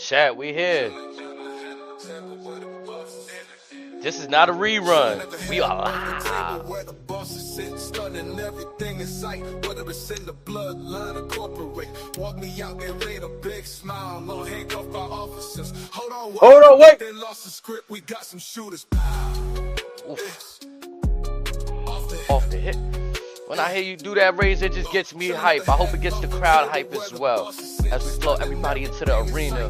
Chat, we here. This is not a rerun. We are live. Hold on, wait. Oof. Off the hip. When I hear you do that, Raise, it just gets me hype. I hope it gets the crowd hype as well as we flow everybody into the arena.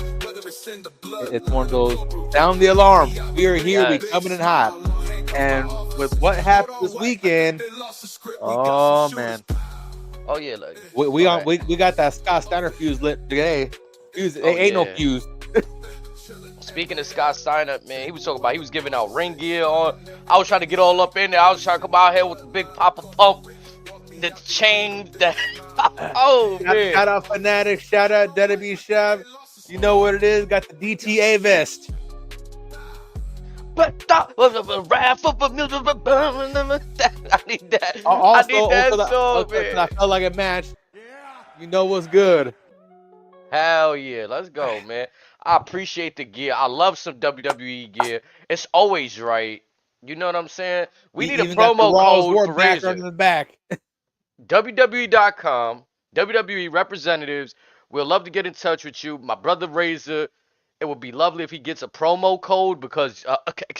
It's one of those, sound the alarm. We are here, we Yes. coming in hot. And with what happened this weekend, oh man. Oh yeah, like, We got that Scott Steiner fuse lit today. Fuse, Oh, ain't no yeah. fuse. Speaking of Scott Steiner, man, he was talking about he was giving out ring gear on. I was trying to get all up in there. I was trying to come out here with the big Papa Pump, the chain, the oh man. Shout out Fanatic, shout out Deadby Shop. You know what it is? Got the DTA vest. But wrath of a I need that. I need that song, man. I felt like a match. You know what's good. Hell yeah, let's go, man. I appreciate the gear. I love some WWE gear. It's always right. You know what I'm saying? We need a Even got the promo Raw's code War for background Razor. in the back. WWE.com, WWE representatives. We'll love to get in touch with you. My brother Razor, it would be lovely if he gets a promo code because,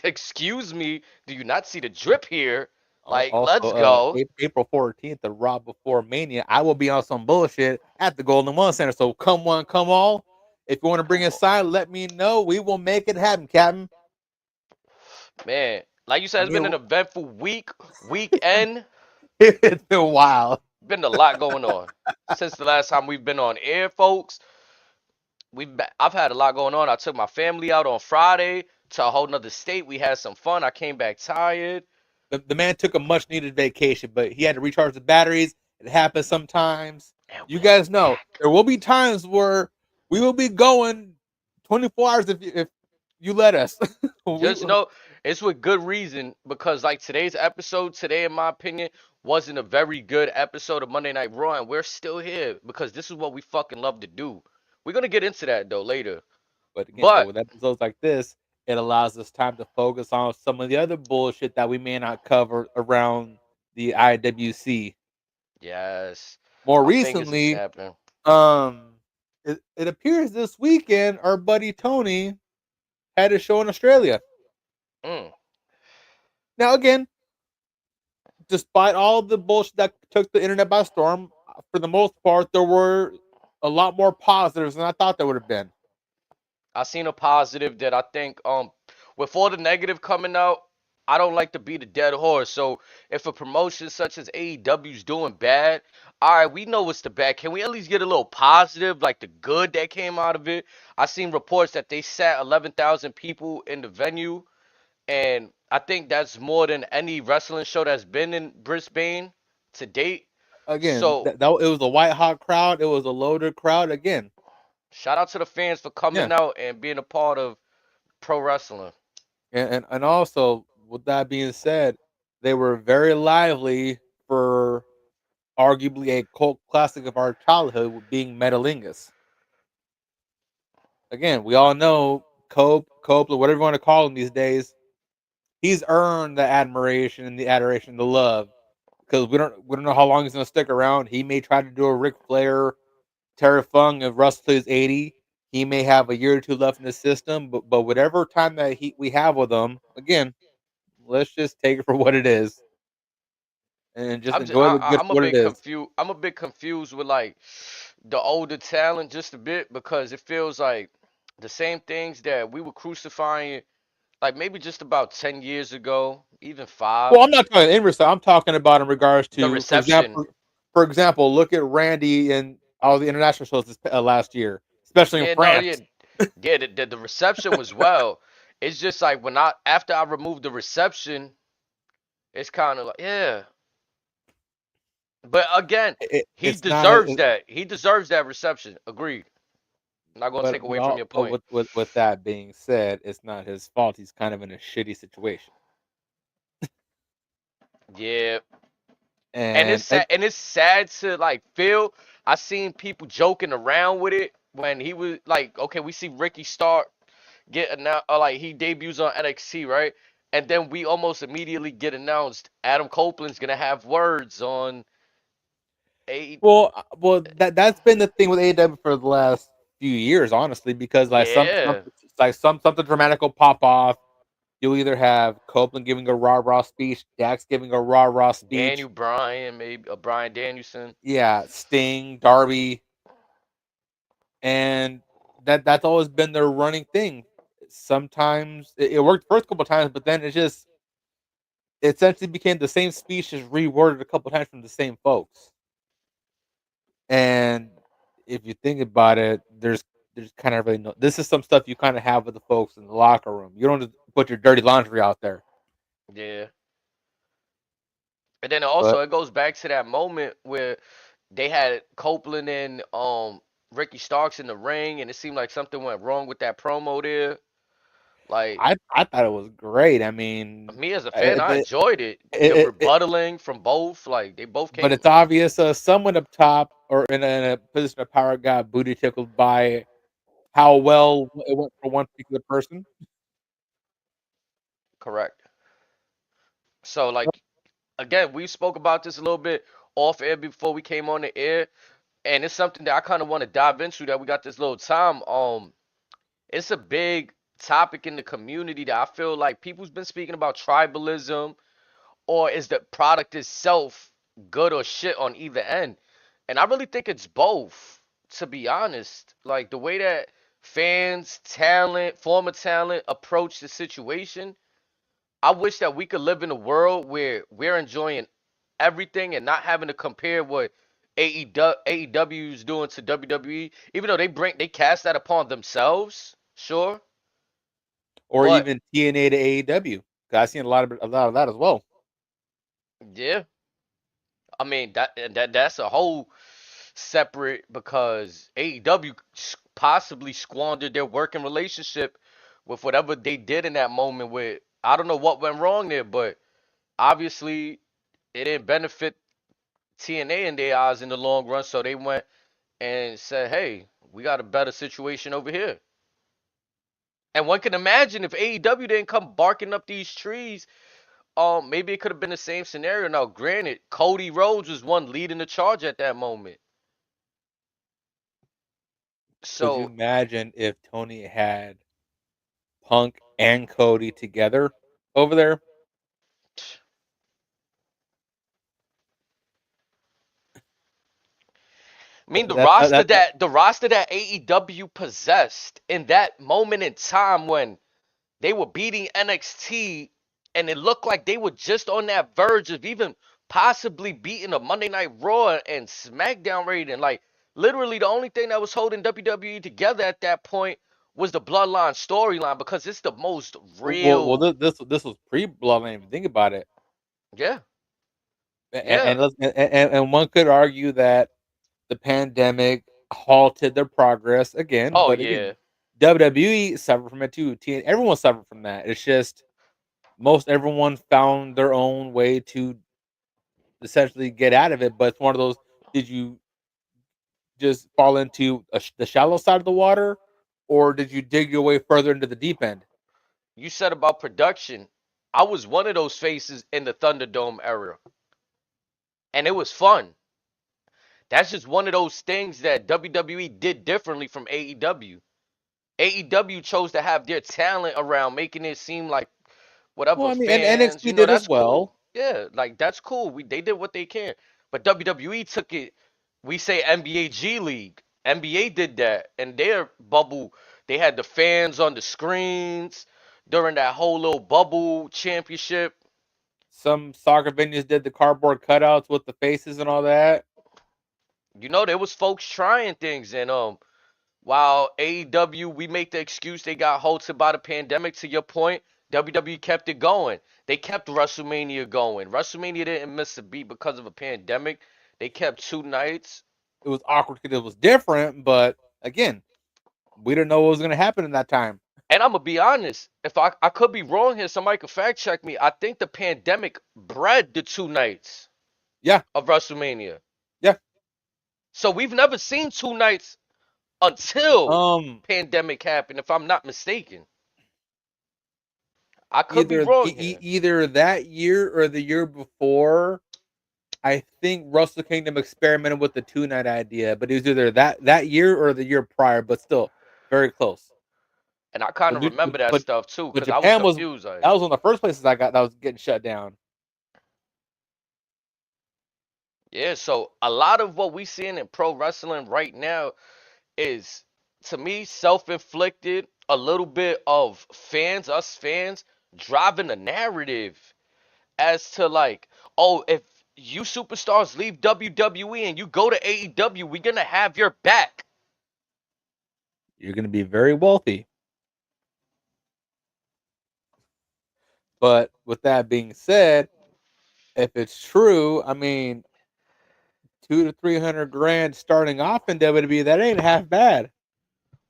excuse me, do you not see the drip here? Like, let's Also, go. April 14th, the Raw Before Mania, I will be on some bullshit at the Golden One Center. So come one, come all. If you want to bring a sign, let me know. We will make it happen, Captain. Man, like you said, I it's been mean, an eventful weekend. it's been wild. Been a lot going on since the last time we've been on air, folks. I've had a lot going on. I took my family out on Friday to a whole nother state. We had some fun. I came back tired. The man took a much needed vacation, but he had to recharge the batteries. It happens sometimes. And You we're guys know back. there will be times where we will be going 24 hours if you let us. we, Just know it's with good reason because like today's episode today, in my opinion, wasn't a very good episode of Monday Night Raw, and we're still here because this is what we fucking love to do. We're gonna get into that though later. But again, But with episodes like this, it allows us time to focus on some of the other bullshit that we may not cover around the IWC. yes, More our fingers are recently, snapping. it appears this weekend our buddy Tony had a show in Australia. Mm. Now, again, despite all of the bullshit that took the internet by storm, for the most part, there were a lot more positives than I thought there would have been. I seen a positive that I think with all the negative coming out, I don't like to beat a dead horse. So if a promotion such as AEW is doing bad, all right, we know it's the bad. Can we at least get a little positive, like the good that came out of it? I seen reports that they sat 11,000 people in the venue, and I think that's more than any wrestling show that's been in Brisbane to date. Again, So it was a white hot crowd. It was a loaded crowd. Again, shout out to the fans for yeah, coming out and being a part of pro wrestling. and also with that being said, they were very lively for arguably a cult classic of our childhood, being Metalingus. Again, we all know Cope, or whatever you want to call him these days. He's earned the admiration and the adoration, the love, because we don't know how long he's gonna stick around. He may try to do a Ric Flair, Terry Funk, and Russell till he's 80. He may have a year or two left in the system, but whatever time that we have with him, again, let's just take it for what it is and just enjoy the good I'm for a what it bit is. confused. I'm a bit confused with like the older talent just a bit because it feels like the same things that we were crucifying like maybe just about 10 years ago, even Well, 5. I'm not talking inverse. I'm talking about in regards The to, reception. for example, look at Randy and all the international shows last year, especially in Yeah, no, yeah. France. Yeah, the reception was well. It's just like when I after I removed the reception, it's kind of like yeah. But again, he It's not, deserves that. He deserves that reception. Agreed. I'm not gonna take but away from your point. with that being said, it's not his fault. He's kind of in a shitty situation, Yeah, and and it's sad to like feel. I seen people joking around with it, when he was like, okay, we see Ricky Stark get announced, like he debuts on NXT, right? And then we almost immediately get announced Adam Copeland's gonna have words on a Well, that's been the thing with AEW for the last few years, honestly, because like yeah, something dramatic will pop off. You'll either have Copeland giving a rah rah speech, Dax giving a rah rah speech, Daniel Bryan, maybe Brian Danielson, yeah, Sting, Darby, and that's always been their running thing. Sometimes it worked the first couple of times, but then it essentially became the same speech just reworded a couple of times from the same folks. And if you think about it, there's kind of really no. This is some stuff you kind of have with the folks in the locker room. You don't just put your dirty laundry out there. yeah. And then But also it goes back to that moment where they had Copeland and Ricky Starks in the ring, and it seemed like something went wrong with that promo there. Like I thought it was great. I mean, me as a fan, it, I it, enjoyed it. The it, it, rebuttaling from both, like they both but came. it's obvious someone up top or in a position of power got booty tickled by how well it went for one particular person. Correct. So like again, we spoke about this a little bit off air before we came on the air, and it's something that I kind of want to dive into that we got this little time. It's a big topic in the community that I feel like people's been speaking about tribalism, or is the product itself good or shit on either end? And I really think it's both, to be honest. Like the way that fans, talent, former talent approach the situation, I wish that we could live in a world where we're enjoying everything and not having to compare what AEW is doing to WWE, even though they cast that upon themselves, sure. Or But even TNA to AEW. I've seen a lot of that as well. yeah, I mean that's a whole separate because AEW possibly squandered their working relationship with whatever they did in that moment. With I don't know what went wrong there, but obviously it didn't benefit TNA in their eyes in the long run. So they went and said, "Hey, we got a better situation over here." And one can imagine if AEW didn't come barking up these trees, maybe it could have been the same scenario. Now, granted, Cody Rhodes was one leading the charge at that moment. Could you So, imagine if Tony had Punk and Cody together over there? I mean, That the roster that AEW possessed in that moment in time when they were beating NXT, and it looked like they were just on that verge of even possibly beating a Monday Night Raw and SmackDown rating. Like literally, the only thing that was holding WWE together at that point was the Bloodline storyline because it's the most well, real. this was pre Bloodline. If you think about it, Yeah, and, yeah. and one could argue that the pandemic halted their progress again. Oh But again, yeah. WWE suffered from it too. Everyone suffered from that. It's just most everyone found their own way to essentially get out of it. But it's one of those: did you just fall into the shallow side of the water, or did you dig your way further into the deep end? You said about production. I was one of those faces in the Thunderdome era, and it was fun. That's just one of those things that WWE did differently from AEW. AEW chose to have their talent around, making it seem like Well, whatever I mean, and fans, NXT did as that's well. cool. Yeah, like that's cool. They did what they can. But WWE took it. We say NBA G League. NBA did that, and their bubble. They had the fans on the screens during that whole little bubble championship. Some soccer venues did the cardboard cutouts with the faces and all that. There was folks trying things, and while AEW, we make the excuse they got halted by the pandemic. To your point, WWE kept it going. They kept WrestleMania going. WrestleMania didn't miss a beat because of a pandemic. They kept 2 nights. It was awkward because it was different, but again, we didn't know what was going to happen in that time. And I'm gonna be honest, if I could be wrong here, somebody could fact check me. I think the pandemic bred the 2 nights Yeah, of WrestleMania. yeah. So we've never seen 2 nights until Um, pandemic happened, if I'm not mistaken. I could be either wrong here. either that year or the year before. I think Russell Kingdom experimented with the 2 night idea, but it was either that year or the year prior, but still very close. And I kind But, of remember that but stuff too, because I was Japan was confused. Like, that was one of the first places I got that was getting shut down. yeah, so a lot of what we seeing in pro wrestling right now is, to me, self-inflicted. A little bit of fans, us fans, driving the narrative as to like, oh, if you superstars leave WWE and you go to AEW, we're gonna have your back. You're going to be very wealthy. But with that being said, if it's true, I mean, 200 to 300 grand starting off in WWE, that ain't half bad.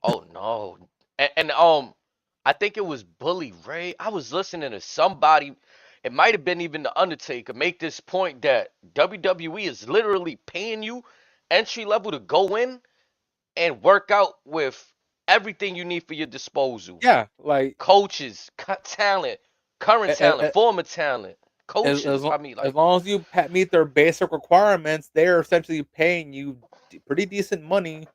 Oh no. And I think it was Bully Ray. I was listening to somebody, it might have been even the Undertaker, make this point that WWE is literally paying you entry level to go in and work out with everything you need for your disposal. Yeah, like Coaches, talent, current talent, former talent, coaches. I mean, as like, long as you meet their basic requirements, they're essentially paying you pretty decent money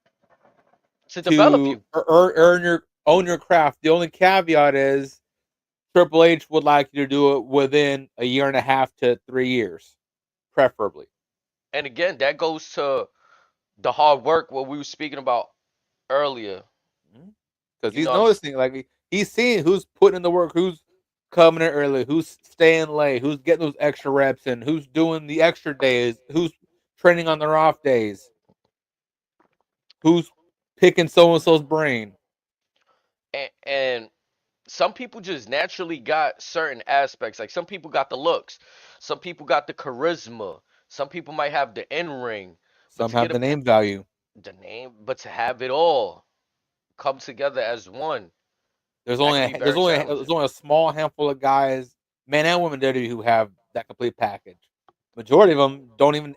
to develop to you. earn your own your craft. The only caveat is Triple H would like you to do it within a year and a half to 3 years, preferably. And again, that goes to the hard work what we were speaking about earlier. Because You he's know what I'm saying? noticing, like he's seeing who's putting in the work, who's coming in early, who's staying late, who's getting those extra reps in, who's doing the extra days, who's training on their off days, who's picking so and so's brain. And some people just naturally got certain aspects. Like some people got the looks, some people got the charisma, some people might have the in ring, but Some to get have a the name value. the name, but to have it all come together as one, that can be very There's challenging. only a small handful of guys, men and women, WWE who have that complete package. Majority of them don't even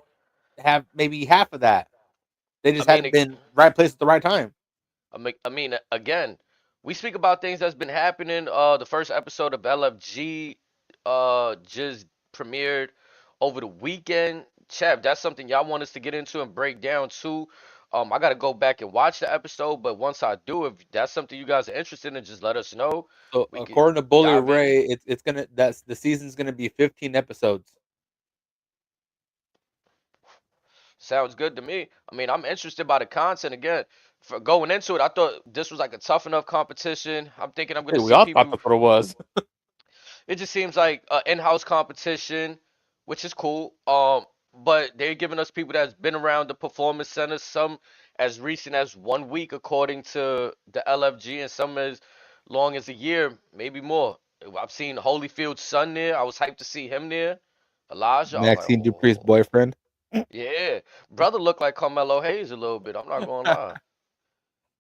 have maybe half of that. They I just mean, hadn't been right place at the right time. I mean, again, we speak about things that's been happening. The first episode of LFG, just premiered over the weekend. Chap, that's something y'all want us to get into and break down too. I gotta go back and watch the episode, but once I do, if that's something you guys are interested in, just let us know. So We could according to Bully dive in. Ray, it's gonna that's the season's gonna be 15 episodes. Sounds good to me. I mean, I'm interested by the content again. For going into it, I thought this was like a tough enough competition. I'm thinking I'm Hey, gonna we see all thought people. that's what it was. It just seems like in-house competition, which is cool. But they're giving us people that's been around the performance center, some as recent as 1 week, according to the LFG, and some as long as a year, maybe more. I've seen Holyfield's son there. I was hyped to see him there. Elijah, I was like, Maxine Dupree's oh, boyfriend. yeah, brother looked like Carmelo Hayes a little bit. I'm not gonna lie.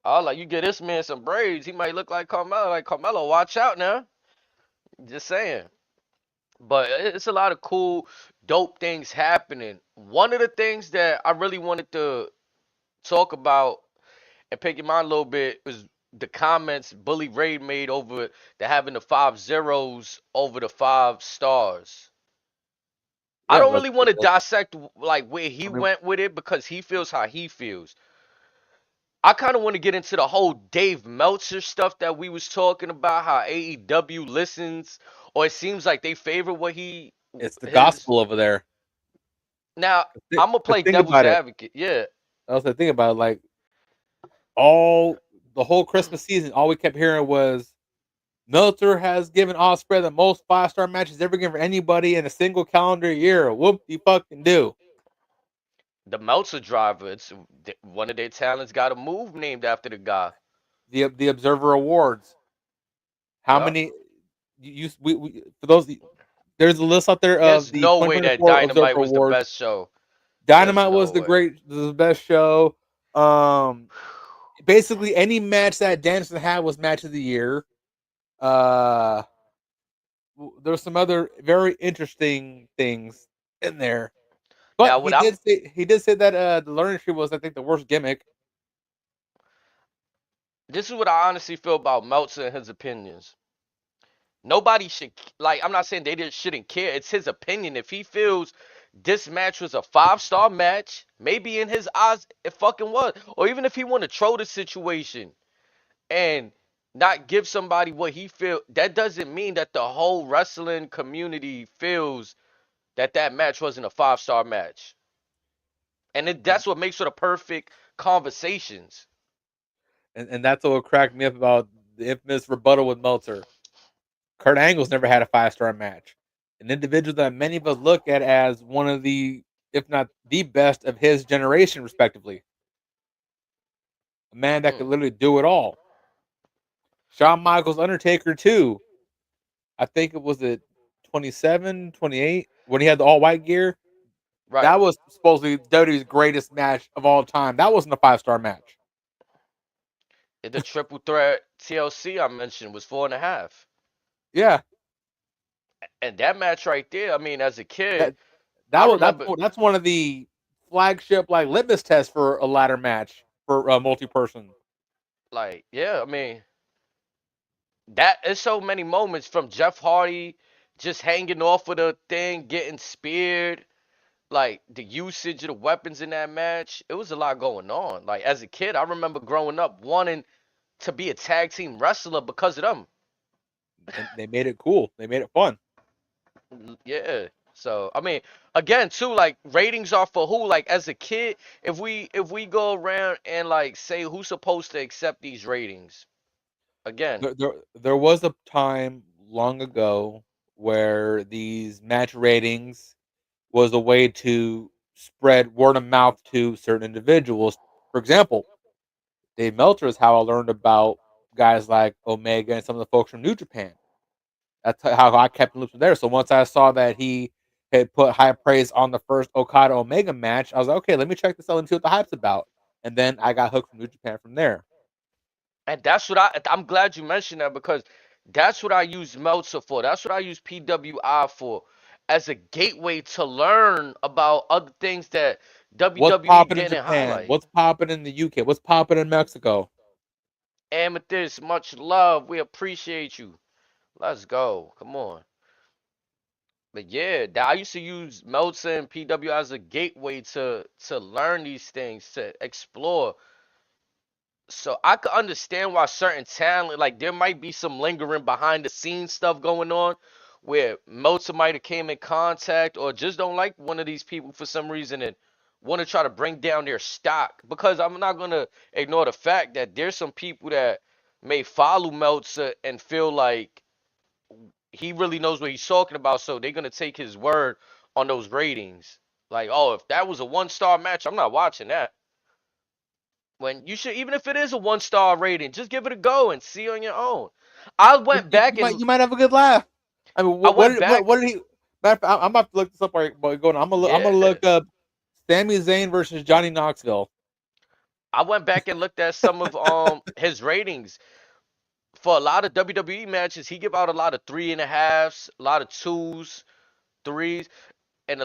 I was like, you get this man some braids, he might look like Carmelo. Like Carmelo, watch out now. Just saying. But it's a lot of cool, dope things happening. One of the things that I really wanted to talk about and pick your mind a little bit was the comments Bully Ray made over the having the 5 zeros over the 5 stars. I Yeah, don't really want to let's dissect like where he I mean, went with it because he feels how he feels. I kind of want to get into the whole Dave Meltzer stuff that we was talking about, how AEW listens, or it seems like they favor what he it's the his. gospel over there. Now I'm gonna Cause play think devil's about it. advocate. Yeah, I was think about it, like all the whole Christmas season, all we kept hearing was Meltzer has given Osprey the most 5-star matches ever given for anybody in a single calendar year. Whoop de fucking do. the Meltzer driver. It's one of their talents got a move named after the guy. The Observer Awards. How Yup. many we for those there's a list out there of There's the no way that 2024 Observer Dynamite was the Awards. best show. There's Dynamite was no way. the best show. Um, basically any match that Danielson had was match of the year. Uh, there's some other very interesting things in there, but Now, what I'm he did say that the learning tree was I think the worst gimmick. this is what I honestly feel about Meltzer and his opinions. Nobody should like. I'm not saying they just shouldn't care. It's his opinion. If he feels this match was a 5-star match, maybe in his eyes it fucking was. Or even if he want to troll the situation and not give somebody what he feel, that doesn't mean that the whole wrestling community feels that that match wasn't a 5-star match. And And that's what makes for the perfect conversations. and that's what cracked me up about the infamous rebuttal with Meltzer. Kurt Angle's never had a 5-star match. An individual that many of us look at as one of the, if not the best of his generation, respectively. A man that Mm, could literally do it all. Shawn Michaels, Undertaker, too. I think it was at 27, 28 when he had the all white gear. right. That was supposedly WWE's greatest match of all time. That wasn't a 5-star match. The triple threat TLC I mentioned was 4.5. Yeah, And that match right there, I mean, as a kid, that I that was remember, that's one of the flagship like litmus tests for a ladder match for multi person. like, yeah, I mean, that is so many moments from Jeff Hardy just hanging off of the thing, getting speared, like the usage of the weapons in that match. It was a lot going on. Like, as a kid, I remember growing up wanting to be a tag team wrestler because of them. And they made it cool. They made it fun. Yeah. So I mean, again, too, like ratings are for who? Like as a kid, if we go around and like say who's supposed to accept these ratings, again, There was a time long ago where these match ratings was a way to spread word of mouth to certain individuals. For example, Dave Meltzer is how I learned about guys like Omega and some of the folks from New Japan. That's how I kept in loops with there. So once I saw that he had put high praise on the first Okada Omega match, I was like, okay, let me check this out and see what the hype's about. And then I got hooked from New Japan from there. and that's what I'm glad you mentioned that because that's what I use Meltzer for. That's what I use PWI for, as a gateway to learn about other things that What's WWE popping in didn't Japan? highlight. What's popping in the UK? What's popping in Mexico? Amethyst, much love. We appreciate you. Let's go. Come on. But yeah, I used to use Meltzer and PW as a gateway to learn these things, to explore. So I could understand why certain talent, like there might be some lingering behind the scenes stuff going on, where Meltzer might have came in contact or just don't like one of these people for some reason and want to try to bring down their stock. Because I'm not gonna ignore the fact that there's some people that may follow Meltzer and feel like he really knows what he's talking about, so they're gonna take his word on those ratings. Like, oh, if that was a 1-star match, I'm not watching that. When you should, even if it is a 1-star rating, just give it a go and see on your own. I You, went you, back you might and you might have a good laugh. I mean, I went what back, did he? Matter of fact, I'm about to look this up while going. I'm gonna yeah, look up Sami Zayn versus Johnny Knoxville. I went back and looked at some of his ratings for a lot of WWE matches. He give out a lot of 3.5s, a lot of 2s, 3s, and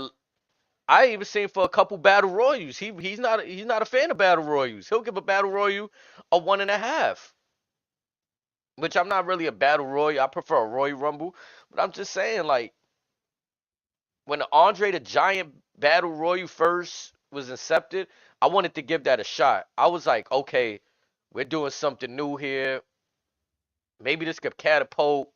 I even seen for a couple battle royals. He's not a fan of battle royals. He'll give a battle royal a 1.5, which I'm not really a battle royal. I prefer a Royal Rumble, but I'm just saying like when the Andre the Giant battle royal first was incepted, I wanted to give that a shot. I was like, okay, we're doing something new here. Maybe this could catapult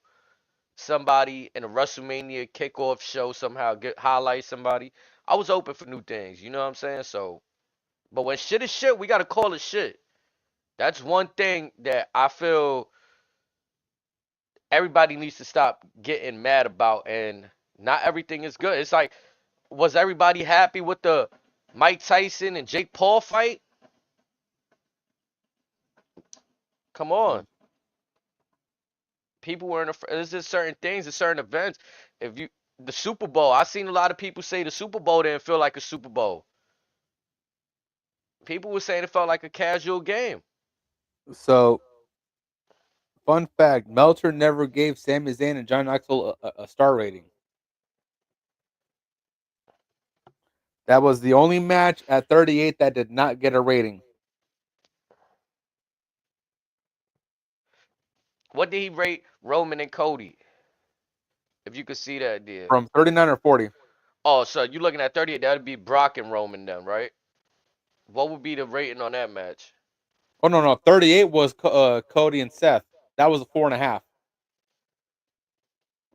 somebody in a WrestleMania kickoff show somehow, get highlight somebody. I was open for new things, you know what I'm saying? So, but when shit is shit, we gotta call it shit. That's one thing that I feel everybody needs to stop getting mad about, and not everything is good. It's like, was everybody happy with the Mike Tyson and Jake Paul fight? Come on. People weren't afraid. There's just certain things and certain events. If you the Super Bowl, I seen a lot of people say the Super Bowl didn't feel like a Super Bowl. People were saying it felt like a casual game. So, fun fact: Meltzer never gave Sami Zayn and Johnny Knoxville a star rating. That was the only match at 38 that did not get a rating. What did he rate Roman and Cody? If you could see that there. from 39 or 40. Oh, so you looking at 38? That'd be Brock and Roman then, right? What would be the rating on that match? Oh no, 38 was Cody and Seth. That was a 4.5.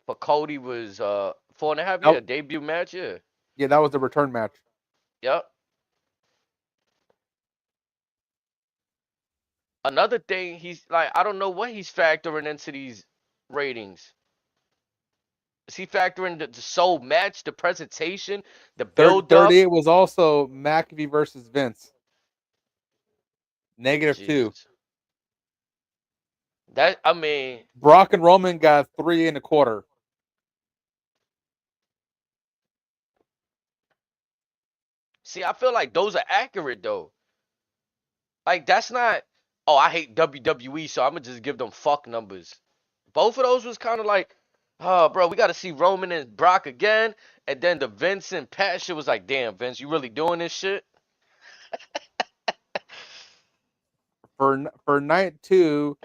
For Cody was 4.5. That, Yeah, debut match. Yeah. yeah, that was the return match. Yep. Another thing, he's like, I don't know what he's factoring into these ratings. Is he factoring the soul match, the presentation, the build up? 38 was also McAfee versus Vince. -2. Jesus. That I mean, Brock and Roman got 3.25. see, I feel like those are accurate though. Like that's not. Oh, I hate WWE, so I'm gonna just give them fuck numbers. Both of those was kind of like, oh, bro, we got to see Roman and Brock again, and then the Vince and Pat shit was like, damn, Vince, you really doing this shit? For night 2,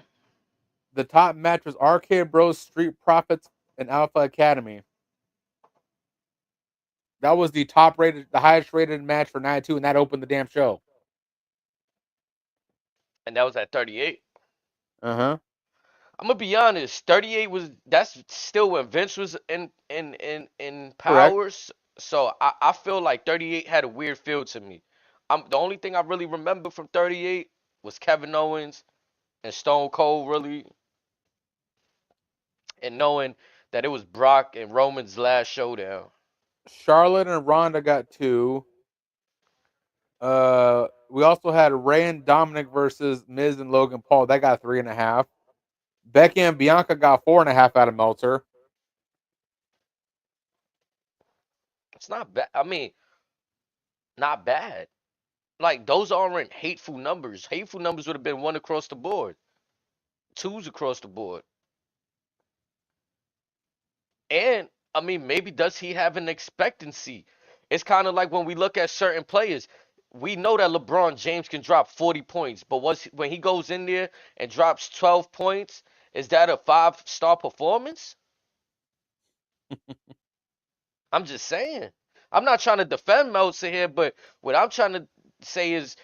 the top match was Arcade Bros, Street Profits, and Alpha Academy. That was the highest rated match for night 2, and that opened the damn show. And that was at 38. Uh huh. I'm gonna be honest, 38 was that's still when Vince was in Correct. powers. So I feel like 38 had a weird feel to me. The only thing I really remember from 38 was Kevin Owens and Stone Cold really, and knowing that it was Brock and Roman's last showdown. Charlotte and Ronda got 2. We also had Ray and Dominic versus Miz and Logan Paul. That got 3.5. Becky and Bianca got 4.5 out of Meltzer. It's not bad. I mean, not bad. Like those aren't hateful numbers. Hateful numbers would have been one across the board, twos across the board. And I mean, maybe does he have an expectancy? It's kind of like when we look at certain players. We know that LeBron James can drop 40 points, but when he goes in there and drops 12 points, is that a five-star performance? I'm just saying. I'm not trying to defend Meltzer here, but what I'm trying to say is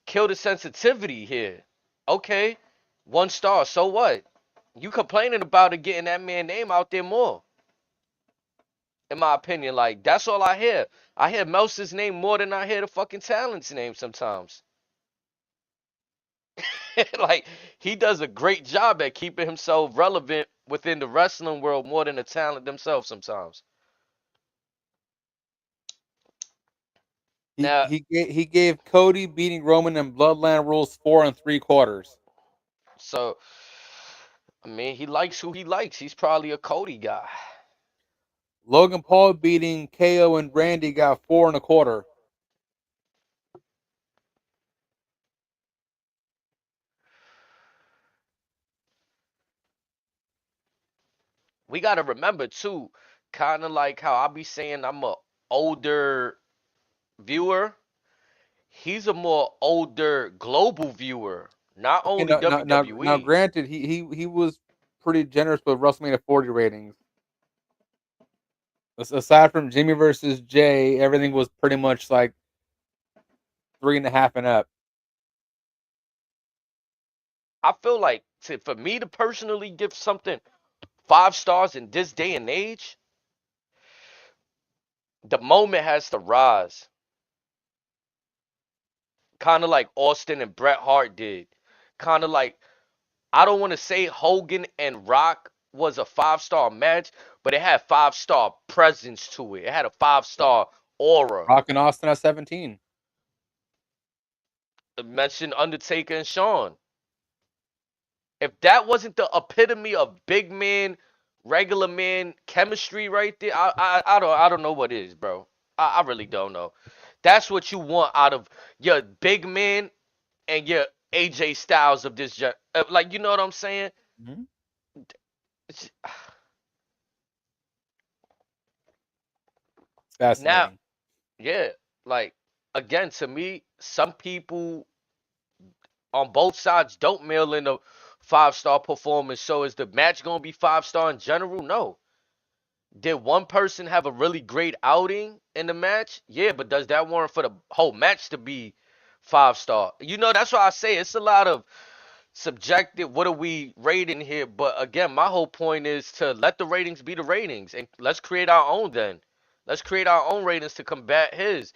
kill the sensitivity here. Okay, 1 star, so what? You complaining about it getting that man name out there more, in my opinion. Like, that's all I hear. I hear Meltzer's name more than I hear the fucking talent's name sometimes. Like, he does a great job at keeping himself relevant within the wrestling world more than the talent themselves sometimes. He Now, he he gave Cody beating Roman in Bloodline Rules 4.75. so, I mean, he likes who he likes. He's probably a Cody guy. Logan Paul beating KO and Randy got 4.25. We got to remember, too, kind of like how I be saying I'm a older viewer. He's a more older global viewer, not Okay, only now, WWE. granted, he was pretty generous with WrestleMania 40 ratings. Aside from Jimmy versus Jay, everything was pretty much like 3.5 and up. I feel like for me to personally give something 5 stars in this day and age, the moment has to rise. Kind of like Austin and Bret Hart did. Kind of like, I don't want to say Hogan and Rock was a 5 star match, but it had 5 star presence to it. It had a 5 star aura. Rock and Austin at 17. Mention Undertaker and Shawn. If that wasn't the epitome of big man, regular man chemistry right there, I don't know what is, bro. I really don't know. That's what you want out of your big man and your AJ Styles of this like, you know what I'm saying? Mm-hmm. It's- It's Now, fascinating. yeah, like again, to me, some people on both sides don't mail in the 5-star performance. So is the match gonna be 5-star in general? No. Did one person have a really great outing in the match? Yeah, but does that warrant for the whole match to be 5-star? That's why I say it's a lot of subjective. What are we rating here? But again, my whole point is to let the ratings be the ratings, and let's create our own. Then let's create our own ratings to combat his.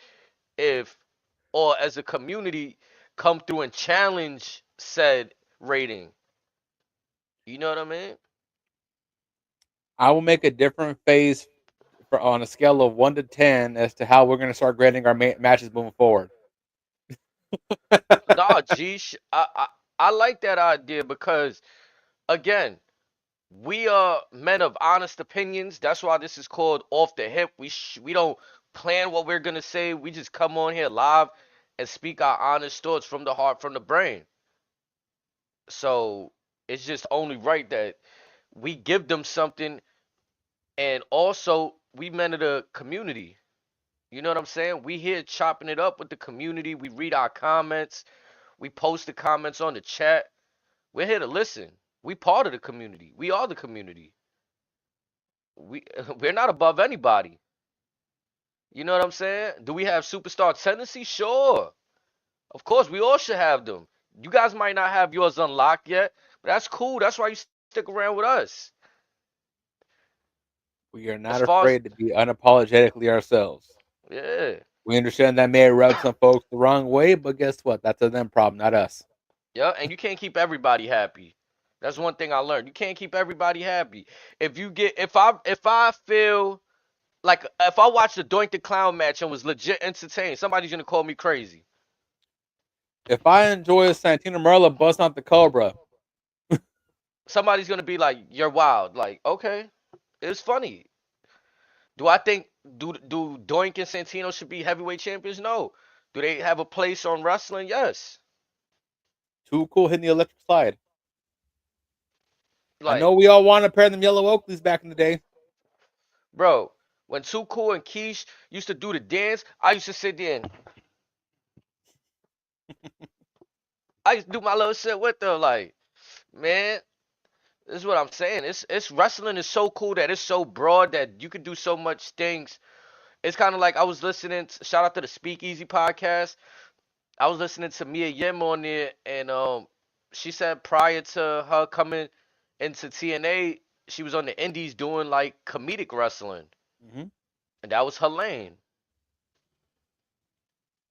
If or as a community come through and challenge said rating. You know what I mean? I will make a different face on a scale of 1 to 10 as to how we're going to start grading our matches moving forward. Nah, I like that idea because again, we are men of honest opinions. That's why this is called off the hip. We don't plan what we're gonna say. We just come on here live and speak our honest thoughts from the heart, from the brain. So it's just only right that we give them something, and also we men of the community. You know what I'm saying? We here chopping it up with the community. We read our comments. We post the comments on the chat. We're here to listen. We part of the community. We are the community. We we're not above anybody. You know what I'm saying? Do we have superstar tendencies? Sure. Of course, we all should have them. You guys might not have yours unlocked yet, but that's cool. That's why you stick around with us. We are As not far as afraid to be unapologetically ourselves. yeah, We understand that may rub some folks the wrong way, but guess what? That's a them problem, not us. yeah, and you can't keep everybody happy. That's one thing I learned. You can't keep everybody happy. If I feel like if I watched the Doink the Clown match and was legit entertained, somebody's gonna call me crazy. If I enjoy Santino Marella busting out the Cobra, Somebody's gonna be like, "You're wild." Like, okay, it's funny. Do I think do Doink and Santino should be heavyweight champions? No. Do they have a place on wrestling? Yes. Too Cool hitting the electric slide. I know Like, we all want to pair them yellow Oakleys back in the day. bro, when Too Cool and Keish used to do the dance, I used to sit there and I used to do my little shit with them. Like, man, this is what I'm saying. It's wrestling is so cool that it's so broad that you could do so much things. It's kind of like I was listening. Shout out to the Speakeasy podcast. I was listening to Mia Yim on there, and she said prior to her coming into TNA, she was on the Indies doing like comedic wrestling, Hmm. and that was her lane.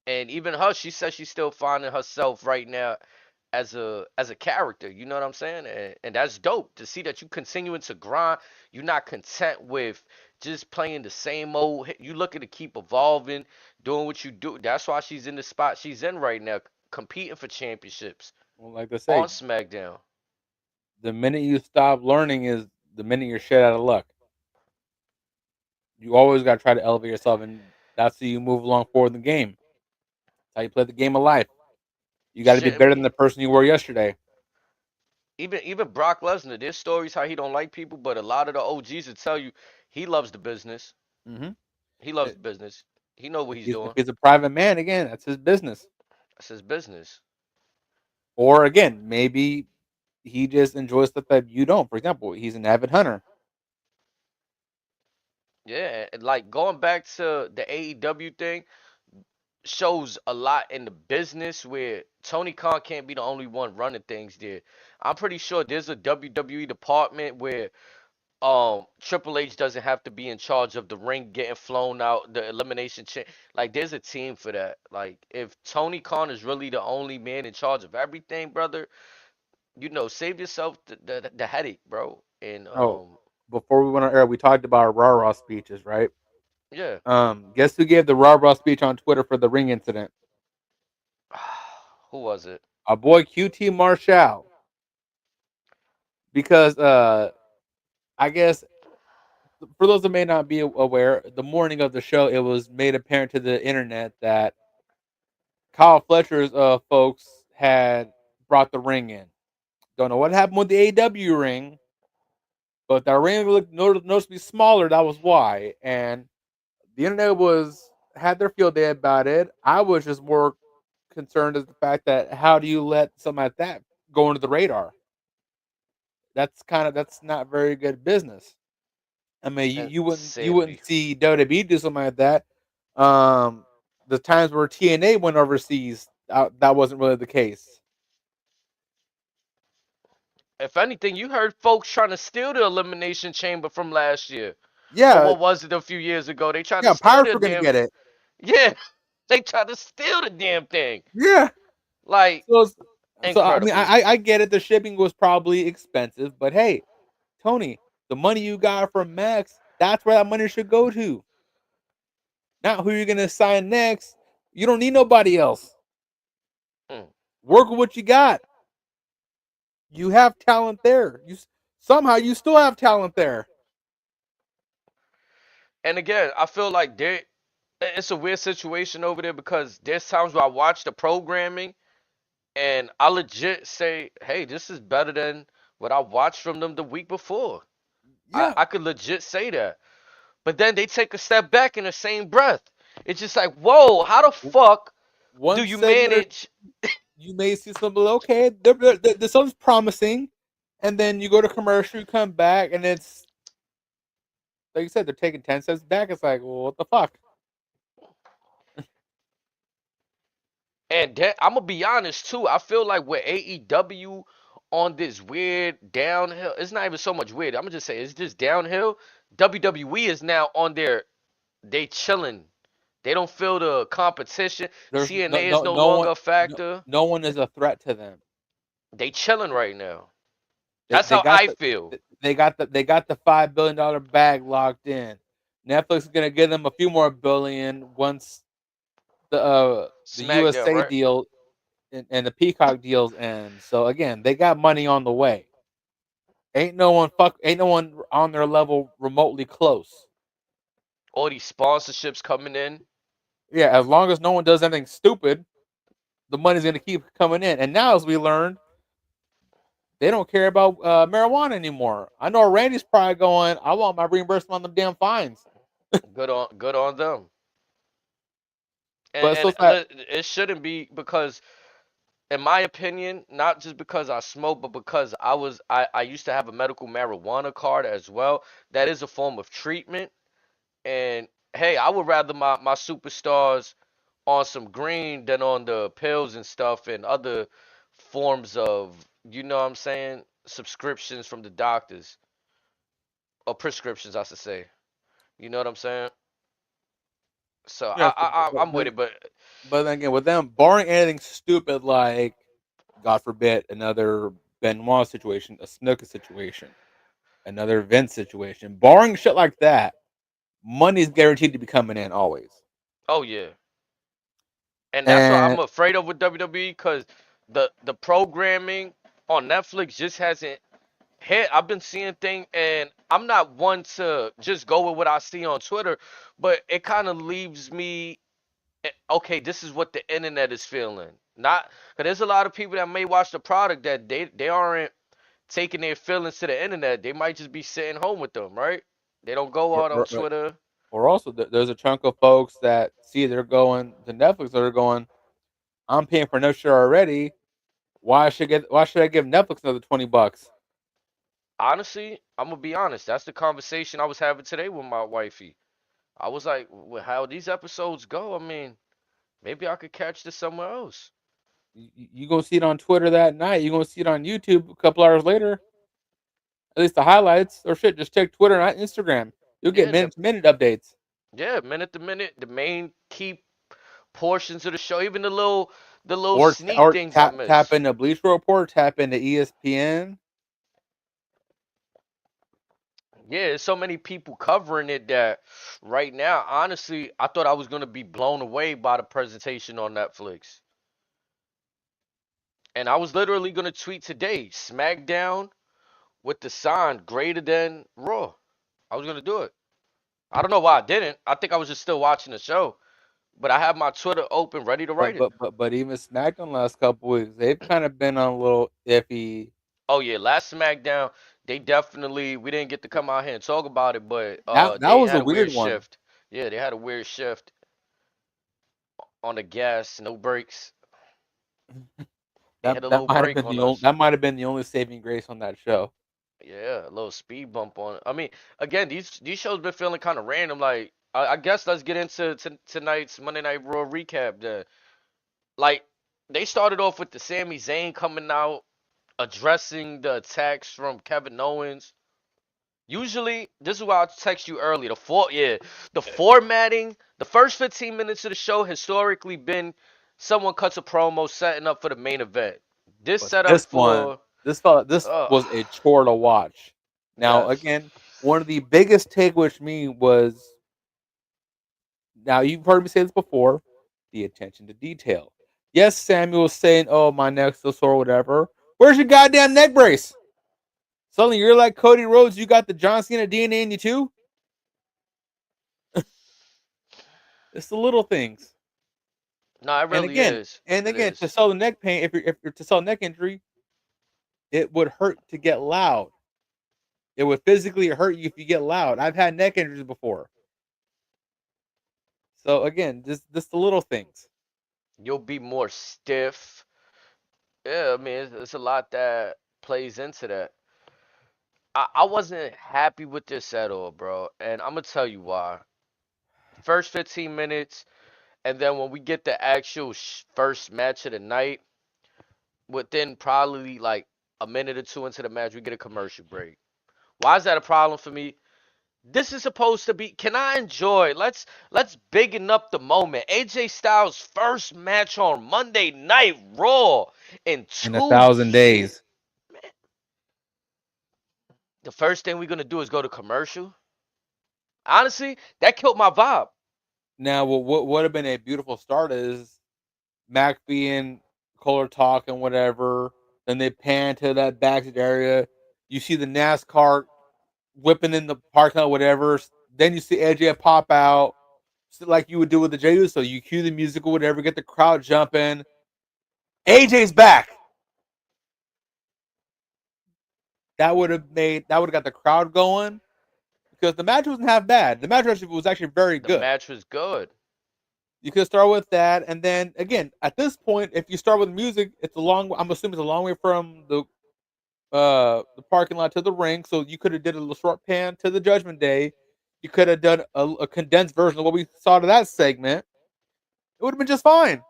And even her, she says she's still finding herself right now as a character. You know what I'm saying? And that's dope to see that you continuing to grind. You're not content with just playing the same old. You looking to keep evolving, doing what you do. That's why she's in the spot she's in right now, competing for championships Well, like I on say, SmackDown. the minute you stop learning is the minute you're shit out of luck. You always got to try to elevate yourself, and that's how you move along forward in the game. That's how you play the game of life. You got to be Shit, I better than mean, the person you were yesterday. even Brock Lesnar, there's stories how he don't like people, but a lot of the OGs will tell you he loves the business. Hmm. He loves the business. He know what If he's he's if doing. he's a private man, again, that's his business. That's his business. Or again, maybe he just enjoys stuff that you don't. For example, he's an avid hunter. Yeah, and like going back to the AEW thing shows a lot in the business where Tony Khan can't be the only one running things there. I'm pretty sure there's a WWE department where Triple H doesn't have to be in charge of the ring getting flown out, the elimination chain. Like there's a team for that. Like if Tony Khan is really the only man in charge of everything, brother, save yourself the headache, bro. And Oh, before we went on air, we talked about our rah rah speeches, right? yeah. Guess who gave the rah rah speech on Twitter for the ring incident? Who was it? Our boy QT Marshall. Because I guess for those that may not be aware, the morning of the show, it was made apparent to the internet that Kyle Fletcher's folks had brought the ring in. Don't know what happened with the AW ring, but that ring looked noticeably smaller. That was why. And the internet was had their field day about it. I was just more concerned as the fact that how do you let something like that go under the radar? that's not very good business. I mean, And you wouldn't insanity. see WWE do something like that. Um, the times where TNA went overseas, that wasn't really the case. If anything, you heard folks trying to steal the Elimination Chamber from last year. Or Yeah, what was it a few years ago? They tried to yeah, steal Pirates their were gonna damn. get it. Yeah, they tried to steal the damn thing. Yeah, Like, so I mean, incredible. I get it. The shipping was probably expensive, but hey, Tony, the money you got from Max, that's where that money should go to. Not who you're gonna sign next. You don't need nobody else. Mm. Work with what you got. You have talent there. Somehow you still have talent there. And again, I feel like it's a weird situation over there because there's times where I watch the programming and I legit say, hey, this is better than what I watched from them the week before. Yeah. I could legit say that. But then they take a step back in the same breath. It's just like, whoa, how the fuck do One you segment or manage? you may see something okay. The something's promising, and then you go to commercial, you come back, and it's like you said, they're taking 10 cents back. It's like, well, what the fuck? And I'm gonna be honest too. I feel like with AEW on this weird downhill, it's not even so much weird. I'm gonna just say it's just downhill. WWE is now on they chilling. They don't feel the competition. There's TNA is no longer a factor. no one is a threat to them. They chilling right now. They That's they how got I the feel. they got the $5 billion bag locked in. Netflix is gonna give them a few more billion once the SmackDown, USA right? deal and the Peacock deals end. So again, they got money on the way. Ain't no one on their level remotely close. All these sponsorships coming in. Yeah, as long as no one does anything stupid, the money's gonna keep coming in. And now, as we learned, they don't care about marijuana anymore. I know Randy's probably going, I want my reimbursement on them damn fines. Good on them. But it's And still like, it shouldn't be because in my opinion, not just because I smoke, but because I used to have a medical marijuana card as well. That is a form of treatment. And hey, I would rather my superstars on some green than on the pills and stuff and other forms of, you know what I'm saying, subscriptions from the doctors or prescriptions, I should say. You know what I'm saying? So yes, I'm with it, but but then again, with them, barring anything stupid like, God forbid, another Benoit situation, a Snuka situation, another Vince situation, barring shit like that, money's guaranteed to be coming in always. oh yeah. And that's what I'm And afraid of with WWE because the programming on Netflix just hasn't hit. I've been seeing things, and I'm not one to just go with what I see on Twitter, but it kind of leaves me okay. This is what the internet is feeling. Not because there's a lot of people that may watch the product that they aren't taking their feelings to the internet. They might just be sitting home with them, right? They don't go or, out on or, Twitter. or also there's a chunk of folks that see they're going to Netflix that are going, I'm paying for no share already. Why should I give Netflix another $20? Honestly, I'm gonna be honest. That's the conversation I was having today with my wifey. I was like, well, how these episodes go? I mean, maybe I could catch this somewhere else. You gonna see it on Twitter that night. You gonna see it on YouTube a couple hours later. At least the highlights or shit. Just check Twitter and Instagram. You'll get Yeah, minute to minute updates. minute to minute, the main key portions of the show, even the little Or sneak things I tap miss. into Bleacher Report. Tap into ESPN. Yeah, there's so many people covering it that right now, honestly, I thought I was gonna be blown away by the presentation on Netflix. And I was literally gonna tweet today, SmackDown with the sign greater than Raw. I was gonna do it. I don't know why I didn't. I think I was just still watching the show. But I have my Twitter open, ready to write it. But even SmackDown last couple weeks, they've kind of been on a little iffy. Oh yeah, last SmackDown, they definitely we didn't get to come out here and talk about it, but That they was a had a weird weird one. shift. Yeah, they had a weird shift on the gas, no brakes. They hit a little brake on us. That might have been the only saving grace on that show. Yeah, a little speed bump on it. I mean, again, these shows been feeling kind of random. Like, I guess let's get into tonight's Monday Night Raw recap. Then, like, they started off with the Sami Zayn coming out addressing the attacks from Kevin Owens. Usually, this is why I text you earlier. The formatting, the first 15 minutes of the show historically been someone cuts a promo setting up for the main event. This But setup this one, for this uh was a chore to watch. Now, yes. again, one of the biggest takeaways for me was, now you've heard me say this before, the attention to detail. Yes, Samuel was saying, "Oh, my neck's so sore," whatever. Where's your goddamn neck brace? Suddenly, you're like Cody Rhodes. You got the John Cena DNA in you too. It's the little things. No, it And really again, is. and It again, to is. sell the neck pain, if you're to sell neck injury, it would hurt to get loud. It would physically hurt you if you get loud. I've had neck injuries before. So again, just the little things. You'll be more stiff. Yeah, I mean, it's a lot that plays into that. I wasn't happy with this at all, bro. And I'm gonna tell you why. First 15 minutes, and then when we get the actual first match of the night, within probably like a minute or two into the match, we get a commercial break. Why is that a problem for me? This is supposed to be. Can I enjoy? Let's bigging up the moment. AJ Styles' first match on Monday Night Raw in In a two thousand years. days. The first thing we're gonna do is go to commercial. Honestly, that killed my vibe. Now, what would have been a beautiful start is Mac being Kohler talk and whatever. Then they pan to that backstage area. You see the NASCAR whipping in the parking lot, whatever. Then you see AJ pop out, like you would do with the Jey Uso. You cue the music or whatever, get the crowd jumping. AJ's back. That would have got the crowd going because the match wasn't half bad. The match actually was actually very The good. match was good. You could start with that, and then again, at this point, if you start with music, it's a long. I'm assuming it's a long way from the parking lot to the ring. So you could have did a little short pan to the Judgment Day. You could have done a condensed version of what we saw to that segment. It would have been just fine.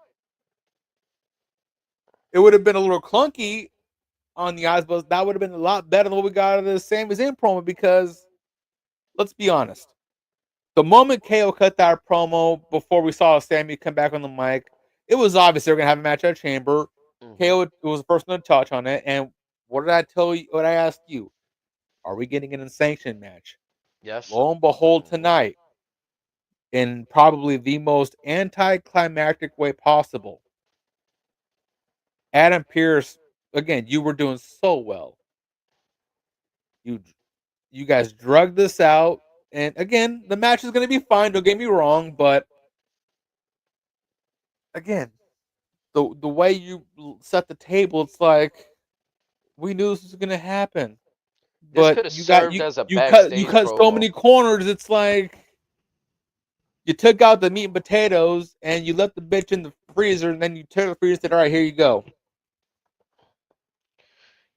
It would have been a little clunky on the eyes, but that would have been a lot better than what we got out of the Sami Zayn promo. Because let's be honest, the moment KO cut that promo before we saw Sammy come back on the mic, it was obvious they were gonna have a match at Chamber. Hmm. KO was the first one to touch on it, and what did I tell you? What I asked you? Are we getting an unsanctioned match? Yes. Lo and behold, Hmm. tonight, in probably the most anticlimactic way possible, Adam Pierce. Again, you were doing so well. You you guys drug this out, and again, the match is going to be fine. Don't get me wrong, but again, the way you set the table, it's like we knew this was going to happen. This But could have served as a you backstage cut so promo. many corners. It's like you took out the meat and potatoes, and you left the bitch in the freezer, and then you took the freezer and said, "All right, here you go."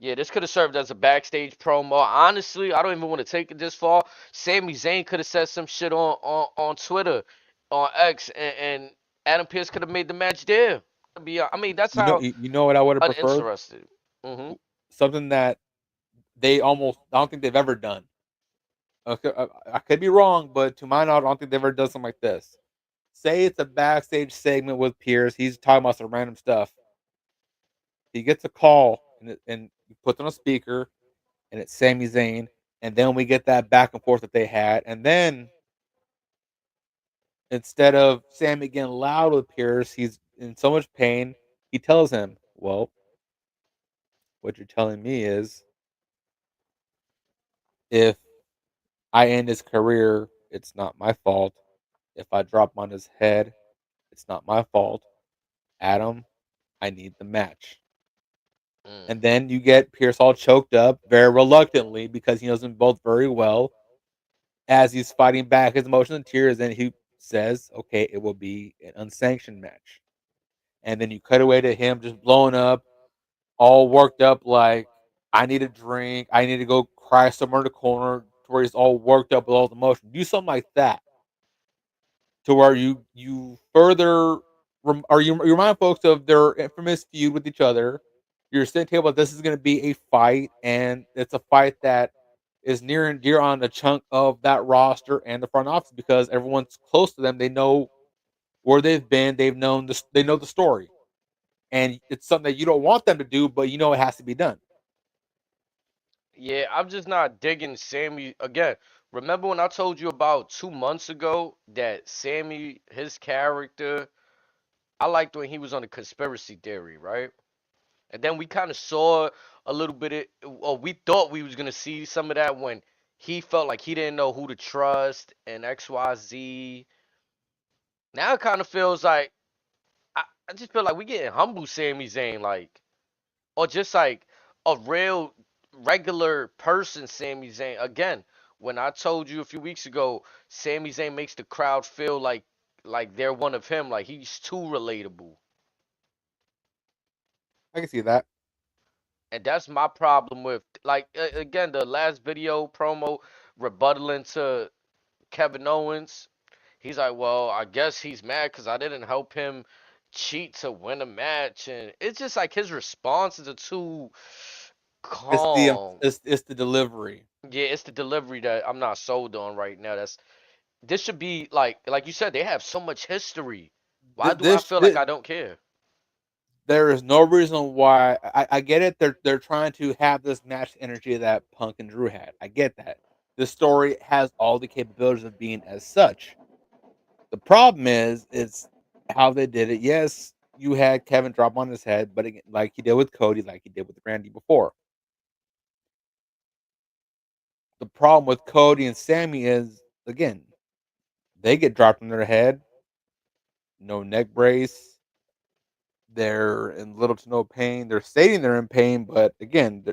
Yeah, this could have served as a backstage promo. Honestly, I don't even want to take it this far. Sami Zayn could have said some shit on Twitter, on X, and Adam Pearce could have made the match there. I mean, that's how You know what I would have preferred? uninterested. Hmm. Something that they almost I don't think they've ever done. Okay, I could be wrong, but to my knowledge, I don't think they've ever done something like this. Say it's a backstage segment with Pierce. He's talking about some random stuff. He gets a call and he puts on a speaker, and it's Sami Zayn. And then we get that back and forth that they had. And then instead of Sammy getting loud with Pierce, he's in so much pain. He tells him, "Well, what you're telling me is if I end his career, it's not my fault. If I drop on his head, it's not my fault. Adam, I need the match." Mm. And then you get Pierce all choked up, very reluctantly, because he knows them both very well. As he's fighting back his emotions and tears, and he says, "Okay, it will be an unsanctioned match." And then you cut away to him just blowing up, all worked up, like, "I need a drink. I need to go cry somewhere in the corner to where he's all worked up with all the emotion. Do something like that to where you further or you remind folks of their infamous feud with each other. You're sitting at the table. This is going to be a fight, and it's a fight that is near and dear on a chunk of that roster and the front office because everyone's close to them. They know where they've been. They've known this. They know the story, and it's something that you don't want them to do, but you know it has to be done. Yeah, I'm just not digging Sammy again. Remember when I told you about 2 months ago that Sammy, his character, I liked when he was on the conspiracy theory, right? And then we kind of saw a little bit of, or we thought we was gonna see some of that when he felt like he didn't know who to trust and XYZ. Now it kind of feels like I just feel like we getting humble Sami Zayn, like, or just like a real regular person Sami Zayn. Again, when I told you a few weeks ago, Sami Zayn makes the crowd feel like they're one of him, like he's too relatable. I can see that. And that's my problem with like again the last video promo rebuttaling to Kevin Owens. He's like, well, I guess he's mad because I didn't help him cheat to win a match, and it's just like his responses are too calm. It's the delivery. Yeah, it's the delivery that I'm not sold on right now. This should be like you said, they have so much history. Why do I feel like This I don't care? there is no reason why. I get it. They're trying to have this match energy that Punk and Drew had. I get that. The story has all the capabilities of being as such. The problem is it's how they did it. Yes, you had Kevin drop on his head, but again, like he did with Cody, like he did with Randy before. The problem with Cody and Sammy is again they get dropped on their head, no neck brace. They're in little to no pain. They're stating they're in pain, but again,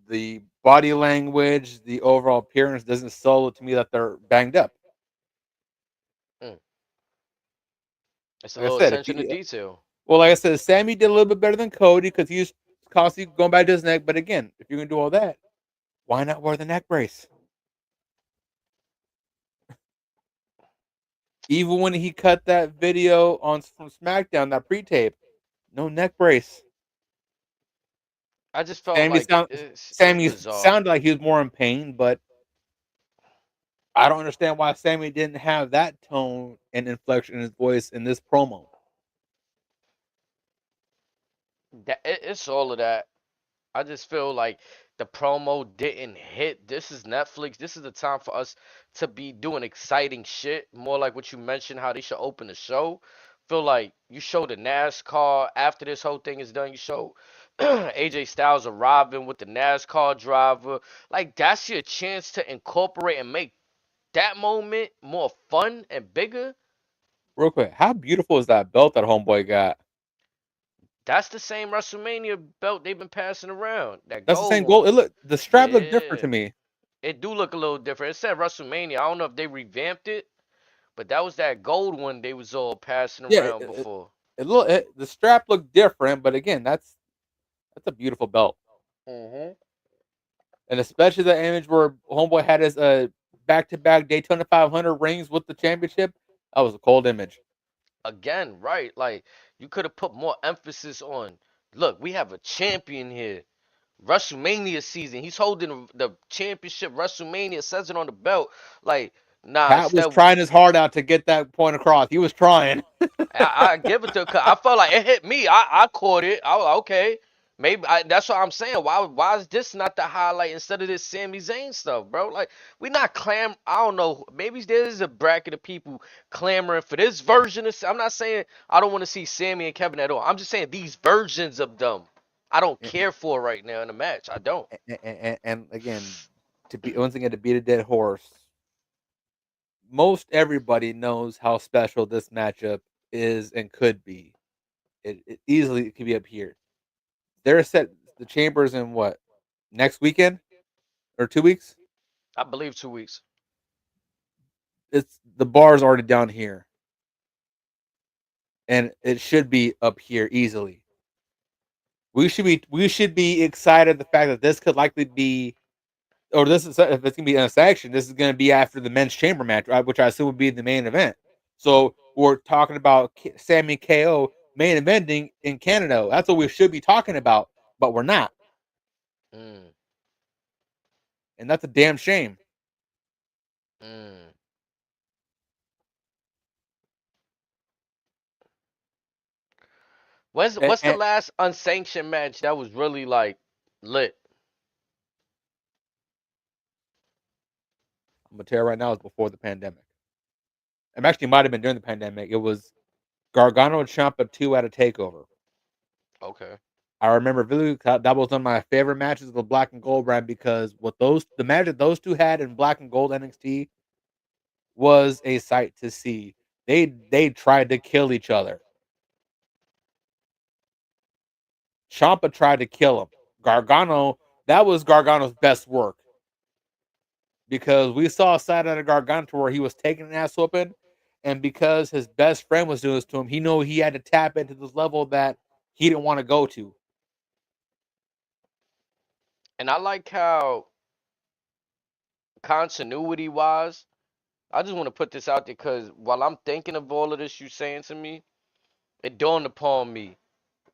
the body language, the overall appearance doesn't sell it to me that they're banged up. Mm, it's a Like I little said, if attention to you detail. well, like I said, Sammy did a little bit better than Cody because he was constantly going back to his neck. But again, if you're gonna do all that, why not wear the neck brace? Even when he cut that video on from SmackDown, that pre-tape, no neck brace. I just felt Sammy like sound it's Sammy bizarre. sounded like he was more in pain, but I don't understand why Sammy didn't have that tone and inflection in his voice in this promo. It's all of that. I just feel like the promo didn't hit. This is Netflix. This is the time for us to be doing exciting shit. More like what you mentioned, how they should open the show. Feel like you show the NASCAR after this whole thing is done. You show AJ Styles arriving with the NASCAR driver. Like that's your chance to incorporate and make that moment more fun and bigger. Real quick, how beautiful is that belt that homeboy got? That's the same WrestleMania belt they've been passing around. That That's the gold same gold. one. It look the strap looked different Yeah. to me. It do look a little different. It said WrestleMania. I don't know if they revamped it, but that was that gold one they was all passing Yeah, around before. the strap looked different, but again, that's a beautiful belt, Hmm. and especially the image where homeboy had his back to back Daytona 500 rings with the championship. That was a cold image. Again, right? Like you could have put more emphasis on. Look, we have a champion here. WrestleMania season. He's holding the championship. WrestleMania says it on the belt. Like, nah. Pat was Instead, trying his heart out to get that point across. He was trying. I give it to. Cause I felt like it hit me. I caught it. I was okay. Maybe that's what I'm saying. Why is this not the highlight instead of this Sami Zayn stuff, bro? Like we not I don't know. Maybe there's a bracket of people clamoring for this version of. I'm not saying I don't want to see Sammy and Kevin at all. I'm just saying these versions of them. I don't and, care for right now in the match. I don't. and again, to be once again to beat a dead horse, most everybody knows how special this matchup is and could be. It easily could be up here. They're set the chambers in what next weekend or 2 weeks. I believe 2 weeks. It's the bar's already down here, and it should be up here easily. We should be excited the fact that this could likely be. or this is if it's gonna be in a section, this is gonna be after the men's chamber match, which I assume would be the main event. So we're talking about Sammy KO main eventing in Canada. That's what we should be talking about, but we're not, Mm, and that's a damn shame. mm. What's the And last unsanctioned match that was really like lit? I'm gonna tell you right now, it's before the pandemic. It actually might have been during the pandemic. It was Gargano and Ciampa 2 at a takeover. Okay. I remember vividly that was one of my favorite matches of the Black and Gold brand because what those the match that those two had in Black and Gold NXT was a sight to see. They tried to kill each other. Ciampa tried to kill him. Gargano, that was Gargano's best work because we saw a side of Gargano where he was taking an ass whooping, and because his best friend was doing this to him, he knew he had to tap into this level that he didn't want to go to. And I like how continuity wise, I just want to put this out there because while I'm thinking of all of this you saying to me, it dawned upon me.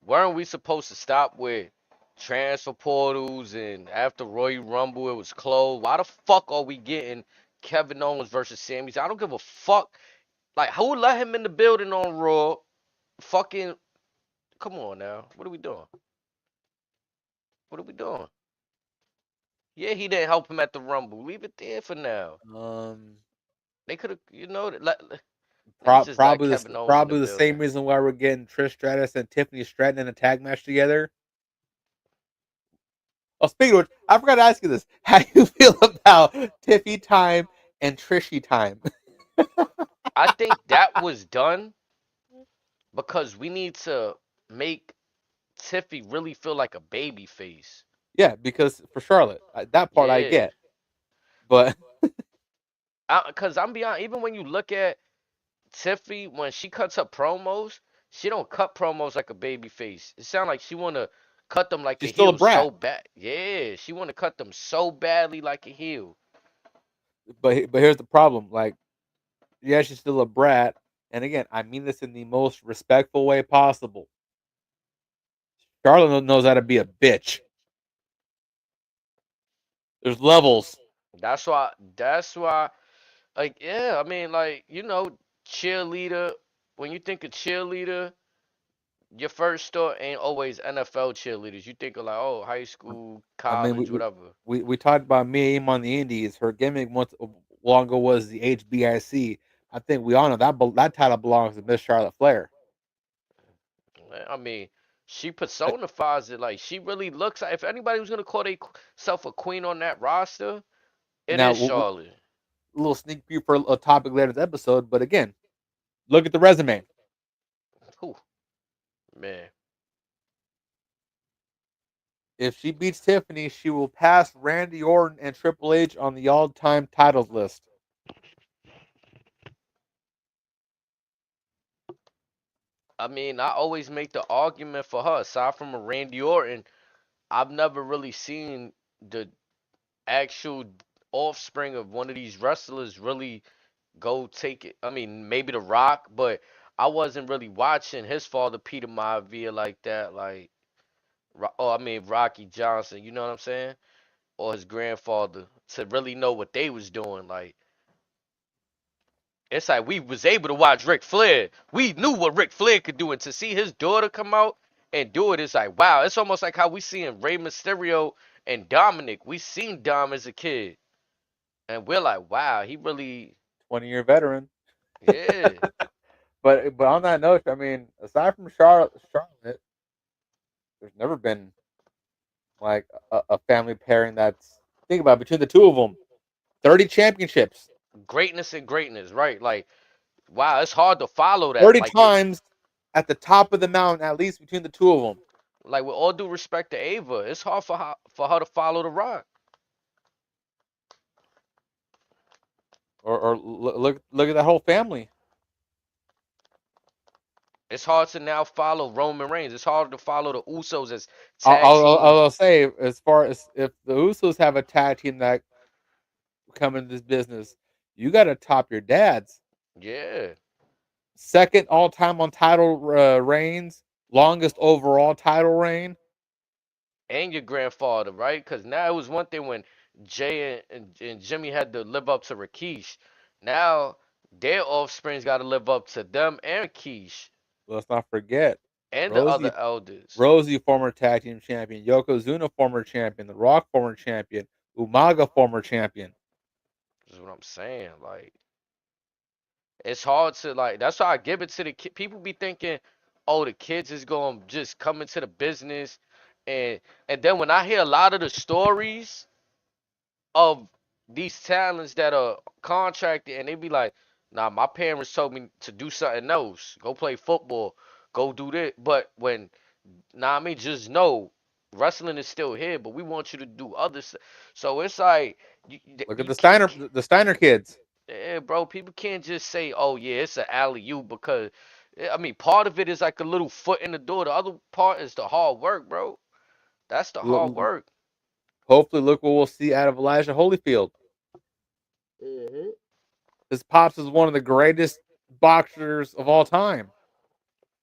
Weren't we supposed to stop with transfer portals and after Royal Rumble it was closed? Why the fuck are we getting Kevin Owens versus Sami Zayn? I don't give a fuck. Like who let him in the building on Raw? Fucking come on now. What are we doing? What are we doing? Yeah, he didn't help him at the Rumble. Leave it there for now. Um, They could have, niggas just let Probably Kevin Owens in the probably the same building. reason why we're getting Trish Stratus and Tiffany Stratton in a tag match together. Oh, speaking of which, I forgot to ask you this: how do you feel about Tiffy time and Trishy time? I think that was done because we need to make Tiffy really feel like a baby face. Yeah, because for Charlotte, that part I Yeah. get, but Cause I'm beyond even when you look at Tiffy when she cuts her promos, she don't cut promos like a baby face. It sounds like she wanna cut them like a she's still a heel so brat. bad. Yeah, she wanna cut them so badly like a heel. But here's the problem: like, yeah, she's still a brat, and again, I mean this in the most respectful way possible. Charlotte knows how to be a bitch. There's levels. That's why like yeah, I mean like, cheerleader, when you think of cheerleader, your first thought ain't always NFL cheerleaders. You think of like, oh, high school, I mean, college, whatever. we talked about Mia Yim on the Indies. Her gimmick once long ago was the HBIC. I think we all know that title belongs to Miss Charlotte Flair. I mean, she personifies it. Like she really looks like if anybody was gonna call themselves a queen on that roster, it Now, is Charlotte. a little sneak peek for a topic later in this episode, but again, look at the resume. Whew, man. If she beats Tiffany, she will pass Randy Orton and Triple H on the all-time titles list. I mean, I always make the argument for her. Aside from a Randy Orton, I've never really seen the actual offspring of one of these wrestlers really go take it. I mean, maybe The Rock, but I wasn't really watching his father Peter Maivia like that. Like, I mean Rocky Johnson. You know what I'm saying? Or his grandfather to really know what they was doing. Like, it's like we was able to watch Ric Flair. We knew what Ric Flair could do, and to see his daughter come out and do it, it's like wow. It's almost like how we seeing Rey Mysterio and Dominic. We seen Dom as a kid, and we're like, wow, he really, 20-year veteran. yeah. But on that note, I mean, aside from Charlotte, there's never been like a family pairing that's think about it, between the two of them, 30 championships, Greatness and greatness, right? Like, wow, it's hard to follow that. 30 times at the top of the mountain, at least between the two of them. Like with all due respect to Ava, it's hard for her to follow the Rock. Or look at that whole family. It's hard to now follow Roman Reigns. It's hard to follow the Usos as I'll, tag I'll, team. I'll say, as far as if the Usos have a tag team that come into this business, you got to top your dads. Yeah. Second all time on title reigns, longest overall title reign. And your grandfather, right? Because now it was one thing when Jay and Jimmy had to live up to Rikish. Now their offspring's got to live up to them and Rikish Let's not forget and the Rosie, other elders. Rosie, former tag team champion, Yokozuna, former champion, The Rock, former champion, Umaga, former champion. Is what I'm saying. Like it's hard to like. That's why I give it to the kid. People be thinking, oh, the kids is gonna just come into the business, and and then when I hear a lot of the stories of these talents that are contracted and they be like, nah, my parents told me to do something else. Go play football. Go do this. But when, nah, I mean, just know wrestling is still here, but we want you to do other stuff. So it's like, Look at you can't, The Steiner kids. yeah, bro, people can't just say, oh, yeah, it's an alley oop because, I mean, part of it is like a little foot in the door. The other part is the hard work, bro. That's the hard work. Hopefully, look what we'll see out of Elijah Holyfield. Hmm. His pops is one of the greatest boxers of all time.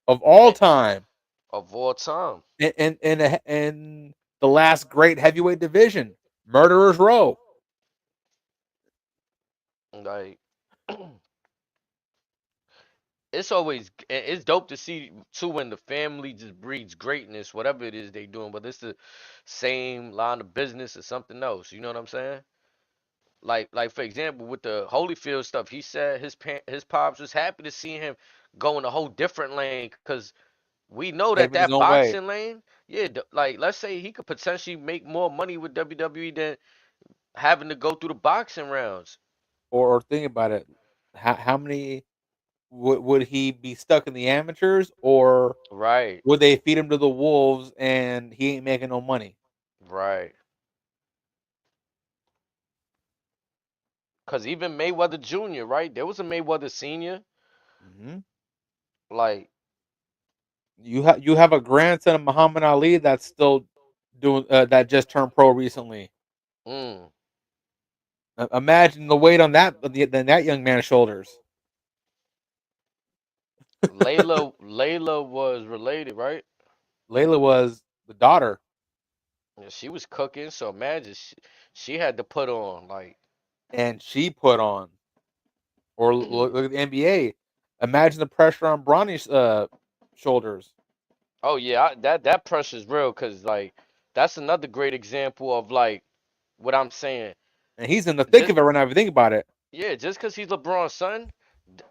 Of all time. Of all time. In the last great heavyweight division, Murderers Row. Like, it's dope to see too when the family just breeds greatness, whatever it is they doing, but it's the same line of business or something else. You know what I'm saying? Like for example, with the Holyfield stuff, he said his pops was happy to see him go in a whole different lane because we know that Paving his that own way. boxing lane, yeah, like let's say he could potentially make more money with WWE than having to go through the boxing rounds. Or think about it. How many would he be stuck in the amateurs, or Right, would they feed him to the wolves and he ain't making no money? right. Cause even Mayweather Jr., right? There was a Mayweather Senior. Hmm. Like, You have a grandson of Muhammad Ali that's still doing that just turned pro recently. mm, Imagine the weight on that young man's shoulders. Layla was related, right? Layla was the daughter, Yeah, she was cooking, so imagine she had to put on like, and she put on. Or look at the NBA. Imagine the pressure on Bronny's shoulders, oh yeah, that pressure's real, cause like that's another great example of like what I'm saying. and he's in the thick Just of it right now. If you think about it, yeah, just cause he's LeBron's son,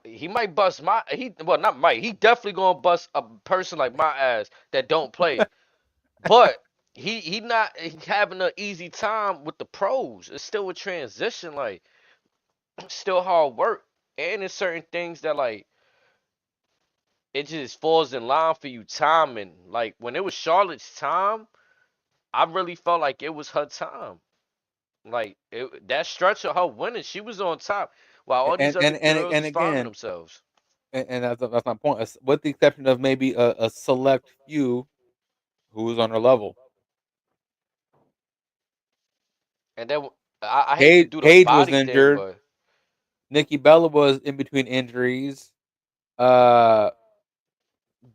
he might bust my he well not might he definitely gonna bust a person like my ass that don't play. But he not he having an easy time with the pros. It's still a transition, like still hard work. And there's certain things that like it just falls in line for you timing. Like when it was Charlotte's time, I really felt like it was her time. Like that stretch of her winning, she was on top, while all these other girls and was finding again, themselves. and that's my point. With the exception of maybe a select few who was on her level. And then I hate to do the Paige was body thing, injured. but Nikki Bella was in between injuries. Uh,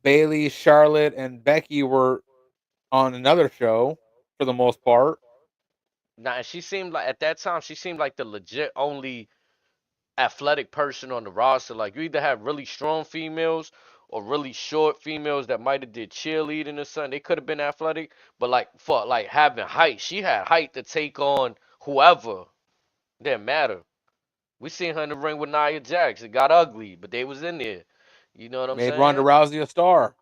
Bailey, Charlotte, and Becky were on another show for the most part. nah, she seemed like at that time she seemed like the legit only athletic person on the roster. Like you either have really strong females or really short females that might have did cheerleading or something. They could have been athletic, but like for like having height, she had height to take on whoever. Didn't matter. We seen her in the ring with Nia Jax. It got ugly, but they was in there. You know what I'm Made Ronda saying? Rousey a star.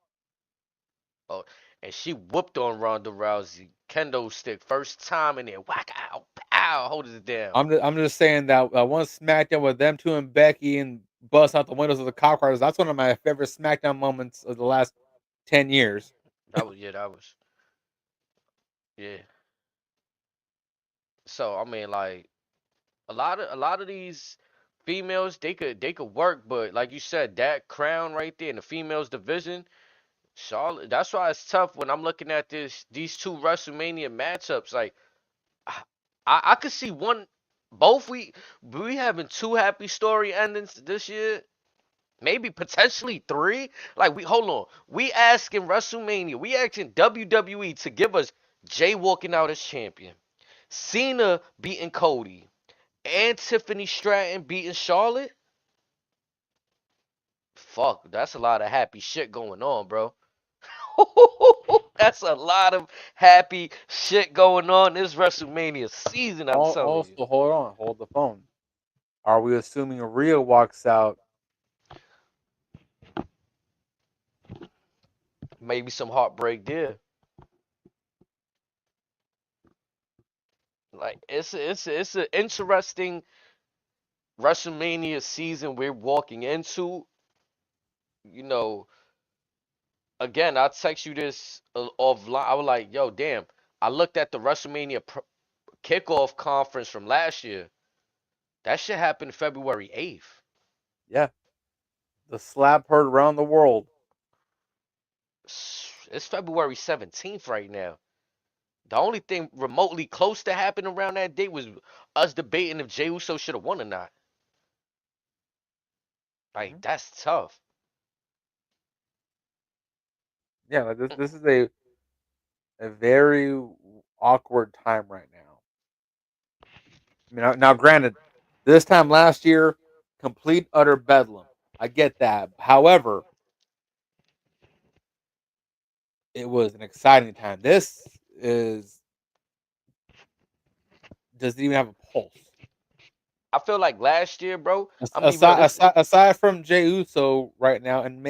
Oh, and she whooped on Ronda Rousey. Kendo stick first time in there. Whack out, pow, hold it down. I'm just saying that one SmackDown with them two and Becky and bust out the windows of the cop cars. That's one of my favorite SmackDown moments of the last 10 years. That was yeah, that was yeah. So I mean, like a lot of these. females they could work, but like you said, that crown right there in the females division, Charlotte. That's why it's tough when I'm looking at these two WrestleMania matchups. Like I could see one, both we having two happy story endings this year. Maybe potentially three. Like we hold on, we asking WrestleMania, we asking WWE to give us Jay walking out as champion, Cena beating Cody, and Tiffany Stratton beating Charlotte. Fuck, that's a lot of happy shit going on, bro. That's a lot of happy shit going on this WrestleMania season, I'm telling you. Also, hold on, hold the phone. Are we assuming Rhea walks out? Maybe some heartbreak there. Like it's an interesting WrestleMania season we're walking into. You know, again, I text you this offline. I was like, yo, damn. I looked at the WrestleMania kickoff conference from last year. That shit happened February 8th. Yeah, the slap heard around the world. It's February 17th right now. The only thing remotely close to happening around that date was us debating if Jey Uso should have won or not. Like, Mhm. that's tough. Yeah, like this is a very awkward time right now. I mean, now granted, this time last year, complete utter bedlam. I get that. However, it was an exciting time. This is doesn't even have a pulse. I feel like last year, bro, I'm gonna be real. Aside from Jey Uso right now, and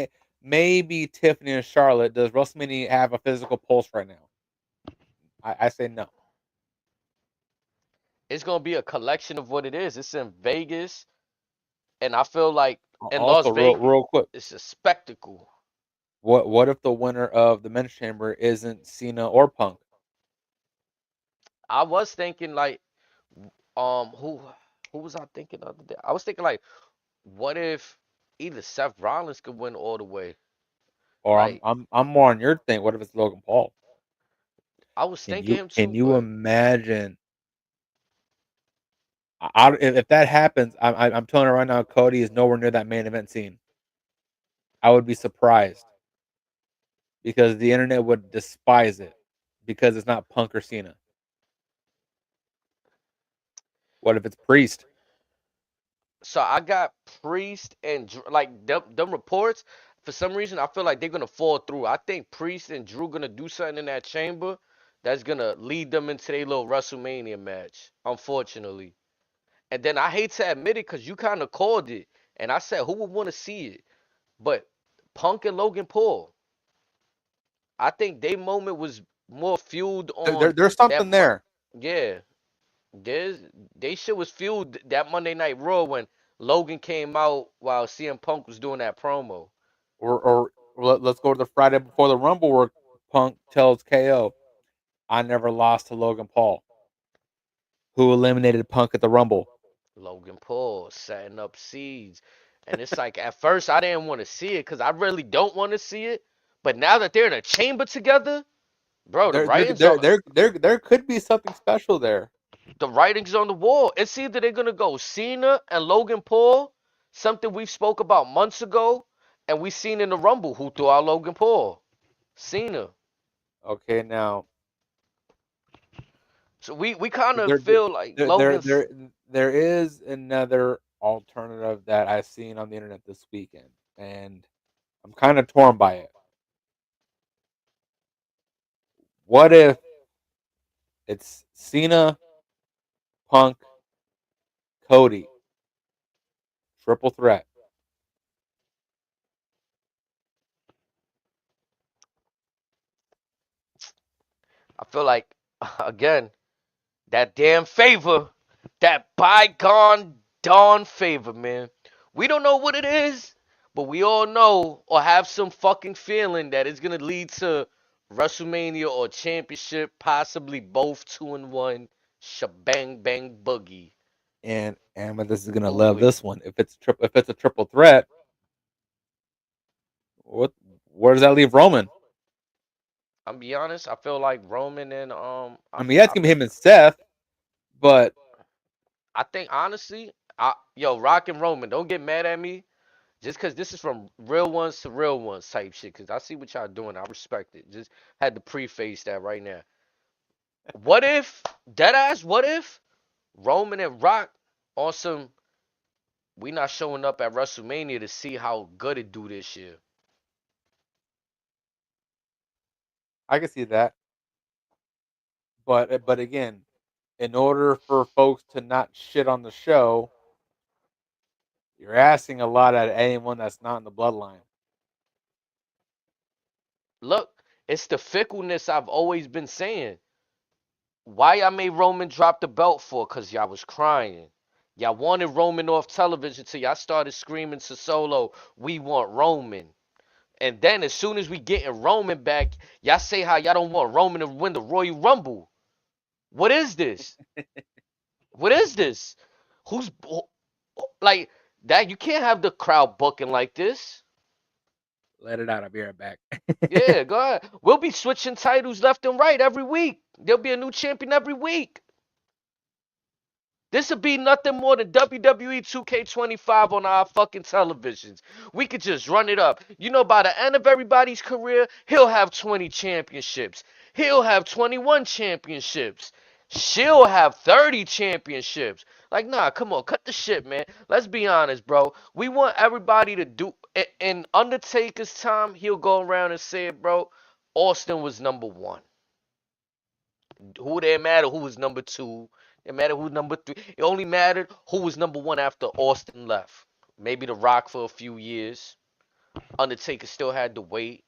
maybe Tiffany and Charlotte, does WrestleMania have a physical pulse right now? I say no. It's gonna be a collection of what it is. It's in Vegas, and I feel like in Las Also, Vegas, real quick, it's a spectacle. what if the winner of the men's chamber isn't Cena or Punk? I was thinking like, who was I thinking the other day? I was thinking like, what if either Seth Rollins could win all the way? Or Like, I'm more on your thing. What if it's Logan Paul? I was Can thinking you him can too, you but imagine? If that happens, I'm telling you right now, Cody is nowhere near that main event scene. I would be surprised because the internet would despise it because it's not Punk or Cena. What if it's Priest? so I got Priest and like them reports. For some reason, I feel like they're gonna fall through. I think Priest and Drew gonna do something in that chamber that's gonna lead them into their little WrestleMania match. Unfortunately, and then I hate to admit it because you kind of called it, and I said who would want to see it, but Punk and Logan Paul. I think their moment was more fueled on There's that. something there, Yeah, there's they shit was fueled that Monday Night Raw when Logan came out while CM Punk was doing that promo. or let's go to the Friday before the Rumble where Punk tells KO, "I never lost to Logan Paul, who eliminated Punk at the Rumble." Logan Paul setting up seeds. And it's like at first I didn't want to see it because I really don't want to see it. But now that they're in a chamber together, bro, There could be something special there. the writing's on the wall. It's either they're gonna go Cena and Logan Paul, something we've spoke about months ago, and we seen in the Rumble who threw out Logan Paul. Cena. Okay, now So we kind of there feel like there there Logan's. there, there is another alternative that I've seen on the internet this weekend, and I'm kind of torn by it. What if it's Cena, Punk, Cody, triple threat? I feel like again that damn favor, that bygone dawn favor, man. We don't know what it is, but we all know or have some fucking feeling that it's gonna lead to WrestleMania or championship, possibly both 2-1. Shabang bang boogie. And but this is gonna Ooh love wee. this one. If it's a triple threat, what where does that leave Roman? I'm be honest. I feel like Roman and I mean, that's gonna be him and Seth, but I think honestly, yo, Rock and Roman, don't get mad at me. Just cause this is from real ones to real ones type shit. Cause I see what y'all doing. I respect it. Just had to preface that right now. What if deadass? What if Roman and Rock on some? We not showing up at WrestleMania to see how good it do this year. I can see that. But again, in order for folks to not shit on the show, you're asking a lot out of anyone that's not in the bloodline. Look, it's the fickleness I've always been saying. Why y'all made Roman drop the belt for? Cause y'all was crying. Y'all wanted Roman off television till y'all started screaming to Solo, we want Roman. And then as soon as we getting Roman back, y'all say how y'all don't want Roman to win the Royal Rumble. What is this? What is this? Who's like that? You can't have the crowd bucking like this. Let it out. I'll be right back. Yeah, go ahead. We'll be switching titles left and right every week. There'll be a new champion every week. This would be nothing more than WWE 2K25 on our fucking televisions. We could just run it up. You know, by the end of everybody's career, he'll have 20 championships. He'll have 21 championships. She'll have 30 championships. Like, nah, come on, cut the shit, man. Let's be honest, bro. We want everybody to do. In Undertaker's time, he'll go around and say it, bro. Austin was number one. Who didn't matter who was number two. It mattered who was number three. It only mattered who was number one after Austin left. Maybe The Rock for a few years. Undertaker still had to wait.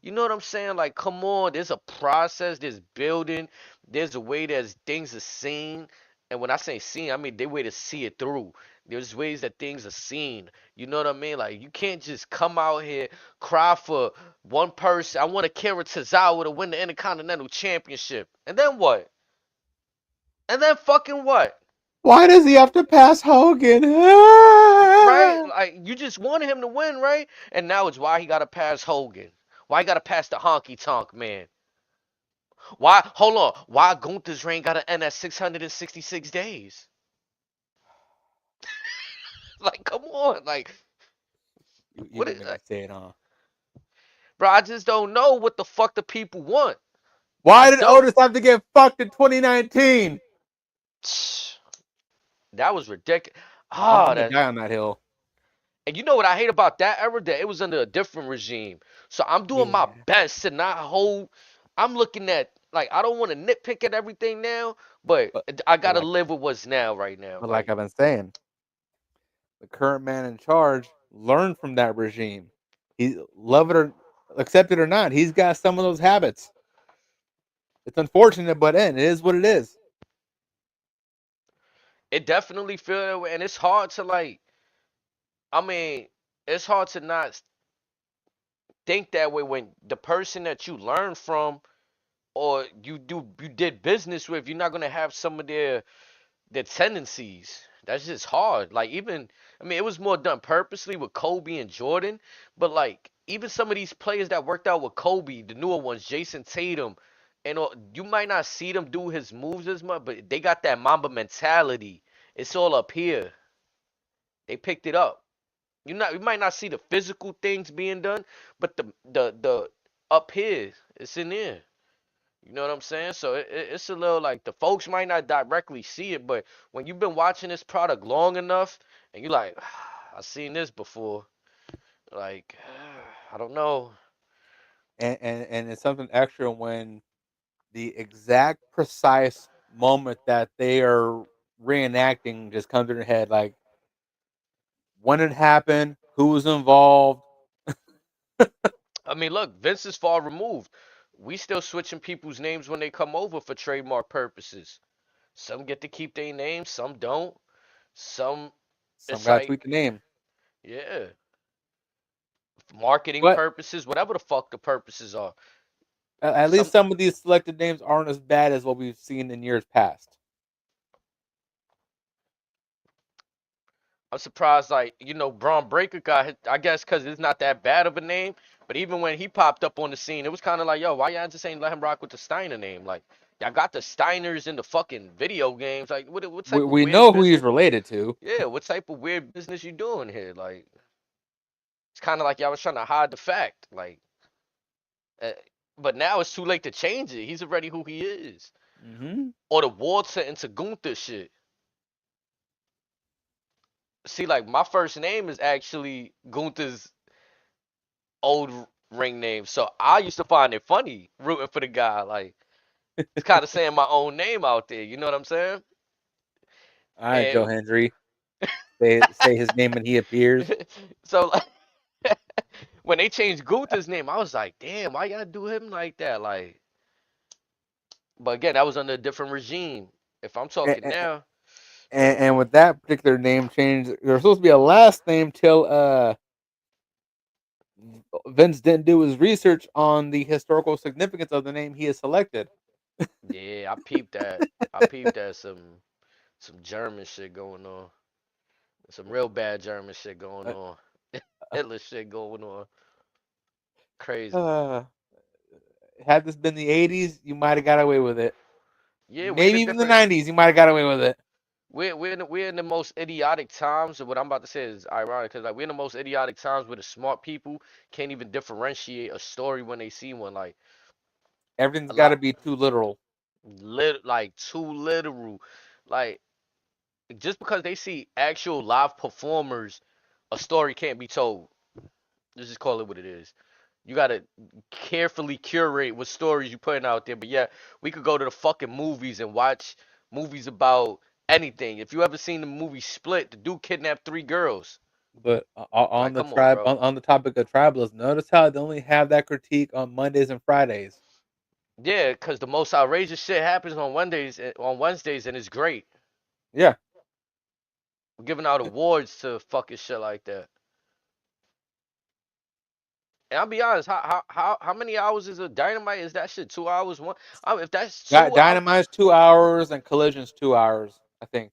You know what I'm saying? Like, come on. There's a process. There's building. There's a way that things are seen. And when I say seen, I mean they way to see it through. There's ways that things are seen. You know what I mean? Like, you can't just come out here, cry for one person. I want Akira Tozawa to win the Intercontinental Championship. And then what? And then fucking what? Why does he have to pass Hogan? Right? Like, you just wanted him to win, right? And now it's why he gotta pass Hogan. Why he gotta pass the honky tonk man? Why hold on? Why Gunther's reign gotta end at 666 days? Like, come on, like You what gonna is make me say it, huh? bro, I just don't know what the fuck the people want. I Why did don't. Otis have to get fucked in 2019? That was ridiculous. I'm Ah, gonna that. die on that hill. And you know what I hate about that era? That it was under a different regime. So I'm doing my Yeah, best to not hold. I'm looking at like I don't want to nitpick at everything now, but but I but gotta like live with what's now right now. but like Like I've been saying, the current man in charge learned from that regime. He love it or accept it or not, he's got some of those habits. It's unfortunate, but it is what it is. it definitely feel that way, and it's hard to like. I mean, it's hard to not think that way when the person that you learn from or you did business with, you're not gonna have some of their tendencies. That's just hard. Like even I mean it was more done purposely with Kobe and Jordan, but like even some of these players that worked out with Kobe, the newer ones, Jason Tatum, and you might not see them do his moves as much, but they got that Mamba mentality. It's all up here. They picked it up. You might not see the physical things being done, but the up here, it's in there. You know what I'm saying? So it's a little like the folks might not directly see it, but when you've been watching this product long enough and you like, I've seen this before. Like, I don't know. And it's something extra when the exact precise moment that they are reenacting just comes in your head, like when it happened, who was involved. I mean, look, Vince is far removed. We still switching people's names when they come over for trademark purposes. Some get to keep their names, some don't. Some, Some it's guy tweet like, the name, yeah, marketing but purposes, whatever the fuck the purposes are. at least Some some of these selected names aren't as bad as what we've seen in years past. I'm surprised, like, Braun Breaker got hit, I guess, because it's not that bad of a name. But even when he popped up on the scene, it was kind of like, yo, why y'all just ain't let him rock with the Steiner name? Like, y'all got the Steiners in the fucking video games. Like, what We type of we weird know who he's business? related to. Yeah, what type of weird business you doing here? Like, it's kind of like y'all was trying to hide the fact. Like, uh, but now it's too late to change it. He's already who he is. Hmm. Or the Walter into Gunther shit. See, like, my first name is actually Gunther's old ring name. So I used to find it funny rooting for the guy. Like, it's kind of saying my own name out there. You know what I'm saying? All right, Joe And Hendry. Say his name when he appears. so, like, when they changed Gunther's name, I was like, damn, why y'all do him like that? Like, but again, that was under a different regime. If I'm And, talking now, and with that particular name change, there's supposed to be a last name till Vince didn't do his research on the historical significance of the name he has selected. yeah, I peeped that. I peeped that some German shit going on. Some real bad German shit going Uh, on. Hitler shit going on. Crazy. uh, had this been the '80s, you might have got away with it. Yeah, we're in a Maybe even the different. '90s, you might have got away with it. We're in the most idiotic times, and what I'm about to say is ironic because like we're in the most idiotic times where the smart people can't even differentiate a story when they see one. Like Everything's a got to lot, be too literal. like too literal. Like just because they see actual live performers, a story can't be told. Let's just call it what it is. You gotta carefully curate what stories you putting out there. But yeah, we could go to the fucking movies and watch movies about anything. If you ever seen the movie Split, the dude kidnapped three girls. But Like, on the come on, tribe, bro. on the topic of tribalism, notice how they only have that critique on Mondays and Fridays. Yeah, cause the most outrageous shit happens on Wednesdays, and it's great. Yeah, We're giving out awards to fucking shit like that. And I'll be honest, how many hours is a dynamite? Is that shit 2 hours? One, if that's got 2 hours, Dynamite's 2 hours and Collision's 2 hours. I think.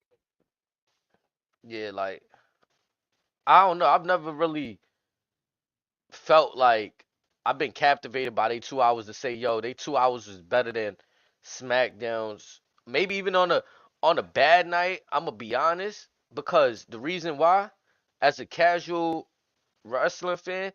yeah, like I don't know. I've never really felt like I've been captivated by they 2 hours to say, yo, they 2 hours was better than SmackDown's. Maybe even on a bad night, I'm gonna be honest, because the reason why, as a casual wrestling fan,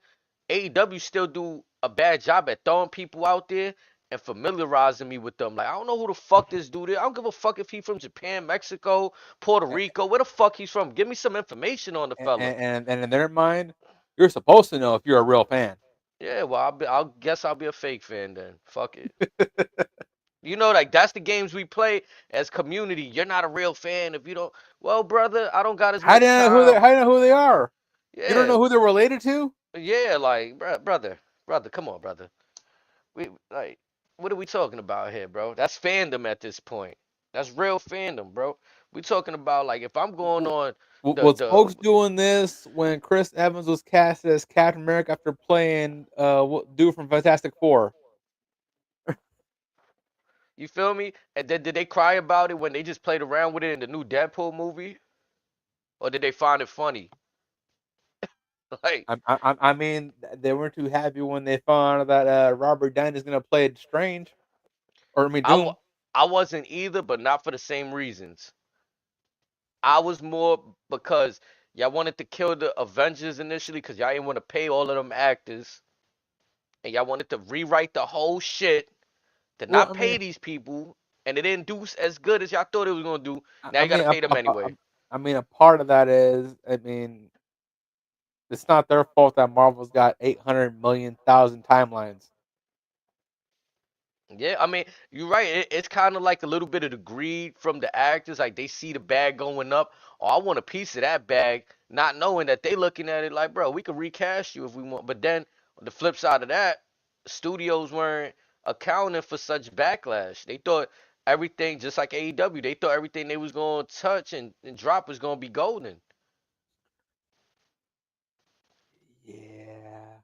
AEW still do a bad job at throwing people out there and familiarizing me with them. Like, I don't know who the fuck this dude is. I don't give a fuck if he from Japan, Mexico, Puerto Rico, where the fuck he's from. Give me some information on the fella. And in their mind, you're supposed to know if you're a real fan. Yeah, well, I'll guess I'll be a fake fan then. Fuck it. Like that's the games we play as community. You're not a real fan if you don't. Well, brother, I don't got as How do much you know who they? time. How do you know who they are? You don't Yeah, know who they're related to. yeah, like, brother, come on, brother. We like, what are we talking about here, bro? That's fandom at this point. That's real fandom, bro. We talking about like if I'm going on the Was the folks doing this when Chris Evans was cast as Captain America after playing dude from Fantastic Four? you feel me? And then did they cry about it when they just played around with it in the new Deadpool movie, or did they find it funny? Like. I mean, they weren't too happy when they found out that Robert Downey's gonna play Strange, or I mean I, wa- Doom. I wasn't either, but not for the same reasons. I was more because y'all wanted to kill the Avengers initially because y'all didn't want to pay all of them actors, and y'all wanted to rewrite the whole shit to Well, not pay these people, and it didn't do as good as y'all thought it was gonna do. Now I you gotta mean, pay them anyway. I mean, a part of that is, I mean, it's not their fault that Marvel's got 800 million thousand timelines. Yeah, I mean, you're right. It's kind of like a little bit of the greed from the actors. Like they see the bag going up. Oh, I want a piece of that bag, not knowing that they looking at it like, bro, we could recast you if we want. But then on the flip side of that, studios weren't accounting for such backlash. They thought everything, just like AEW, they thought everything they was going to touch and drop was going to be golden. Yeah.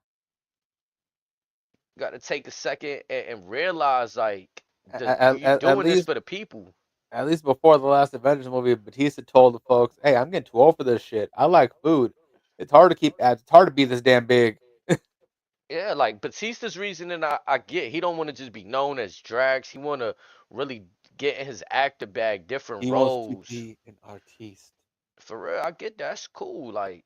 Got to take a second and realize like At, you at doing this least for the people. At least before the last Avengers movie, Batista told the folks, "Hey, I'm getting too old for this shit. I like food. It's hard to keep abs. It's hard to be this damn big." Yeah, like Batista's reasoning, I get. He don't want to just be known as Drax. He want to really get in his actor bag, different He wants to roles. be an artiste. For real, I get that. That's cool. Like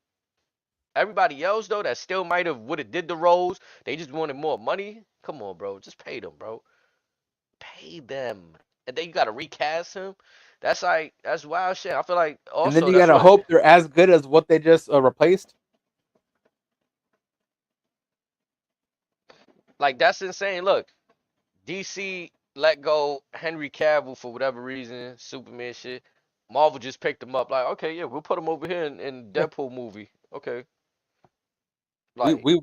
everybody else though, that still might have would have did the roles. They just wanted more money. Come on, bro. Just pay them, bro. Pay them. And then you gotta recast him. That's wild shit. I feel like And then also you that's gotta what hope they're as good as what they just replaced. like that's insane. Look, DC let go Henry Cavill for whatever reason, Superman shit. Marvel just picked him up. Like, okay, yeah, we'll put him over here in Yeah, Deadpool movie. Okay, we like we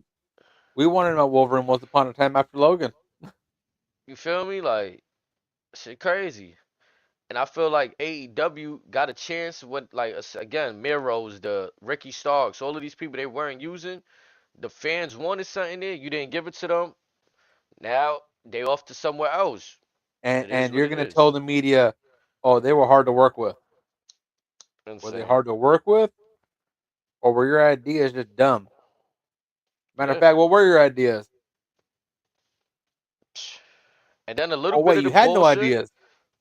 we wanted a Wolverine once upon a time after Logan. you feel me? Like shit crazy. And I feel like AEW got a chance with like again Miros, the Ricky Starks, all of these people they weren't using. The fans wanted something there. You didn't give it to them. Now they off to somewhere else. It is And what you're it gonna tell is. the media, "Oh, they were hard to work with." Were they Insane. hard to work with, or were your ideas just dumb? Matter of Yeah. fact, what were your ideas? And then a little Oh bit wait, of you the had no bullshit, ideas.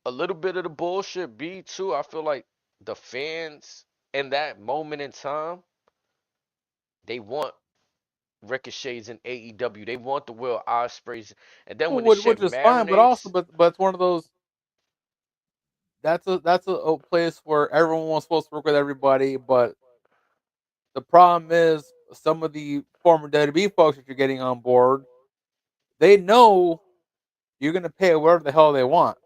a little bit of the bullshit be too. I feel like the fans in that moment in time, they want Ricochets in AEW. They want the Will Ospreys. And then Well, when the shit which is fine, but also, marinates, but it's one of those. That's a place where everyone's supposed to work with everybody, but the problem is some of the former WWE folks that you're getting on board, they know you're gonna pay whatever the hell they want,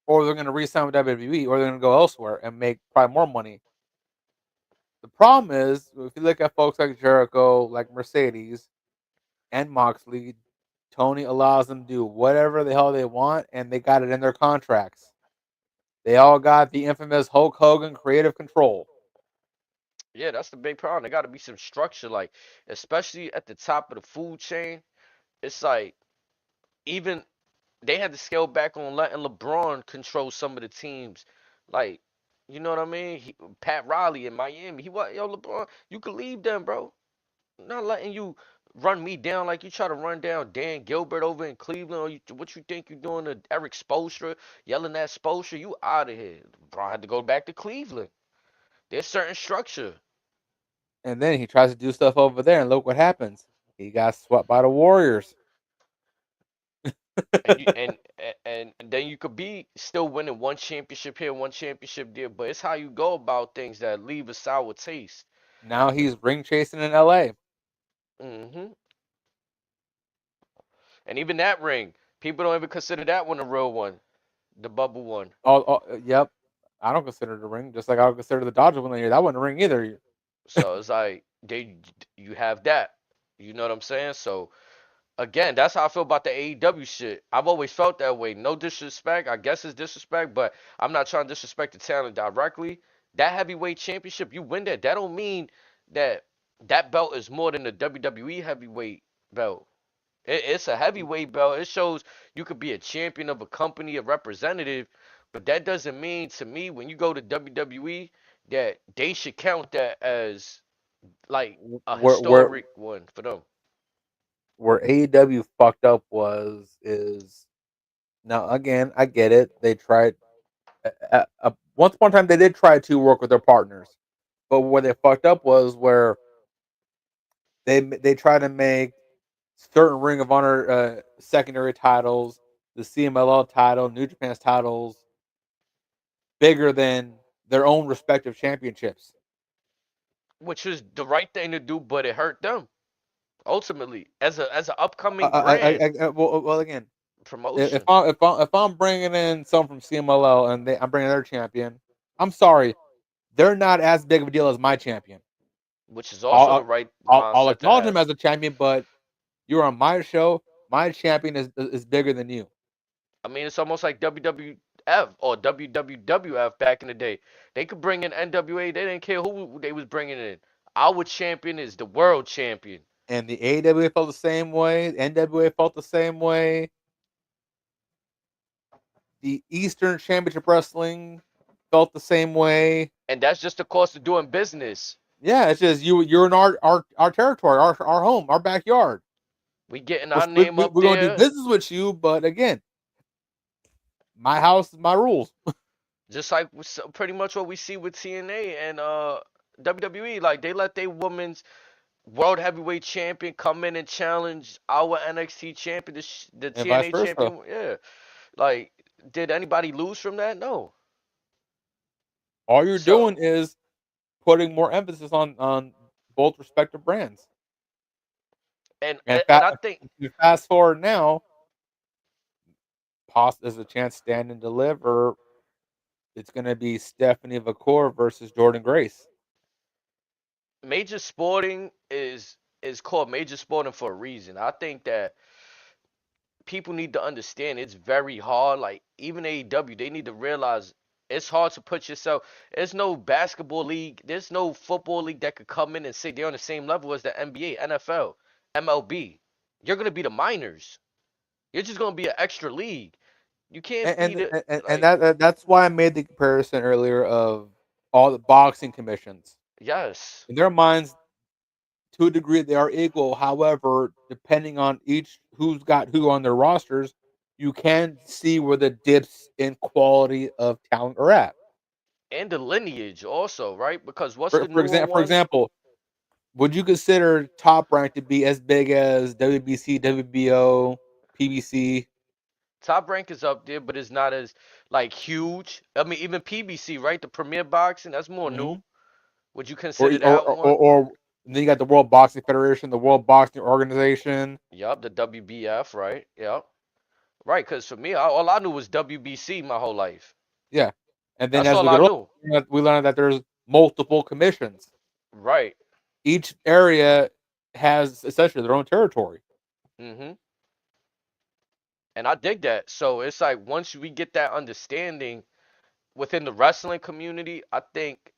or they're gonna re-sign with WWE, or they're gonna go elsewhere and make probably more money. The problem is if you look at folks like Jericho, like Mercedes, and Moxley, Tony allows them to do whatever the hell they want, and they got it in their contracts. They all got the infamous Hulk Hogan creative control. yeah, that's the big problem. There got to be some structure, like especially at the top of the food chain. It's like even they had to scale back on letting LeBron control some of the teams. Like, you know what I mean? Pat Riley in Miami, he what? Yo, LeBron, you could leave them, bro. Not letting you run me down like you try to run down Dan Gilbert over in Cleveland. Or what you think you're doing to Eric Spoelstra, yelling at Spoelstra? You out of here. LeBron had to go back to Cleveland. There's certain structure. And then he tries to do stuff over there, and look what happens. He got swept by the Warriors. And you and then you could be still winning one championship here, one championship there, but it's how you go about things that leave a sour taste. Now he's ring chasing in LA. Hmm. And even that ring, people don't even consider that one a real one, the bubble one. Yep. I don't consider it a ring, just like I don't consider the Dodgers one year. That wasn't a ring either. So it's like you have that. You know what I'm saying? So again, that's how I feel about the AEW shit. I've always felt that way. No disrespect. I guess it's disrespect, but I'm not trying to disrespect the talent directly. That heavyweight championship, you win that. That don't mean that that belt is more than the WWE heavyweight belt. It's a heavyweight belt. It shows you could be a champion of a company, a representative, but that doesn't mean to me when you go to WWE that they should count that as like a Where where historic one for them. where AEW fucked up is now again. I get it. They tried once upon a time they did try to work with their partners, but where they fucked up was where they try to make certain Ring of Honor secondary titles, the CMLL title, New Japan's titles, bigger than their own respective championships. Which is the right thing to do, but it hurt them ultimately as an upcoming brand Well, again, if promotion, I'm bringing in some from CMLL and I'm bringing their champion, I'm sorry, they're not as big of a deal as my champion. which is also the I'll right I'll mindset to acknowledge him have. as a champion, but you're on my show. My champion is bigger than you. I mean, it's almost like WWF or WWF back in the day. They could bring in NWA. They didn't care who they was bringing in. Our champion is the world champion. And the AWA felt the same way. NWA felt the same way. The Eastern Championship Wrestling felt the same way. And that's just the cost of doing business. Yeah, it's just you're in our territory, our home, our backyard. We getting We're our name up we're going to do there, business with you, but again, my house is my rules. just like pretty much what we see with TNA and WWE. Like they let their women's world heavyweight champion come in and challenge our NXT champion, the And vice TNA versa. champion. Yeah, like did anybody lose from that? No. All you're So doing is putting more emphasis on both respective brands. and And and I think fast forward now, there's a chance Stand and Deliver. It's going to be Stephanie Vacour versus Jordan Grace. major sporting is called major sporting for a reason. I think that people need to understand it's very hard. Like even AEW, they need to realize it's hard to put yourself. There's no basketball league, there's no football league that could come in and say they're on the same level as the NBA, NFL, MLB. You're gonna be the minors. You're just gonna be an extra league. You can't be the And like that's why I made the comparison earlier of all the boxing commissions. yes. In their minds, to a degree, they are equal. However, depending on each who's got who on their rosters, you can see where the dips in quality of talent are at. And the lineage also, right? Because what's the newer For one? example, would you consider Top Rank to be as big as WBC, WBO, PBC? Top Rank is up there, but it's not as like huge. I mean, even PBC, right? The Premier Boxing, that's more Hmm. new. Would you Or, consider that one? then you got the World Boxing Federation, the World Boxing Organization. Yup, the WBF, right? Yep. Right, because for me, all I knew was WBC my whole life. Yeah. And then That's as all we I get older, knew. we learn that there's multiple commissions. Right. Each area has essentially their own territory. Mm-hmm. And I dig that. So it's like once we get that understanding within the wrestling community, I think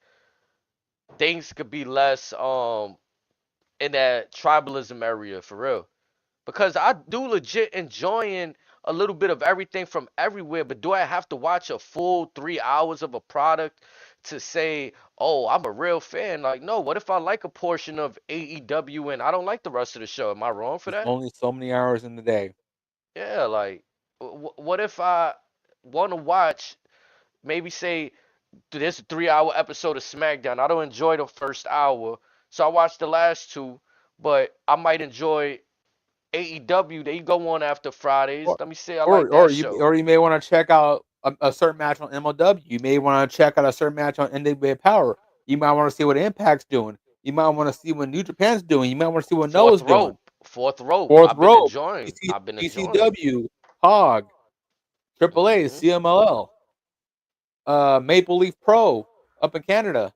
things could be less in that tribalism area for real. Because I do legit enjoying a little bit of everything from everywhere, but do I have to watch a full 3 hours of a product to say, oh, I'm a real fan? Like, no, what if I like a portion of AEW and I don't like the rest of the show? Am I wrong for There's that? only so many hours in the day. Yeah, like, what if I want to watch, maybe say, this 3 hour episode of SmackDown? I don't enjoy the first hour, so I watch the last two, but I might enjoy AEW. They go on after Fridays. Or Let me say I like that show. you may want to check out a certain match on MLW. You may want to check out a certain match on NWA Power. You might want to see what Impact's doing. You might want to see what New Japan's doing. You might want to see what Fourth Noah's doing. rope. Fourth rope. Fourth I've been Rope, enjoying. GC, I've been enjoying. GCW, Hog, AAA, Hmm. CMLL, Maple Leaf Pro up in Canada.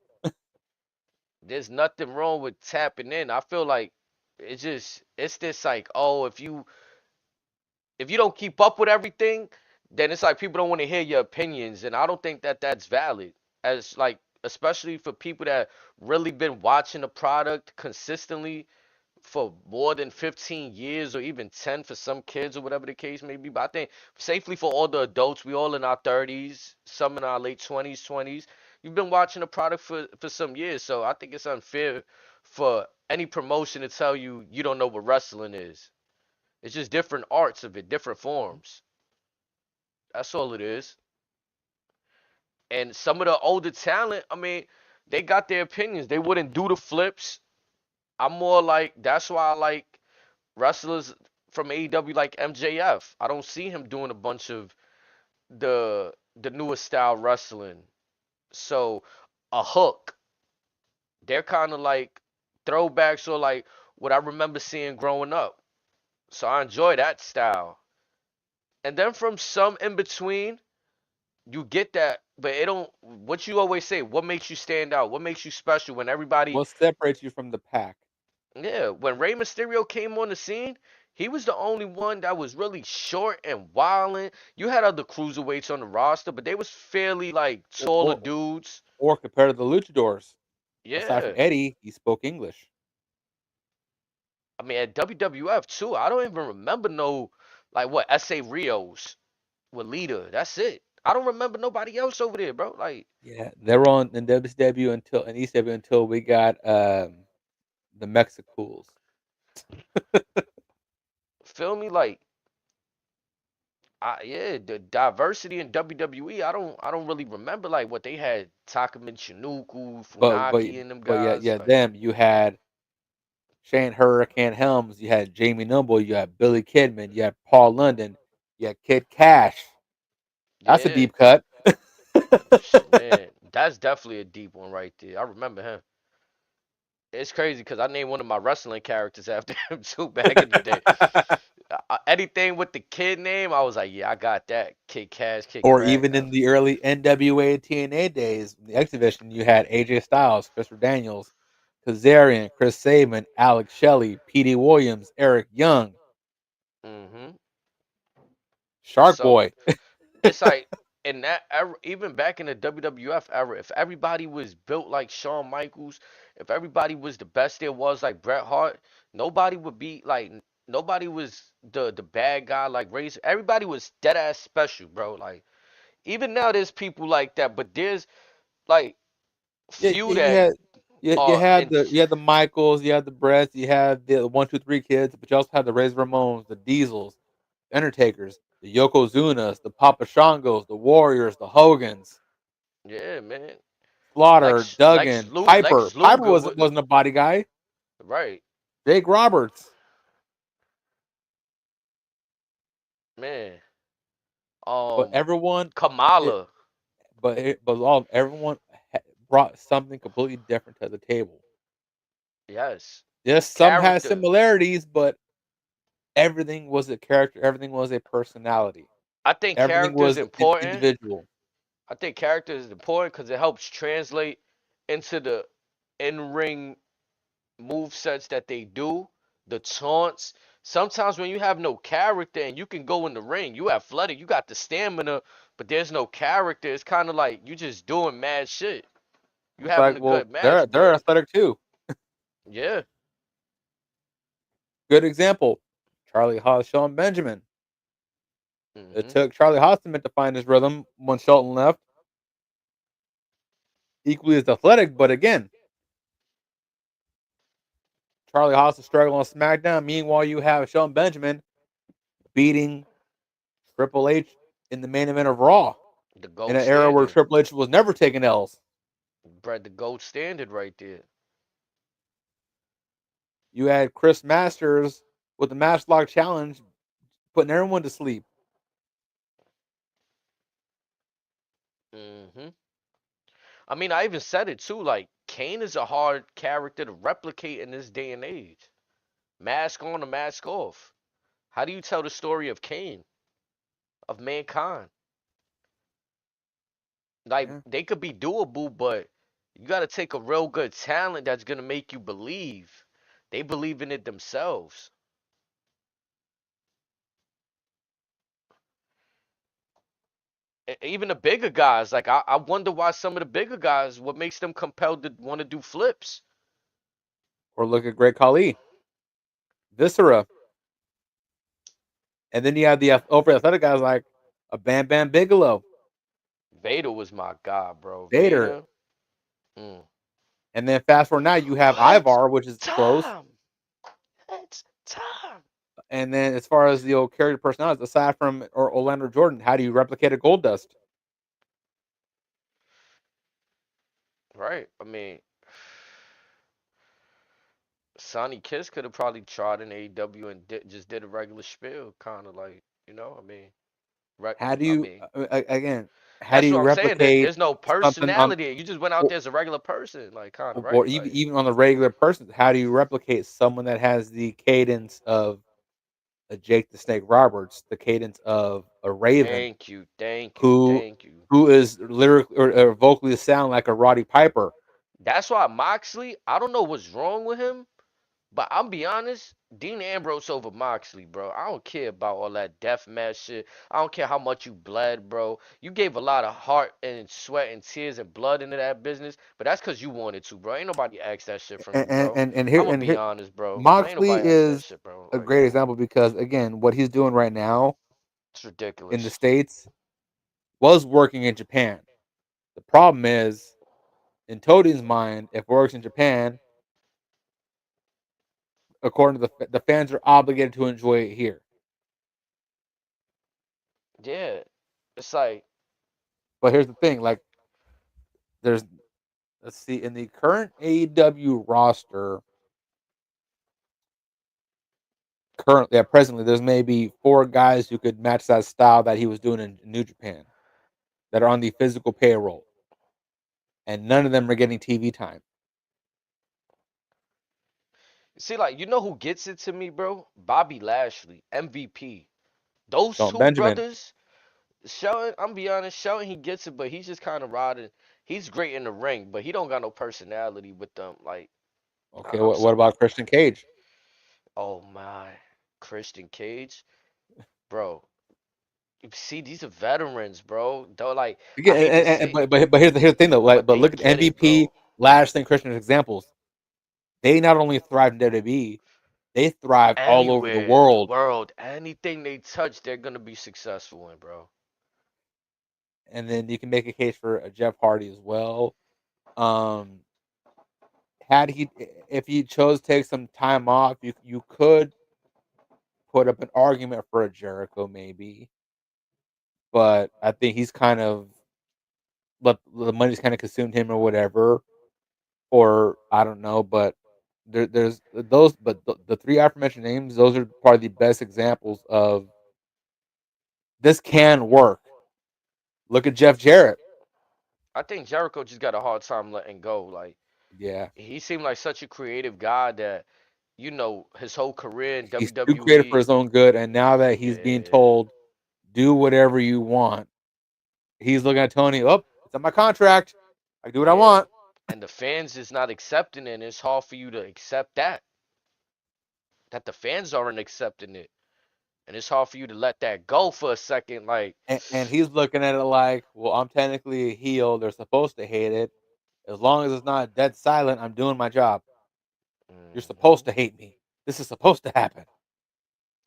There's nothing wrong with tapping in. I feel like it's this like, oh, if you don't keep up with everything, then it's like people don't want to hear your opinions, and I don't think that that's valid. As like, especially for people that really been watching the product consistently for more than 15 years or even 10 for some kids or whatever the case may be. But I think safely for all the adults, we all in our 30s, some in our late 20s. You've been watching the product for some years, so I think it's unfair for any promotion to tell you you don't know what wrestling is. It's just different arts of it, different forms. That's all it is. And some of the older talent, I mean, they got their opinions. They wouldn't do the flips. I'm more like, that's why I like wrestlers from AEW like MJF. I don't see him doing a bunch of the newer style wrestling. So a hook, they're kind of like throwbacks or like what I remember seeing growing up. So I enjoy that style. And then from some in between, you get that, but it don't. What you always say, what makes you stand out? What makes you special when everybody. What separates you from the pack? Yeah, when Rey Mysterio came on the scene, he was the only one that was really short and wildin'. You had other cruiserweights on the roster, but they was fairly like Or, taller or, dudes. or compared to the Luchadors, aside from Yeah. Eddie, he spoke English. I mean, at WWF too, I don't even remember no, like what, S.A. Rios. with Lita. That's it. I don't remember nobody else over there, bro. Like, Yeah, they were on in WCW until in ECW until we got the Mexicools. feel me? Like, yeah, the diversity in WWE. I don't really remember like what they had. Takumi Shinuku, But but Funaki, and them but yeah, guys. yeah, Like, them you had Shane Hurricane Helms, you had Jamie Noble, you had Billy Kidman, you had Paul London, you had Kid Cash. That's a yeah, deep cut. man, that's definitely a deep one right there. I remember him. It's crazy because I named one of my wrestling characters after him too back in the day. Anything with the kid name, I was like, yeah, I got that. Kid Cash, Kid Or Crack. even in the early NWA and TNA days, in the X Division, you had AJ Styles, Christopher Daniels, Kazarian, Chris Sabin, Alex Shelley, Petey Williams, Eric Young, Hmm. Shark So Boy. it's like in that era, even back in the WWF era, if everybody was built like Shawn Michaels, if everybody was the best there was like Bret Hart, nobody would be like nobody was the bad guy like Razor. Everybody was dead ass special, bro. Like even now there's people like that, but there's like Yeah, few yeah, that you are had in. the Michaels, you had the Bretts, you had the 1, 2, 3 kids, but you also had the Razor Ramones, the Diesels, the Undertakers, the Yokozunas, the Papa Shangos, the Warriors, the Hogans, Yeah, man. Slaughter, Lex Duggan, Luger, Piper. Lex Piper Luger, wasn't a body guy. right, Jake Roberts, man. but Um, everyone, it, Kamala, but all everyone brought something completely different to the table. yes. Yes, some had Character. similarities, but everything was a character. Everything was a personality. I think Everything character is was an important. individual. I think character is important because it helps translate into the in-ring move sets that they do, the taunts. Sometimes when you have no character and you can go in the ring, you have flooded, you got the stamina, but there's no character. It's kind of like you just doing mad shit. You It's having like, a well, good match, they're but athletic too. yeah. Good example, Charlie Haas, Shelton Benjamin. It Hmm. took Charlie Haas a minute to find his rhythm when Shelton left. Equally as athletic, but again, Charlie Haas is struggling on SmackDown. Meanwhile, you have Shelton Benjamin beating Triple H in the main event of Raw The in gold an era where standard, Triple H was never taking L's. Brad. The gold standard right there. You had Chris Masters with the Matchlock Challenge putting everyone to sleep. Hmm. I mean, I even said it too. Like Kane is a hard character to replicate in this day and age. Mask on or mask off. How do you tell the story of Kane, of mankind? Like Yeah. they could be doable, but you got to take a real good talent that's gonna make you believe. They believe in it themselves. Even the bigger guys, like I wonder why some of the bigger guys, what makes them compelled to want to do flips. Or look at Great Khali, Viscera. And then you have the over athletic guys like a Bam Bam Bigelow, Vader was my guy, bro. Vader. Vader. Mm. And then fast forward now, you have It's Ivar, which is close. time. It's time. And then as far as the old character personalities, aside from or Orlando Jordan, how do you replicate a Gold Dust? Right. I mean, Sonny Kiss could have probably tried in AEW and just did a regular spiel, kind of like, I mean, right? How do I you mean, again? How do that's you what I'm saying. replicate There's no something on, personality. You just went out or, there as a regular person, like, kind of, or right? even Like, even on the regular person? How do you replicate someone that has the cadence of a Jake the Snake Roberts, the cadence of a Raven, thank you, thank you, who thank you. who is lyrically or vocally sound like a Roddy Piper? That's why Moxley, I don't know what's wrong with him, but I'm be honest, Dean Ambrose over Moxley, bro. I don't care about all that death match shit. I don't care how much you bled, bro. You gave a lot of heart and sweat and tears and blood into that business, but that's because you wanted to, bro. Ain't nobody asked that shit from And you, bro. here I'm gonna and be here, honest, bro. Ain't Moxley nobody asked that is shit, bro. a Like, great example because again, what he's doing right now It's in the ridiculous. States was working in Japan. The problem is, in Tony's mind, if it works in Japan, according to the fans are obligated to enjoy it here. Yeah. It's like, But here's the thing: like, there's let's see, in the current AEW roster, currently, presently, there's maybe four guys who could match that style that he was doing in New Japan that are on the physical payroll, and none of them are getting TV time. see, like, you know who gets it to me, bro? Bobby Lashley, MVP. Those Shelton two Benjamin. brothers, Shelton, I'm be honest, Shelton he gets it, but he's just kind of riding. He's great in the ring, but he don't got no personality with them. Like, Okay, I'm what sorry. about Christian Cage? Oh my, Christian Cage, bro. You see, these are veterans, bro. Though, like, I Again, hate to say, but here's the thing though. Like, but but they look at get it, MVP, bro. Lashley, and Christian as examples. They not only thrived in WWE, they thrived all over the Anywhere in the world. world, anything they touch, they're gonna be successful in, bro. And then you can make a case for a Jeff Hardy as well. Um, had he, if he chose to take some time off, you could put up an argument for a Jericho maybe, but I think he's kind of let the money's kind of consumed him or whatever, or I don't know, but there's those, but the three aforementioned names, those are probably the best examples of this can work. Look at Jeff Jarrett. I think Jericho just got a hard time letting go. Like, Yeah, he seemed like such a creative guy that, his whole career in he's too creative for WWE. his own good, and now that he's being Yeah, told do whatever you want, he's looking at Tony. Oh, it's on my contract. I can do what I yeah. want. And the fans is not accepting it, and it's hard for you to accept that the fans aren't accepting it. And it's hard for you to let that go for a second. Like, And he's looking at it like, well, I'm technically a heel. They're supposed to hate it. As long as it's not dead silent, I'm doing my job. You're supposed mhm. to hate me. This is supposed to happen.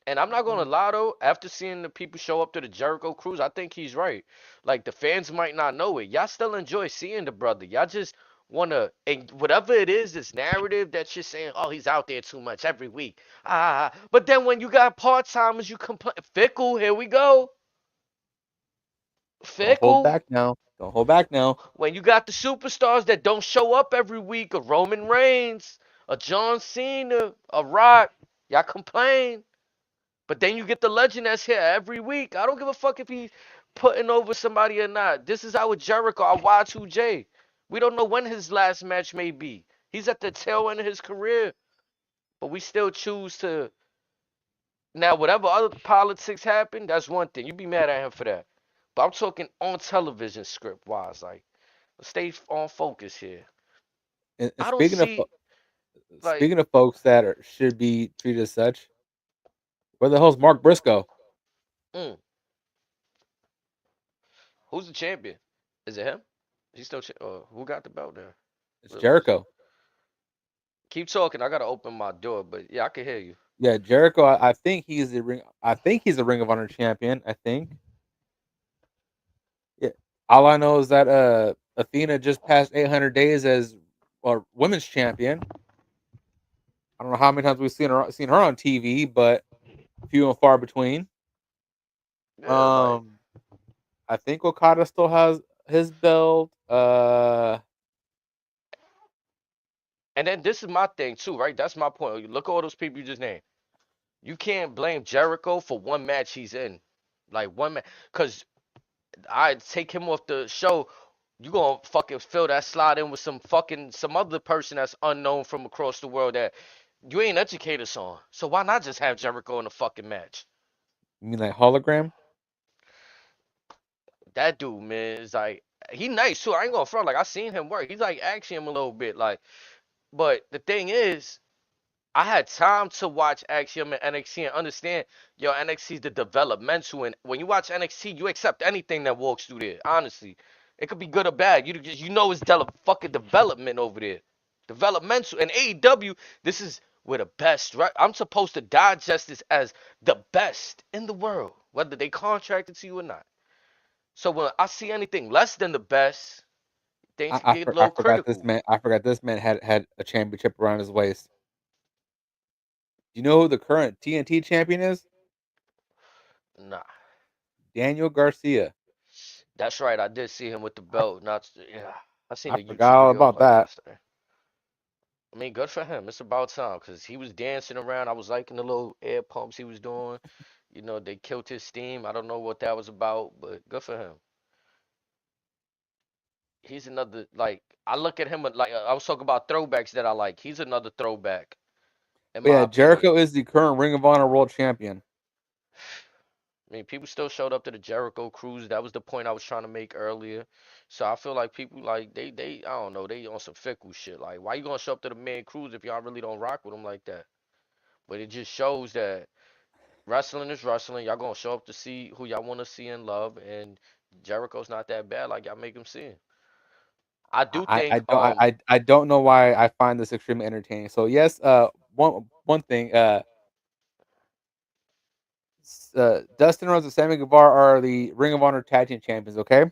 And I'm not gonna lie though, after seeing the people show up to the Jericho cruise, I think he's right. Like, the fans might not know it. Y'all still enjoy seeing the brother. Y'all just wanna, and whatever it is, this narrative that you're saying, oh, he's out there too much every week. But then when you got part timers, you complain. Fickle, here we go. Don't hold Fickle. back now. Don't hold back now. When you got the superstars that don't show up every week, a Roman Reigns, a John Cena, a Rock, y'all complain. But then you get the legend that's here every week. I don't give a fuck if he's putting over somebody or not. This is our Jericho, our Y2J. We don't know when his last match may be. He's at the tail end of his career. But we still choose to. Now, whatever other politics happen, that's one thing. You be mad at him for that. But I'm talking on television script wise. Like, stay on focus here. And I don't see, like, speaking of folks that should be treated as such, where the hell's Mark Briscoe? mm, who's the champion? Is it him? He's still, who got the belt there? It's What was it? Jericho. Keep talking. I gotta open my door, but yeah, I can hear you. Yeah, Jericho. I think he's the ring. I think he's a Ring of Honor champion. I think. Yeah. All I know is that Athena just passed 800 days as women's champion. I don't know how many times we've seen her on TV, but few and far between. Yeah, like, Um, I think Okada still has his belt. and then this is my thing too, right? That's my point. You look at all those people you just named. You can't blame Jericho for one match he's in, like one match, cause I take him off the show. You gonna fucking fill that slot in with some other person that's unknown from across the world that you ain't educated us on. So why not just have Jericho in a fucking match? You mean like hologram? That dude, man, is like he nice too. I ain't gonna front. Like, I seen him work. He's like action him a little bit. Like, but the thing is, I had time to watch Axiom and NXT and understand, yo, NXT's the developmental, and when you watch NXT, you accept anything that walks through there. Honestly, it could be good or bad. You know it's fucking development over there, developmental. And AEW, this is We're the best, right? I'm supposed to digest this as the best in the world, whether they contracted to you or not. So when I see anything less than the best, things can get a I little forgot this critical. man. I forgot this man had a championship around his waist. Do you know who the current TNT champion is? Nah, Daniel Garcia. that's right. I did see him with the I, belt. Not, yeah, I seen I a forgot YouTube all video about about it that. yesterday. I mean, good for him. It's about time because he was dancing around. I was liking the little air pumps he was doing. You know, they killed his steam. I don't know what that was about, but good for him. He's another like I look at him like I was talking about throwbacks that I like. He's another throwback in But my yeah, opinion. Jericho is the current Ring of Honor World Champion. I mean, people still showed up to the Jericho cruise. That was the point I was trying to make earlier. So I feel like people like they I don't know, they on some fickle shit. Like, why you gonna show up to the main cruise if y'all really don't rock with them like that? But it just shows that wrestling is wrestling. Y'all gonna show up to see who y'all want to see and love, and Jericho's not that bad like y'all make him seem. I do think I don't know why I find this extremely entertaining. So yes, one thing, Dustin Rhodes and Sammy Guevara are the Ring of Honor Tag Team Champions. Okay,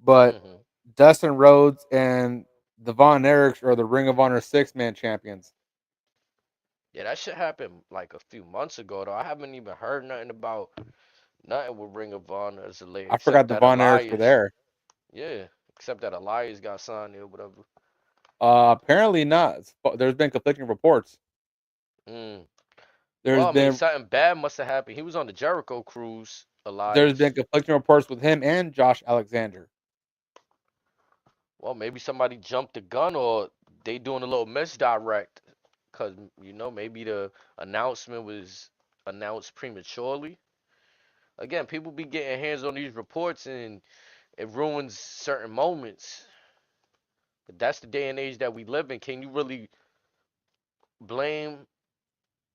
but hmm Dustin Rhodes and the Von Erichs are the Ring of Honor Six Man Champions. Yeah, that shit happened like a few months ago though. I haven't even heard nothing about nothing with Ring of Honor as of late, I forgot except the that Von Erichs were Elias. there. Yeah, except that Elias got signed or whatever. Apparently not. There's been conflicting reports. Mm. There's Well, I mean, been something bad must have happened. He was on the Jericho cruise, there's been Elias. conflicting reports with him and Josh Alexander. Well, maybe somebody jumped the gun or they doing a little misdirect. Cause maybe the announcement was announced prematurely. Again, people be getting hands on these reports and it ruins certain moments. But that's the day and age that we live in. Can you really blame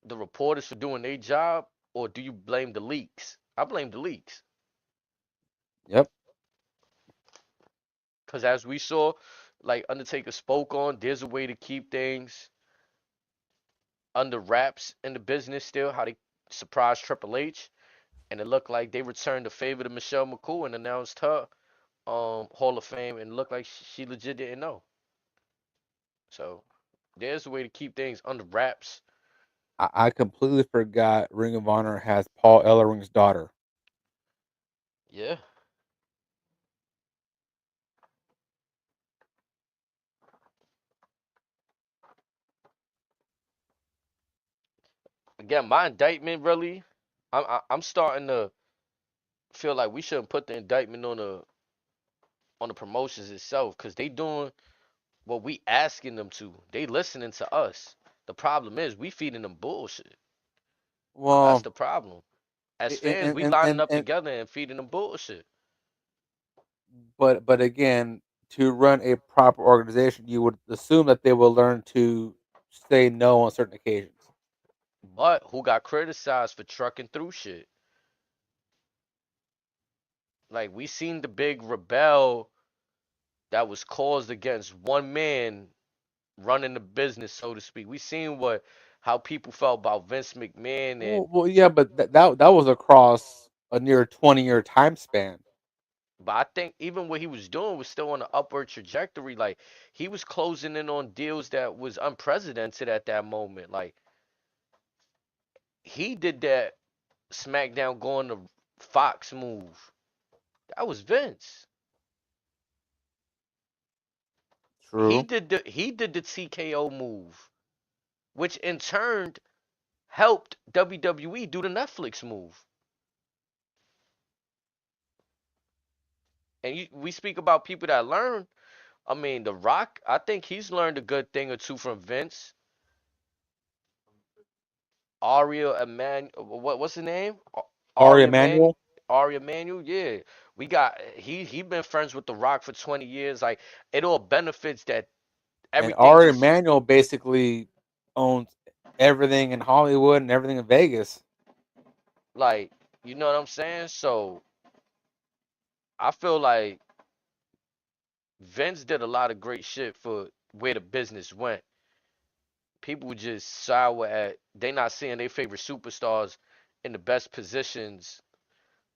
the reporters for doing their job, or do you blame the leaks? I blame the leaks. Yep. Because as we saw, like Undertaker spoke on, there's a way to keep things under wraps in the business still, how they surprised Triple H. And it looked like they returned the favor to Michelle McCool and announced her Hall of Fame, and it looked like she legit didn't know. So there's a way to keep things under wraps. I completely forgot Ring of Honor has Paul Ellering's daughter. Yeah. Again, my indictment really, I'm starting to feel like we shouldn't put the indictment on the promotions itself because they doing what we asking them to. They listening to us. The problem is we feeding them bullshit. That's Well, the problem. As fans, and we and lining and, up and together and feeding them bullshit. but again, to run a proper organization, you would assume that they will learn to say no on certain occasions. But who got criticized for trucking through shit? Like we seen the big rebel that was caused against one man running the business, so to speak. We seen how people felt about Vince McMahon, and Yeah, but that was across a near 20-year time span. but I think even what he was doing was still on an upward trajectory. Like he was closing in on deals that was unprecedented at that moment. Like he did that SmackDown going to Fox move. That was Vince. He True. did the TKO move, which in turn helped WWE do the Netflix move. And we speak about people that learn. I mean, The Rock, I think he's learned a good thing or two from Vince. Aria Emanuel, what's his name? Ari Aria Man, Emanuel Aria Emanuel. Yeah, we got he been friends with The Rock for 20 years. Like it all benefits that and everything Ari just Emanuel basically owns everything in Hollywood and everything in Vegas. like you know what I'm saying. So I feel like Vince did a lot of great shit for where the business went. people just sour at they not seeing their favorite superstars in the best positions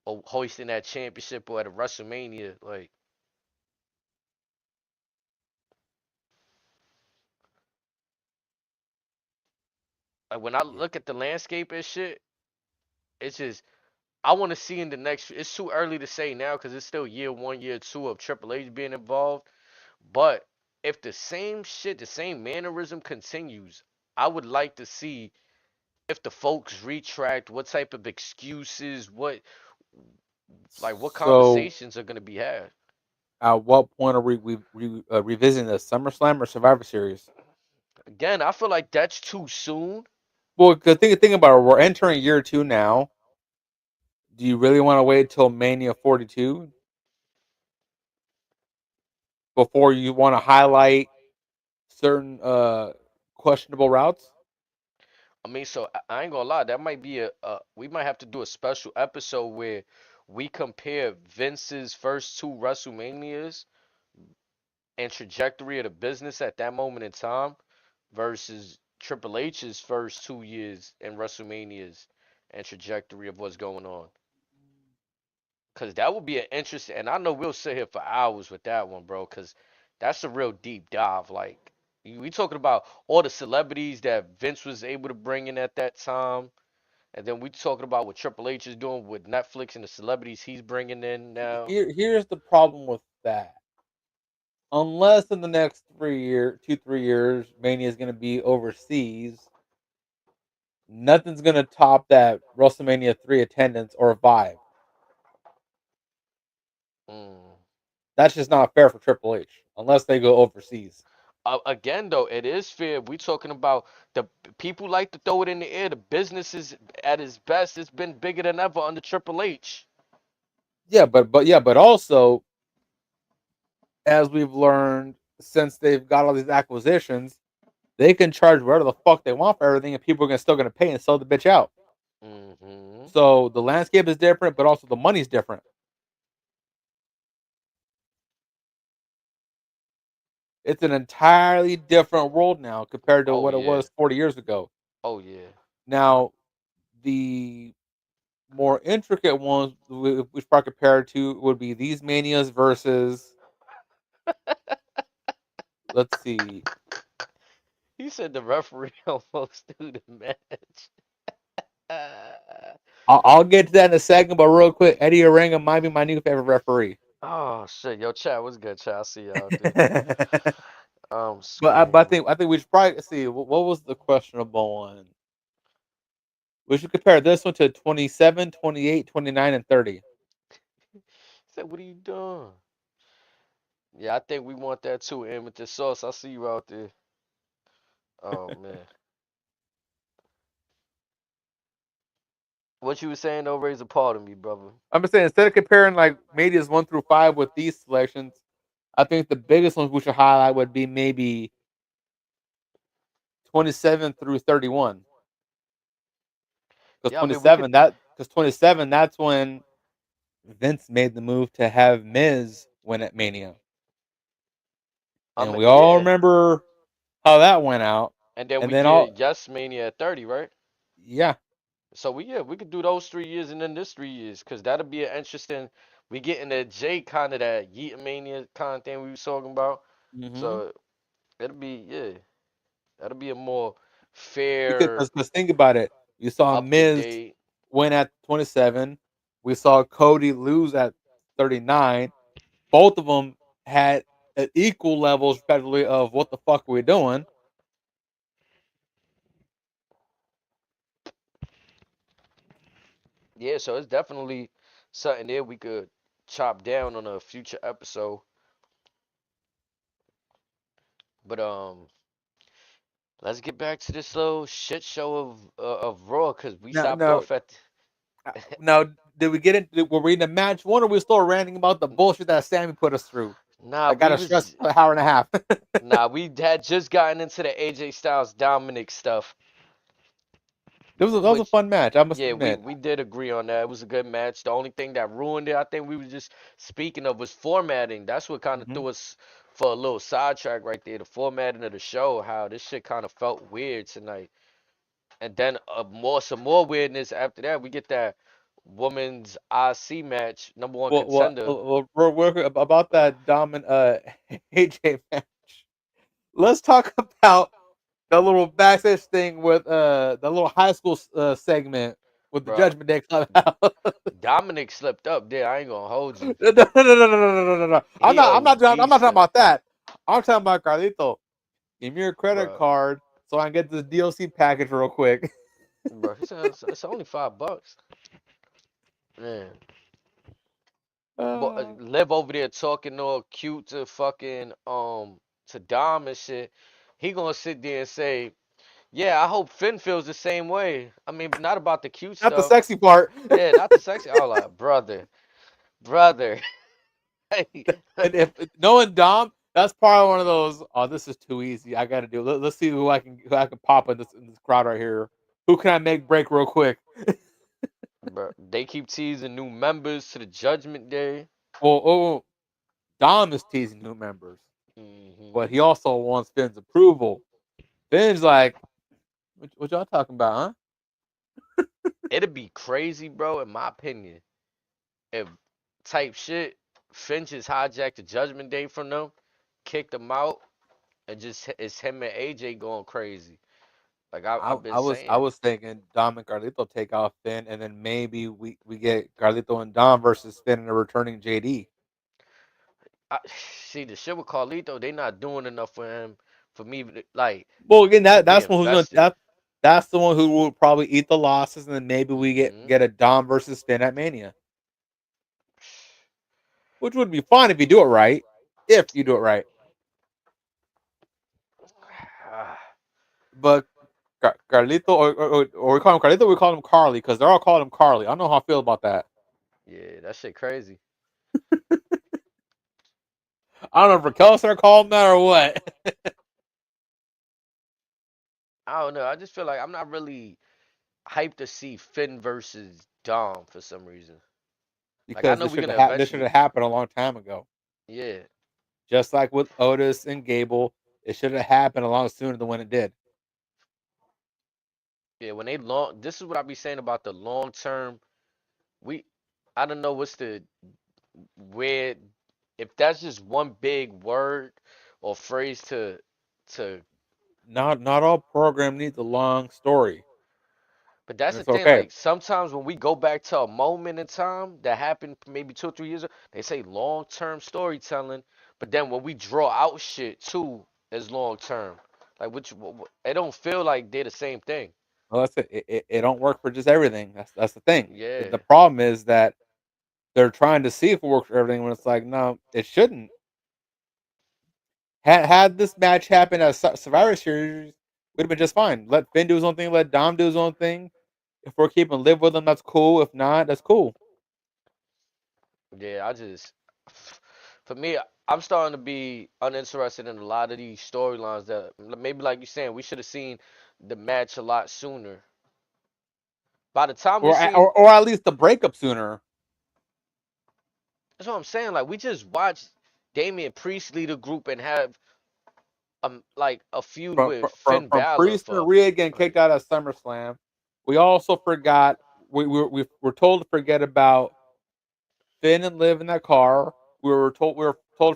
or hoisting that championship or at a WrestleMania. Like when I Yeah. look at the landscape and shit, it's just I want to see in the next. It's too early to say now because it's still year one, year two of Triple H being involved. But if the same shit, the same mannerism continues, I would like to see if the folks retract, what type of excuses, what So, conversations are gonna be had. at what point are we revisiting the SummerSlam or Survivor Series? Again, I feel like that's too soon. Well, cause think about it. We're entering year 2 now. Do you really want to wait till Mania 42 before you want to highlight certain questionable routes? I mean, so I ain't gonna lie, that might be we might have to do a special episode where we compare Vince's first two WrestleManias and trajectory of the business at that moment in time versus Triple H's first 2 years in WrestleManias and trajectory of what's going on. Cause that would be an interesting, and I know we'll sit here for hours with that one, bro. Cause that's a real deep dive. Like we talking about all the celebrities that Vince was able to bring in at that time, and then we talking about what Triple H is doing with Netflix and the celebrities he's bringing in now. Here's the problem with that. Unless in the next 3 year, 2 3 years, Mania is going to be overseas, nothing's going to top that WrestleMania 3 attendance or vibe. Mm. That's just not fair for Triple H unless they go overseas. Again, though, it is fair. We talking about the people like to throw it in the air. The business is at its best. It's been bigger than ever under Triple H. Yeah, but also as we've learned since they've got all these acquisitions, they can charge whatever the fuck they want for everything, and people are still going to pay and sell the bitch out. Hmm. So the landscape is different, but also the money's different. It's an entirely different world now compared to Oh what it yeah. was 40 years ago. Oh yeah. Now, the more intricate ones, which probably compared to, would be these manias versus, let's see, He said the referee almost threw the match. Uh, I'll get to that in a second, but real quick, Eddie Orenga might be my new favorite referee. oh shit, yo, chat, what's good, chat? I see y'all out there. but I'm I screaming. think we should probably see what was the questionable one. We should compare this one to 27, 28, 29, and 30. He said, "What are you doing?" Yeah, I think we want that too, Amateur Sauce. I see you out there. Oh man, what you was saying though raise a part of me, brother. I'm just saying, instead of comparing like medias 1 through 5 with these selections, I think the biggest ones we should highlight would be maybe 27 through 31. Because Yeah, I mean we could. 27, that's when Vince made the move to have Miz win at Mania. I And mean, we all yeah, remember how that went out. and then And we then all get Yes Mania at 30, right? yeah. So we could do those 3 years and then this 3 years, cause that'll be an interesting. We get in that J kind of that Yeet Mania kind of thing we was talking about. Hmm. So it'll be yeah, that'll be a more Because fair, think about it. You saw up to Miz date. win at 27. We saw Cody lose at 39. Both of them had an equal levels, respectively, of what the fuck are we doing. Yeah, so it's definitely something there we could chop down on a future episode. But let's get back to this little shit show of Raw, cause we Now, stopped now, off at. now, did we get into? Were we in the match one, or were we still ranting about the bullshit that Sammy put us through? Nah, That got we us stressed was for an hour and a half. nah, we had just gotten into the AJ Styles Dominic stuff. That was a Which fun match. I must yeah, we admit. we did agree on that. It was a good match. The only thing that ruined it, I think we were just speaking of, was formatting. That's what kind of Hmm. threw us for a little sidetrack right there. The formatting of the show, how this shit kind of felt weird tonight. And then some more weirdness after that. We get that women's IC match, number one contender. Real quick about that Dom AJ match. Let's talk about the little backstage thing with the little high school segment with the Bro, Judgment Day Clubhouse. Dominic slipped up there. I ain't gonna hold you. No. He I'm OD not talking slipped, about that. I'm talking about Carlito. Give me your credit bro. card so I can get this DLC package real quick. Bro, he said it's only $5. Man, but Uh, Liv over there talking all cute to fucking to Dom and shit. He gonna sit there and say, "Yeah, I hope Finn feels the same way." I mean, not about the cute not the stuff. sexy part. Yeah, not the sexy. I was like, brother. And if knowing Dom, that's probably one of those. Oh, this is too easy. I got to do. Let's see who I can pop in this crowd right here. Who can I make break real quick? Bro, they keep teasing new members to the Judgment Day. Oh, Dom is teasing new members, Hmm. but he also wants Finn's approval. Finn's like, what y'all talking about, huh? It'd be crazy, bro, in my opinion, if type shit Finch just hijacked the Judgment Day from them, kicked them out, and just it's him and AJ going crazy. Like I've been I saying. was thinking Dom and Carlito take off Finn, and then maybe we get Carlito and Dom versus Finn and a returning JD. I, see the shit with Carlito, they not doing enough for him for me like Well, again, to be that's one who's gonna invested. that's the one who will probably eat the losses, and then maybe we Hmm. get a Dom versus Finn at Mania, which would be fun if you do it right. If you do it right, but Carlito or we call him Carlito, we call him Carly because they're all calling him Carly. I don't know how I feel about that. Yeah, that shit crazy. I don't know if Raquel started calling him that or what. I don't know. I just feel like I'm not really hyped to see Finn versus Dom for some reason. Like I Because know we're gonna this should eventually. have happened a long time ago. Yeah, Just like with Otis and Gable, it should have happened a lot sooner than when it did. yeah. When they long, this is what I be saying about the long term. We, I don't know what's the where if that's just one big word or phrase to. Not all program needs a long story, But that's and the it's thing. okay. Like sometimes when we go back to a moment in time that happened maybe 2 or 3 years ago, they say long term storytelling. But then when we draw out shit too as long term, like which it don't feel like they're the same thing. Well, that's it. It don't work for just everything. That's the thing. The Yeah. problem is that they're trying to see if it works for everything when it's like, no, it shouldn't. Had this match happened at Survivor Series, would have been just fine. Let Finn do his own thing. Let Dom do his own thing. If we're keeping live with them, that's cool. If not, that's cool. Yeah, I just for me, I'm starting to be uninterested in a lot of these storylines that maybe like you saying we should have seen the match a lot sooner. By the time we seen, Or at least the breakup sooner. that's what I'm saying. Like we just watched Damian Priest lead a group and have like a feud with Finn From Balor Priest and for Rhea getting kicked like out at SummerSlam. We also forgot we were told to forget about Finn and Liv in that car. We were told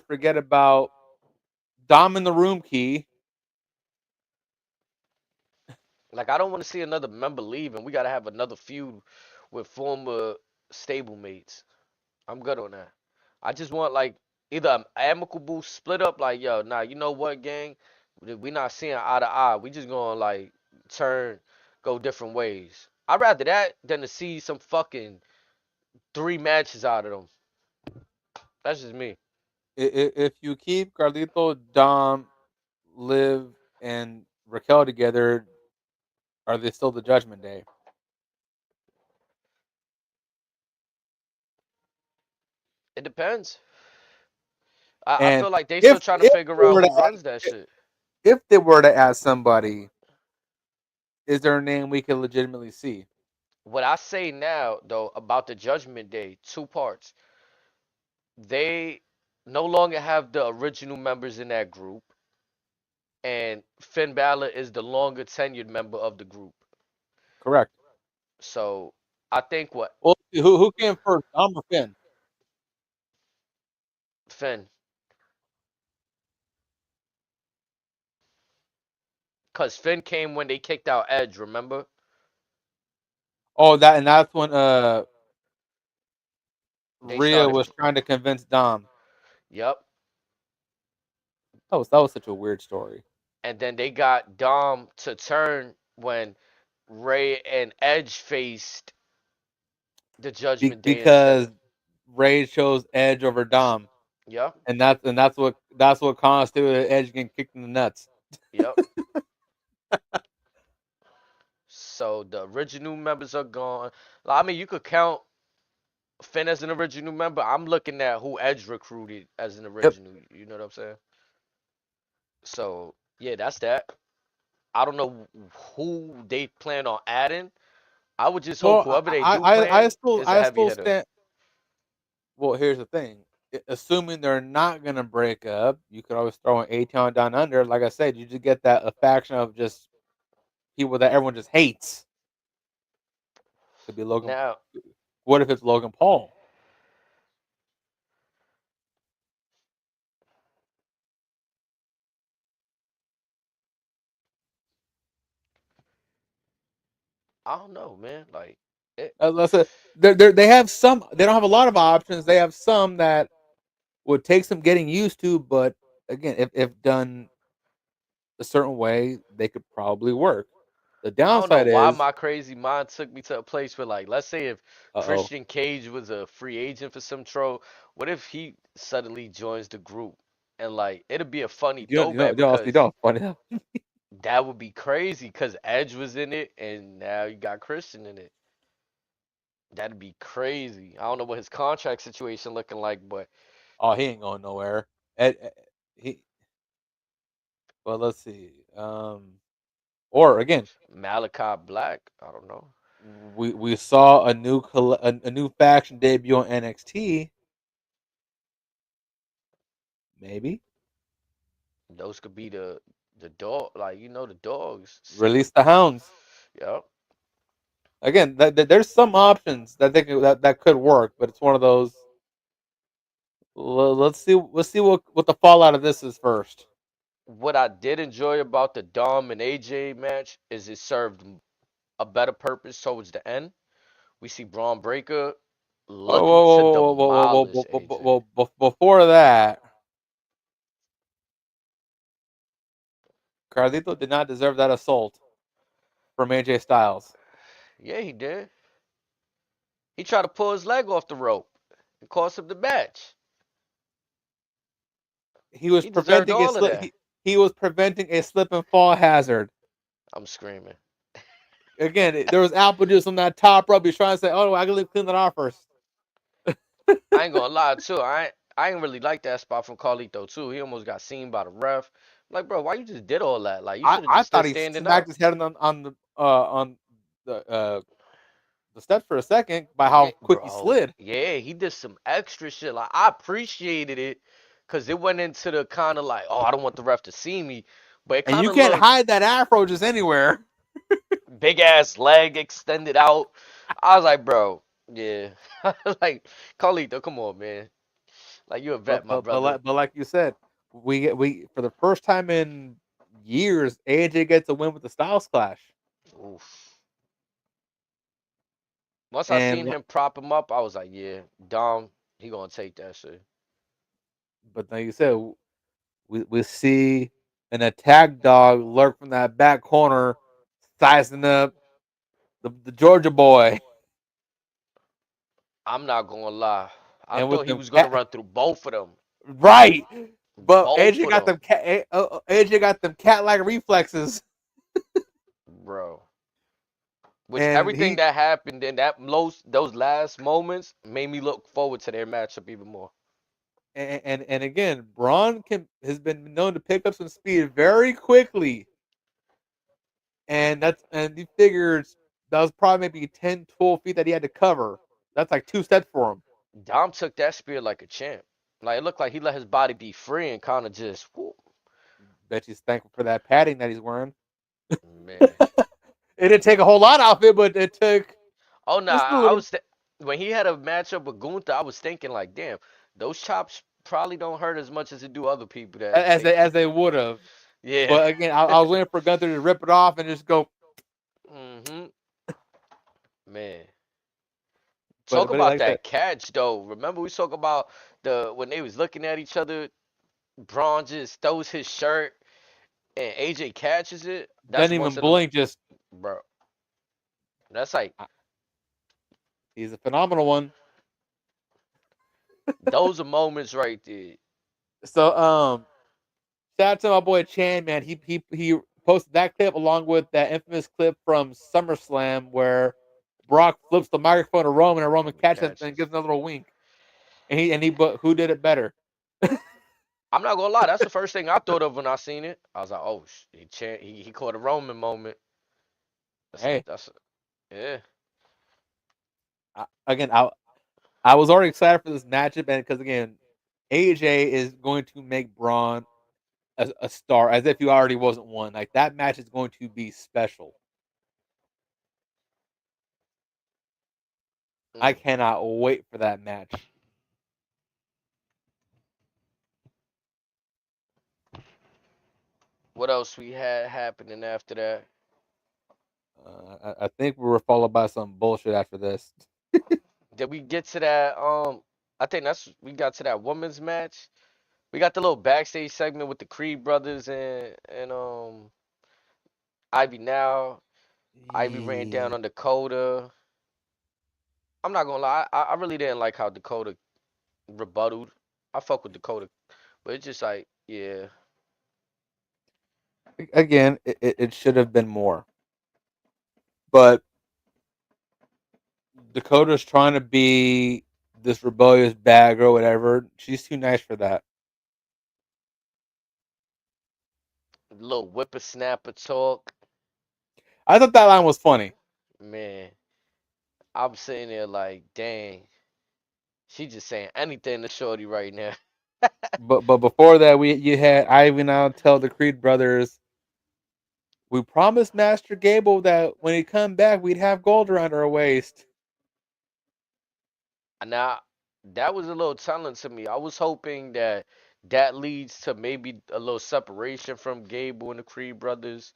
to forget about Dom in the room key. I don't want to see another member leave and we gotta have another feud with former stablemates. I'm good on that. I just want like either an amicable split up, like yo, nah, you know what, gang, we not seeing eye to eye. We just gonna like turn, go different ways. I'd rather that than to see some fucking 3 matches out of them. That's just me. If you keep Carlito, Dom, Liv, and Raquel together, are they still the Judgment Day? It depends. I And feel like they still trying to if figure they out were to who runs that shit. if they were to add somebody is there a name we can legitimately see? What I say now, though, about the Judgment Day, two parts. They no longer have the original members in that group, and Finn Balor is the longer tenured member of the group. Correct. So I think what Well, who came first, Dom or Finn? Finn, because Finn came when they kicked out Edge, remember? Oh, that's when They Rhea started, was trying to convince Dom. yep. That was such a weird story. And then they got Dom to turn when Ray and Edge faced the Judgment Day instead Because of, Ray chose Edge over Dom, yep, and that's what constituted Edge getting kicked in the nuts. yep. So the original members are gone. I mean, you could count Finn as an original member. I'm looking at who Edge recruited as an Yep. original. You know what I'm saying? So yeah, that's that. I don't know who they plan on adding. I would just hope Well, whoever they I do I, I plan still is a I heavy still hitter. stand. Well, here's the thing. Assuming they're not gonna break up, you could always throw an A-Town down under. Like I said, you just get that a faction of just people that everyone just hates. Could be Logan. Now, What if it's Logan Paul? I don't know, man. Like, it, Let's say they have some. They don't have a lot of options. They have some that would take some getting used to, but again, if done a certain way, they could probably work. The I don't know downside why is, my crazy mind took me to a place where, like, let's say if oh, Christian Cage was a free agent for some troll, what if he suddenly joins the group? And like, it'd be a funny throwback you because don't funny enough. that would be crazy because Edge was in it and now you got Christian in it. That'd be crazy. I don't know what his contract situation looking like, but Oh, he ain't going nowhere. He, well, let's see. Or again, Malachi Black, I don't know. we saw a new faction debut on NXT. Maybe Those could be the dog, like the dogs. release the hounds. Yep. Again, there's some options that that could work, but it's one of those. Let's see what the fallout of this is first. What I did enjoy about the Dom and AJ match is it served a better purpose towards the end. We see Braun Breaker Whoa, looking to whoa, whoa, whoa, whoa, whoa, demolish whoa, whoa, whoa, AJ. whoa, before that, Carlito did not deserve that assault from AJ Styles. Yeah, he did. He tried to pull his leg off the rope and cost him the match. He was He deserved preventing a all of slip. that. He was preventing a slip and fall hazard. I'm screaming. Again, there was apple juice on that top rope. He's trying to say, "Oh, I gotta clean that off first." I ain't gonna lie too. I ain't really like that spot from Carlito too. He almost got seen by the ref. Like, bro, why you just did all that? Like, you should have I just thought stood he standing smacked up. his head on the steps for a second by Yeah, how quick he bro. slid. Yeah, he did some extra shit. Like, I appreciated it because it went into the kind of like, oh, I don't want the ref to see me. But it And kind you of can't looked hide that afro just anywhere. big ass leg extended out. I was like, bro, yeah. Like, Carlito, come on, man. Like, you a vet, my brother. But like you said, we for the first time in years, AJ gets a win with the Styles Clash. Oof. Once I seen And him prop him up, I was like, yeah, Dom, he gonna take that shit. but like you said, we see an attack dog lurk from that back corner, sizing up the Georgia boy, I'm not gonna lie. I and with thought he them was gonna cat run through both of them. right. But Both of them, AJ got them cat like reflexes, bro. Which and everything he that happened in those last moments made me look forward to their matchup even more. and again, Braun has been known to pick up some speed very quickly. and he figures that was probably maybe 10, 12 feet that he had to cover. That's like 2 steps for him. Dom took that spear like a champ. Like it looked like he let his body be free and kind of just, whoop, Bet he's thankful for that padding that he's wearing. man. It didn't take a whole lot off it, but it took Oh no, just a I little. was when he had a matchup with Gunther, I was thinking like, damn, those chops probably don't hurt as much as it do other people that as take. they would have. Yeah. But again, I was waiting for Gunther to rip it off and just go. Mhm. Man. Talk But about like I said, that catch though. Remember we talk about the when they was looking at each other, Braun just throws his shirt and AJ catches it. That's doesn't once even in a blink. Just bro. That's like he's a phenomenal one. those are moments right there. So shout out to my boy Chan, man. He posted that clip along with that infamous clip from SummerSlam where Brock flips the microphone to Roman and Roman Roman catches it and catches. gives another little wink. But who did it better? I'm not gonna lie, that's the first thing I thought of when I seen it. I was like, oh, he caught a Roman moment. Hey, That's yeah. again, I was already excited for this matchup, and because again, AJ is going to make Braun a star as if he already wasn't one. Like that match is going to be special. I Mm. cannot wait for that match. What else we had happening after that? I think we were followed by some bullshit after this. Did we get to that? I think that's we got to that women's match. We got the little backstage segment with the Creed brothers and Ivy now. Ivy ran down Yeah. on Dakota. I'm not gonna lie, I really didn't like how Dakota rebutted. I fuck with Dakota, but it's just like, yeah, Again, it should have been more. But Dakota's trying to be this rebellious bag or whatever. She's too nice for that. little whippersnapper talk. I thought that line was funny. Man, I'm sitting there like, dang, she just saying anything to Shorty right now. But before that, we you had Ivy now tell the Creed brothers, we promised Master Gable that when he come back, we'd have gold around our waist. Now, that was a little telling to me. I was hoping that that leads to maybe a little separation from Gable and the Creed brothers.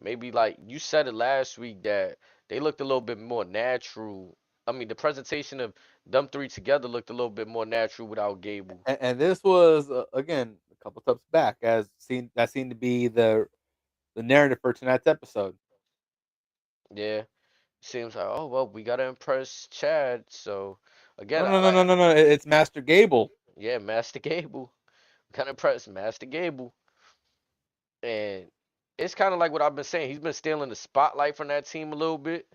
Maybe like you said it last week that they looked a little bit more natural. I mean, the presentation of them three together looked a little bit more natural without Gable. And this was again a couple steps back, as seen that seemed to be the narrative for tonight's episode. Yeah, seems like oh well, we gotta impress Chad. So No, again, I no, no, like no, no, no. It's Master Gable. yeah, Master Gable. Gotta impress Master Gable, and it's kind of like what I've been saying. He's been stealing the spotlight from that team a little bit.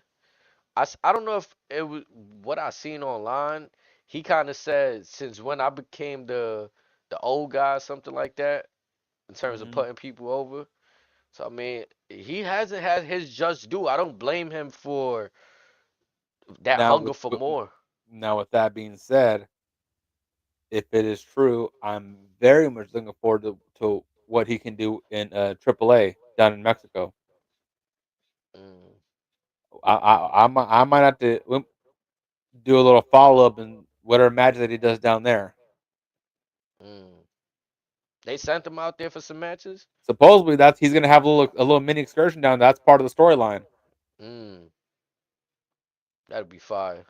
I don't know if it was what I seen online. He kind of said since when I became the old guy, something like that, in terms of Mm-hmm. putting people over. So I mean, he hasn't had his just due. I don't blame him for that Now, hunger for with more. now with that being said, if it is true, I'm very much looking forward to what he can do in AAA down in Mexico. Mm, I might have to do a little follow up and whatever magic that he does down there. mm. They sent him out there for some matches. Supposedly that's he's gonna have a little mini excursion down. That's part of the storyline. Mm, that'd be fire.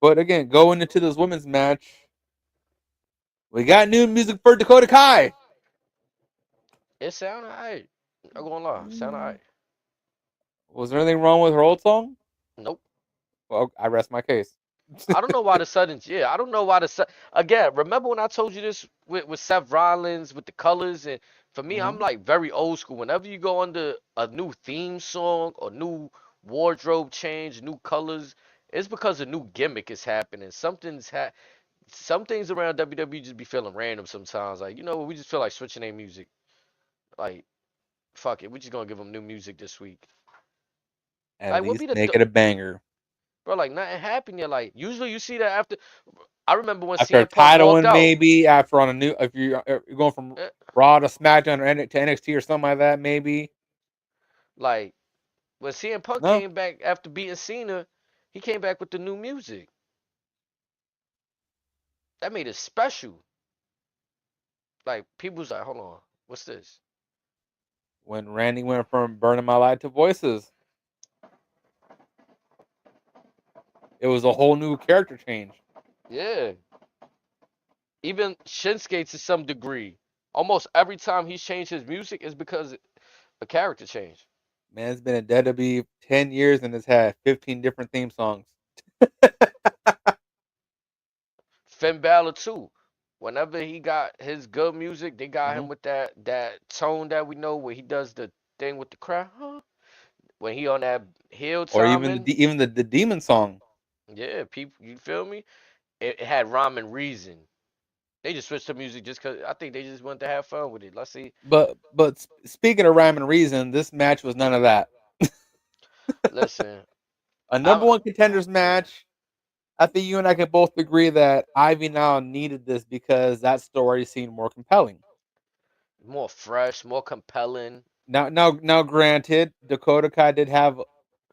But again, going into this women's match, we got new music for Dakota Kai. It sounded alright. Not gonna lie, sound Mm. alright. Was there anything wrong with her old song? Nope. Well, I rest my case. I don't know why the sudden, yeah, I don't know why again, remember when I told you this with Seth Rollins with the colors and for me I'm Hmm. like very old school. Whenever you go under a new theme song or new wardrobe change, new colors, it's because a new gimmick is happening. Some things around WWE just be feeling random sometimes. Like, you know, we just feel like switching their music. Like, fuck it, we just gonna give them new music this week. At Like, what least be the make it a banger. bro? Like, nothing happened yet. Like, usually you see that after. I remember when After a CM Punk title walked one, out. maybe after on a new, if you're going from eh, Raw to SmackDown or to NXT or something like that, maybe. Like, when CM Punk No, came back after beating Cena, he came back with the new music. That made it special. Like, people was like, hold on, what's this? when Randy went from Burning My Light to Voices, it was a whole new character change. Yeah. Even Shinsuke to some degree. Almost every time he's changed his music is because a character change. Man's been in WWE 10 years and has had 15 different theme songs. Finn Balor too. Whenever he got his good music, they got Hmm. him with that tone that we know where he does the thing with the crowd. Huh? When he on that heel Or even timing, the Demon song. yeah, people, you feel me? It had rhyme and reason. They just switched the music just cause I think they just wanted to have fun with it. Let's see. But speaking of rhyme and reason, this match was none of that. Listen, A number I one contenders yeah, match. I think you and I can both agree that Ivy now needed this because that story seemed more compelling. more fresh, more compelling. Now, granted, Dakota Kai did have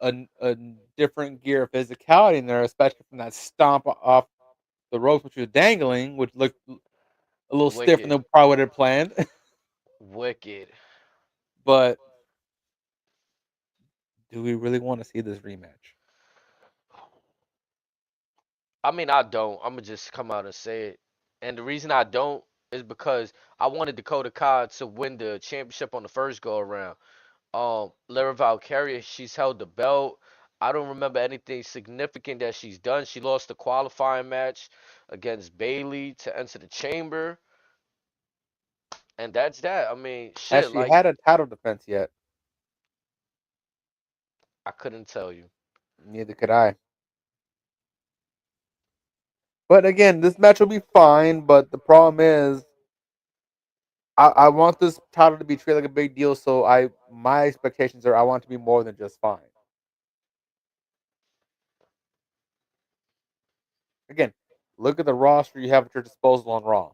a different gear of physicality in there, especially from that stomp off the ropes, which was dangling, which looked a little stiffer Wicked. than probably would have planned. Wicked. But do we really want to see this rematch? I mean, I don't. I'm gonna just come out and say it. And the reason I don't is because I wanted Dakota Kai to win the championship on the first go around. Lyra Valkyria, she's held the belt. I don't remember anything significant that she's done. She lost the qualifying match against Bailey to enter the chamber, and that's that. I mean, Has shit, she like had a title defense yet? I couldn't tell you. Neither could I. But again, this match will be fine. But the problem is, I want this title to be treated like a big deal. So my expectations are I want it to be more than just fine. Again, look at the roster you have at your disposal on Raw.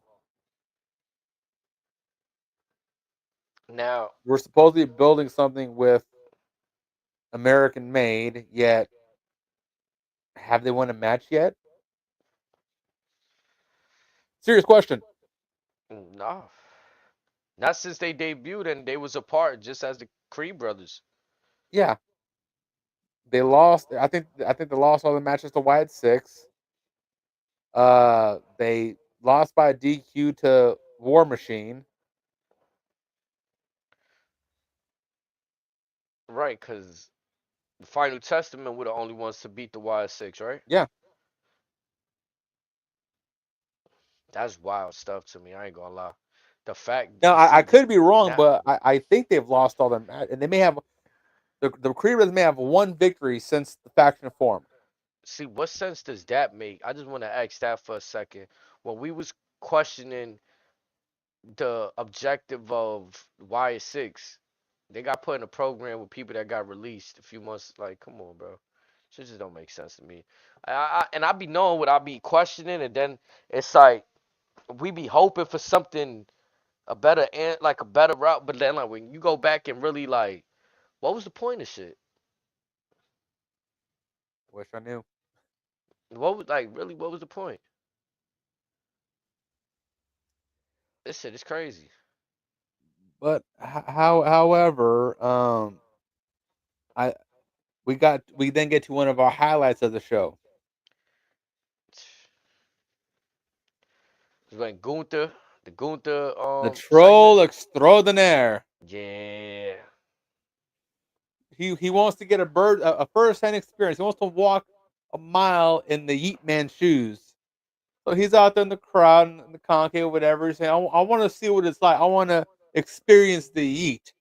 Now, We're supposedly building something with American made, yet have they won a match yet? Serious question. no, not since they debuted and they was apart, just as the Creed brothers. Yeah, they lost. I think they lost all the matches to Wyatt Six. They lost by DQ to War Machine. Right, because the Final Testament were the only ones to beat the Y6, right? Yeah. That's wild stuff to me. I ain't gonna lie. The fact Now you I see could be wrong, now, but I think they've lost all their match, and they may have the Creed Brothers may have one victory since the faction formed. see what sense does that make? I just want to ask that for a second. When we was questioning the objective of Y6, they got put in a program with people that got released a few months. Like, come on, bro. Shit just don't make sense to me. And I be knowing what I be questioning, and then it's like we be hoping for something a better like a better route, but then like when you go back and really like, what was the point of shit? Wish I knew. What was like really? What was the point? This shit is crazy. But however, I we then get to one of our highlights of the show. When Gunther, the Gunther The segment. troll extraordinaire. Yeah. He wants to get a first hand experience. He wants to walk a mile in the Yeet Man shoes. So he's out there in the crowd in the concave, whatever. He's saying, I want to see what it's like. I want to experience the Yeet.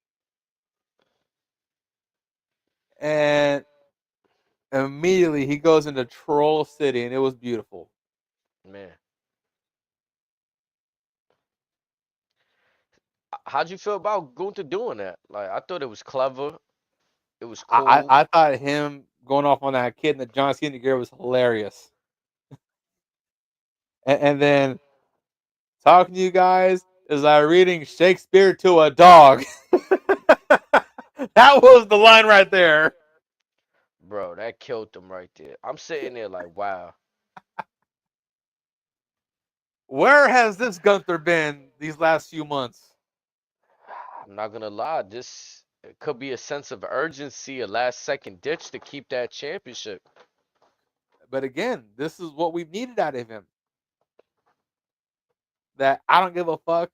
And immediately he goes into Troll City, and it was beautiful. Man. How'd you feel about Gunther doing that? Like I thought it was clever. It was I, cool. I I thought him going off on that kid in the John Cena gear was hilarious. And then talking to you guys is I reading Shakespeare to a dog. That was the line right there. Bro, that killed them right there. I'm sitting there like, wow. Where has this Gunther been these last few months? I'm not gonna lie, this it could be a sense of urgency, a last second ditch to keep that championship. But again, this is what we've needed out of him. That I don't give a fuck.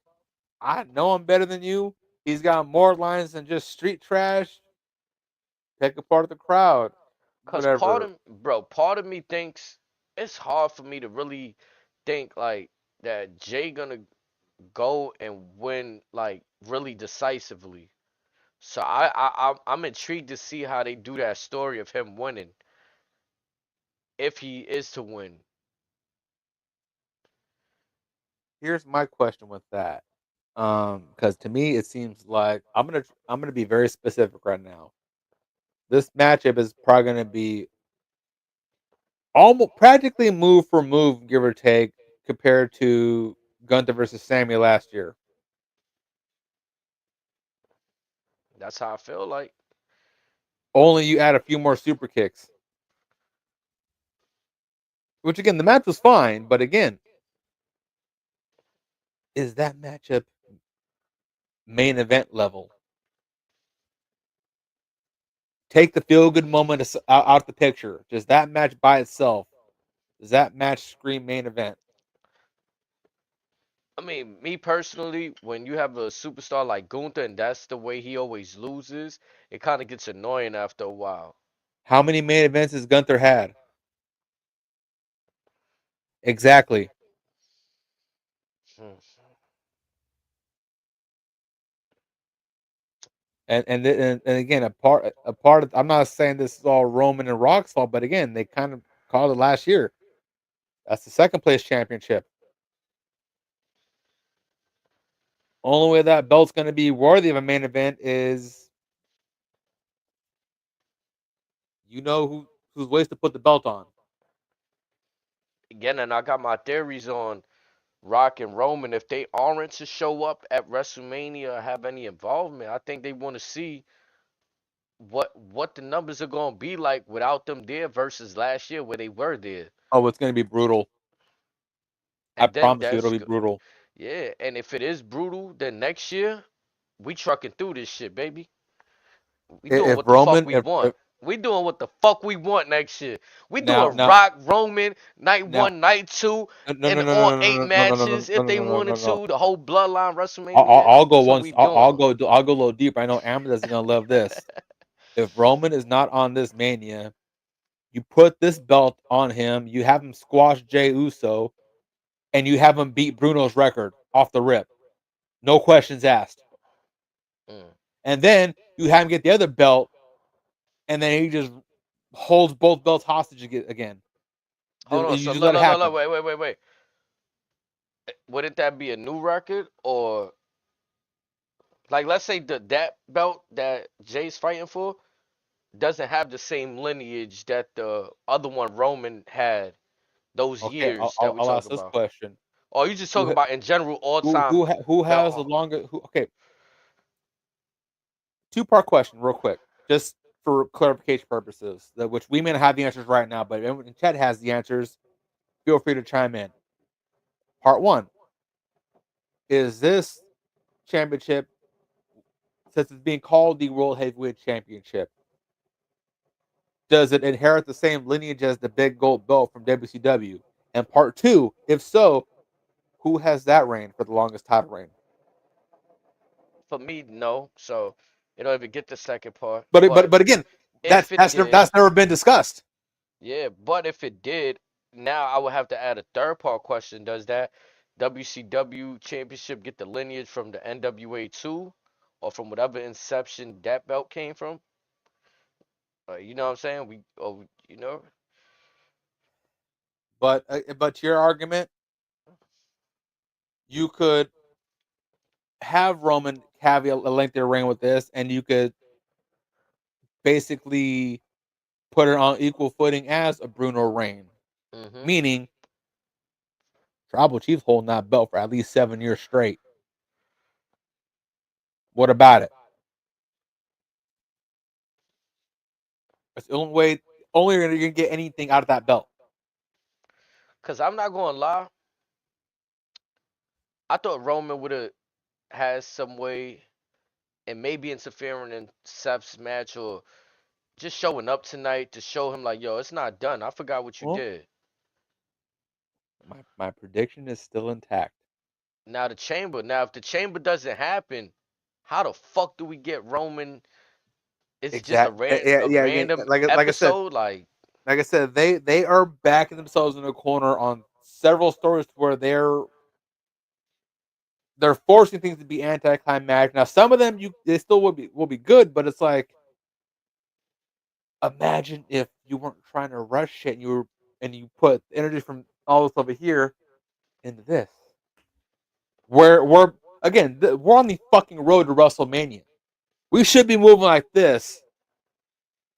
I know I'm better than you. He's got more lines than just street trash. Take apart the crowd. Cause part Whatever. of bro, part of me thinks it's hard for me to really think like that Jay gonna go and win like really decisively. So I'm intrigued to see how they do that story of him winning if he is to win. Here's my question with that. Because to me it seems like I'm gonna be very specific right now. This matchup is probably gonna be almost practically move for move, give or take, compared to Gunther versus Sammy last year. That's how I feel like. Only you add a few more super kicks. Which again, the match was fine, but again, is that matchup main event level? Take the feel good moment out the picture. Just that match by itself. Does that match scream main event? I mean, me personally, when you have a superstar like Gunther and that's the way he always loses, it kind of gets annoying after a while. How many main events has Gunther had? Exactly. Hmm. And again, a part of, I'm not saying this is all Roman and Rock's fault, but again, they kind of called it last year. That's the second place championship. Only way that belt's going to be worthy of a main event is who's ways to put the belt on. Again, and I got my theories on Rock and Roman. If they aren't to show up at WrestleMania or have any involvement, I think they want to see what the numbers are going to be like without them there versus last year where they were there. Oh, it's going to be brutal. I And then promise you, it'll be brutal. yeah, and if it is brutal, then next year we trucking through this shit, baby. We doing If what the fuck Roman, we want. if We doing what the fuck we want next year. We now doing now Rock Roman night now one, night two, no and no no all no eight no no no no matches no if no they no no wanted no no. to. The whole Bloodline I'll, WrestleMania. I'll go That's what once. we doing. I'll go a little deeper. I know Amada's gonna love this. If Roman is not on this Mania, you put this belt on him. You have him squash Jey Uso, and you have him beat Bruno's record off the rip. No questions asked. Mm. And then you have him get the other belt, and then he just holds both belts hostage again. Hold on. You So just let it look, happen. wait. Wouldn't that be a new record or like let's say that belt that Jay's fighting for doesn't have the same lineage that the other one Roman had those Okay, years that we I'll talk ask this about. question: Or you just talk Who about in general all time who has the belt. longer? Okay, two-part question, real quick, just for clarification purposes, which we may not have the answers right now, but everyone in chat has the answers. Feel free to chime in. Part one: Is this championship, since it's being called the World Heavyweight Championship, does it inherit the same lineage as the big gold belt from WCW? And part two, if so, who has that reign for the longest title reign? For me, no. So you don't even get the second part. But again, If it did, that's never been discussed. yeah, but if it did, now I would have to add a third part question. Does that WCW championship get the lineage from the NWA too? Or from whatever inception that belt came from? You know what I'm saying? You know, But to your argument, you could have Roman have a lengthy reign with this, and you could basically put her on equal footing as a Bruno Reign, Hmm. meaning Tribal Chief's holding that belt for at least 7 years straight. What about it? That's the only way you're gonna get anything out of that belt. Cause I'm not gonna lie, I thought Roman would have had some way and maybe interfering in Seth's match or just showing up tonight to show him like, yo, it's not done. I forgot what you Well, did. my prediction is still intact. Now the chamber. Now if the chamber doesn't happen, how the fuck do we get Roman? It's just Exact. Yeah, a yeah. Yeah. random Like episode. Like, I said, they are backing themselves in a corner on several stories where they're forcing things to be anticlimactic. Now, some of them they still will be good, but it's like imagine if you weren't trying to rush shit and you put energy from all this over here into this. We're again we're on the fucking road to WrestleMania. We should be moving like this.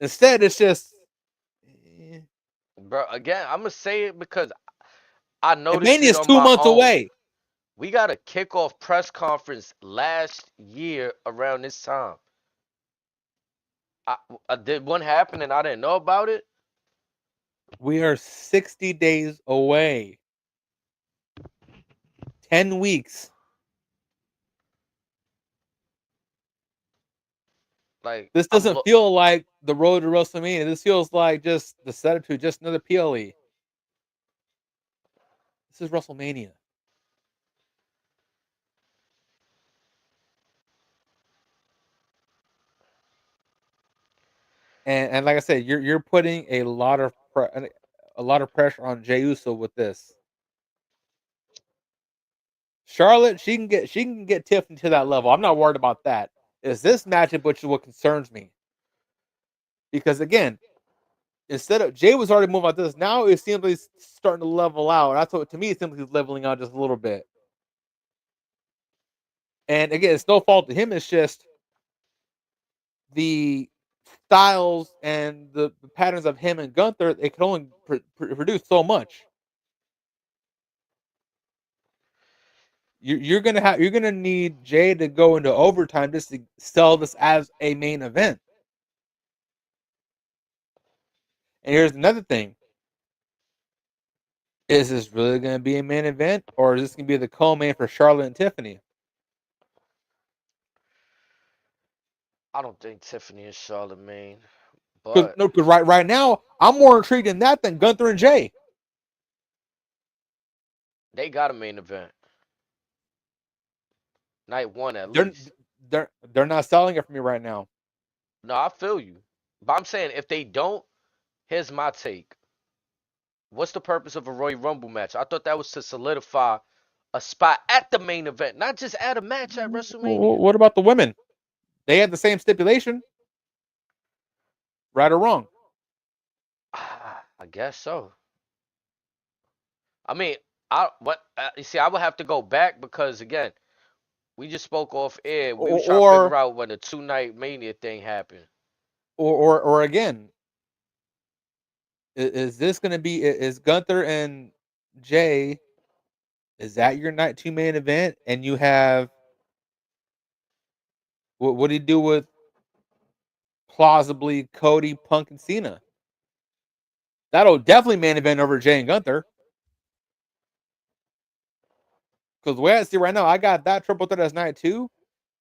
Instead, it's just bro, again, I'm gonna say it because I and noticed Mania it is on two my months own. away. We got a kickoff press conference last year around this time. I, did one happen and I didn't know about it? We are 60 days away. 10 weeks. Like, This I'm doesn't feel like the road to WrestleMania. This feels like just the setup to just another PLE. This is WrestleMania. And like I said, you're putting a lot of pressure on Jey Uso with this. Charlotte, she can get Tiffany to that level. I'm not worried about that. Is this matchup which is what concerns me? Because again, instead of Jay was already moving like this, now it seems like he's starting to level out. That's what to me it seems like he's leveling out just a little bit. And again, it's no fault to him. It's just the styles and the patterns of him and Gunther. It can only produce so much. You're gonna need Jay to go into overtime just to sell this as a main event. And here's another thing: is this really gonna be a main event, or is this gonna be the co-main for Charlotte and Tiffany? I don't think Tiffany and Charlemagne, Because but no, because right now I'm more intrigued in that than Gunther and Jay. they got a main event. Night one at They're least. they're not selling it for me right now. No, I feel you. But I'm saying if they don't, here's my take. What's the purpose of a Royal Rumble match? I thought that was to solidify a spot at the main event, not just add a match at WrestleMania. What about the women? They had the same stipulation, right or wrong. I guess so. I mean, I what you see, I would have to go back because again, we just spoke off air. We was trying to figure Or out when the 2 night mania thing happened. or again, is this going to be is Gunther and Jay? Is that your night two main event? And you have what do you do with plausibly Cody, Punk, and Cena? That'll definitely main event over Jay and Gunther. Because the way I see it right now, I got that triple threat as night two,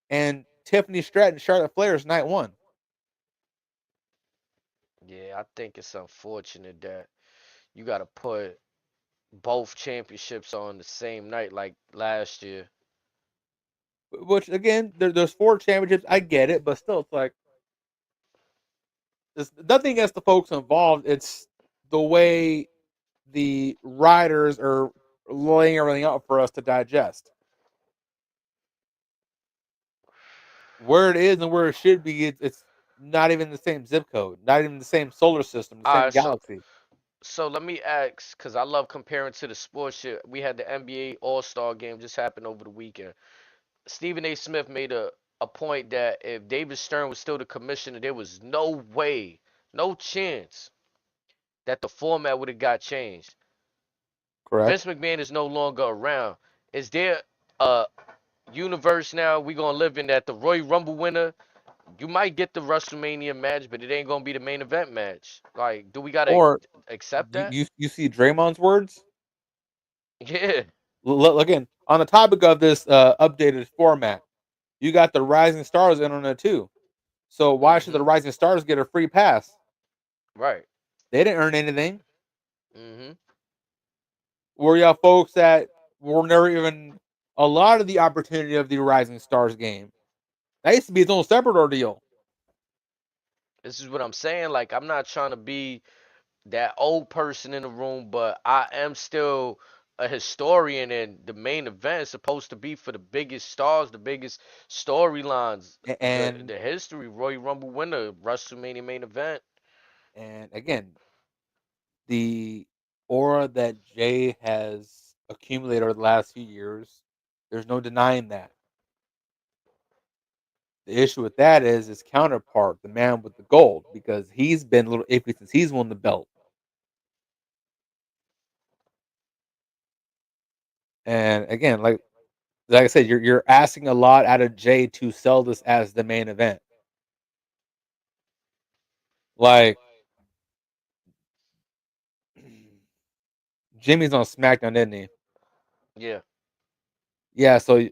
and Tiffany Stratton, Charlotte Flair is night one. Yeah, I think it's unfortunate that you got to put both championships on the same night like last year. Which again, there's four championships. I get it, but still, it's like it's nothing against the folks involved. It's the way the writers are laying everything out for us to digest. Where it is and where it should be, it's not even the same zip code, not even the same solar system, the All same right, so galaxy. so let me ask, because I love comparing to the sports shit. We had the NBA All-Star game just happened over the weekend. Stephen A. Smith made a point that if David Stern was still the commissioner, there was no way, no chance that the format would have got changed. Correct. Vince McMahon is no longer around. Is there a universe now we gonna live in that the Royal Rumble winner, you might get the WrestleMania match, but it ain't gonna be the main event match? Like, do we gotta Or accept that? you see Draymond's words. Yeah, Again, on the topic of this updated format, you got the Rising Stars in on it too. So why should the hmm Rising Stars get a free pass? right. They didn't earn anything. hmm Were y'all folks that were never even a lot of the opportunity of the Rising Stars game? That used to be its own separate ordeal. This is what I'm saying. Like, I'm not trying to be that old person in the room, but I am still a historian, and the main event is supposed to be for the biggest stars, the biggest storylines, the And the history. Royal Rumble winner, WrestleMania main event. and again, the aura that Jay has accumulated over the last few years, there's no denying that. The issue with that is his counterpart, the man with the gold, because he's been a little iffy since he's won the belt. And again, like I said, you're asking a lot out of Jay to sell this as the main event. Like Jimmy's on SmackDown, isn't he? Yeah, Yeah. So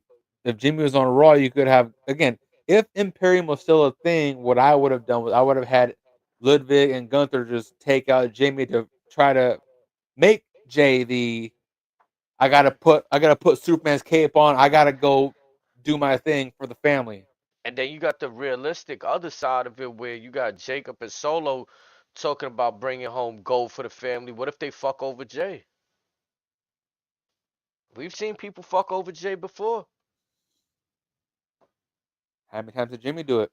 if Jimmy was on Raw, you could have again. If Imperium was still a thing, what I would have done was I would have had Ludwig and Gunther just take out Jimmy to try to make Jay the I gotta put Superman's cape on. I gotta go do my thing for the family. and then you got the realistic other side of it, where you got Jacob and Solo talking about bringing home gold for the family. What if they fuck over Jay? We've seen people fuck over Jay before. How many times did Jimmy do it?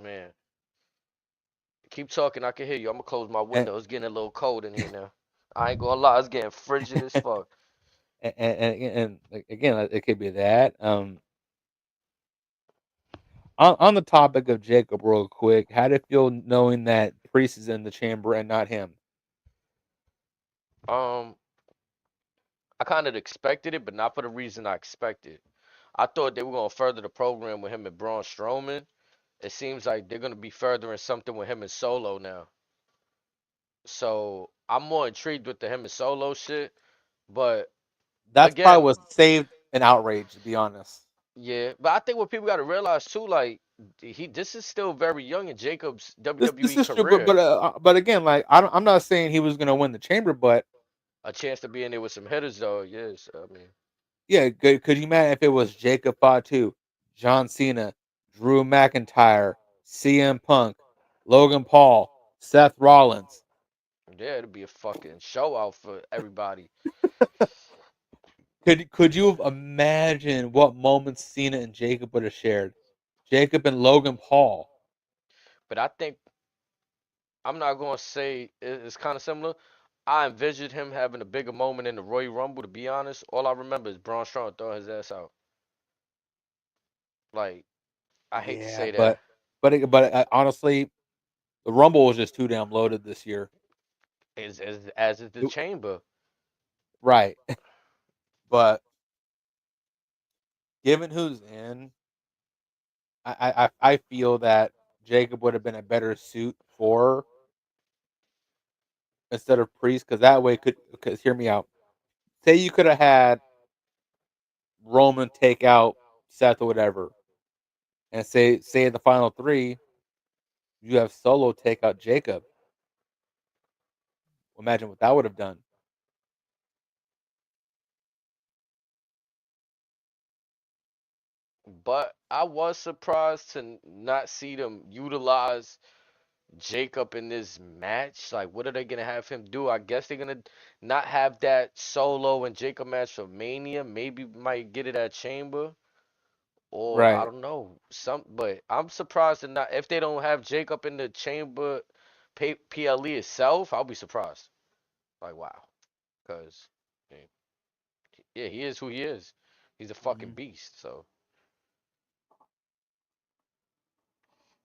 Man, keep talking. I can hear you. I'm gonna close my And window. It's getting a little cold in here now. I ain't gonna lie. It's getting frigid as fuck. like, again, it could be that. On the topic of Jacob, real quick, how did it feel knowing that Priest is in the chamber and not him? Um, I kind of expected it, but not for the reason I expected. I thought they were gonna further the program with him and Braun Strowman. It seems like they're gonna be furthering something with him and Solo now. So I'm more intrigued with the him and Solo shit. But That's probably again, what saved an outrage, to be honest. yeah. But I think what people gotta realize too, like this is still very young in Jacob's This WWE is true, but career. but again, like I'm not saying he was gonna win the chamber, but A chance to be in there with some hitters though, yes. I mean, yeah, could you imagine if it was Jacob Fatu, John Cena, Drew McIntyre, CM Punk, Logan Paul, Seth Rollins? yeah, it'd be a fucking show out for everybody. Could you have imagined what moments Cena and Jacob would have shared? Jacob and Logan Paul. But I think I'm not gonna say it's kind of similar. I envisioned him having a bigger moment in the Royal Rumble. To be honest, all I remember is Braun Strowman throwing his ass out. Like, I hate to Yeah, say that. but honestly, the Rumble was just too damn loaded this year. As is the It- Chamber. right, but given who's in, I feel that Jacob would have been a better suit for instead of Priest because that way could because hear me out. Say you could have had Roman take out Seth or whatever, and say in the final three you have Solo take out Jacob. Imagine what that would have done. But I was surprised to not see them utilize Jacob in this match. Like, what are they gonna have him do? I guess they're gonna not have that Solo and Jacob match for Mania. Maybe might get it at Chamber, or I Right. don't know some. But I'm surprised to not if they don't have Jacob in the Chamber PLE itself. I'll be surprised. Like, wow, because yeah, he is who he is. He's a fucking Mhm. beast. So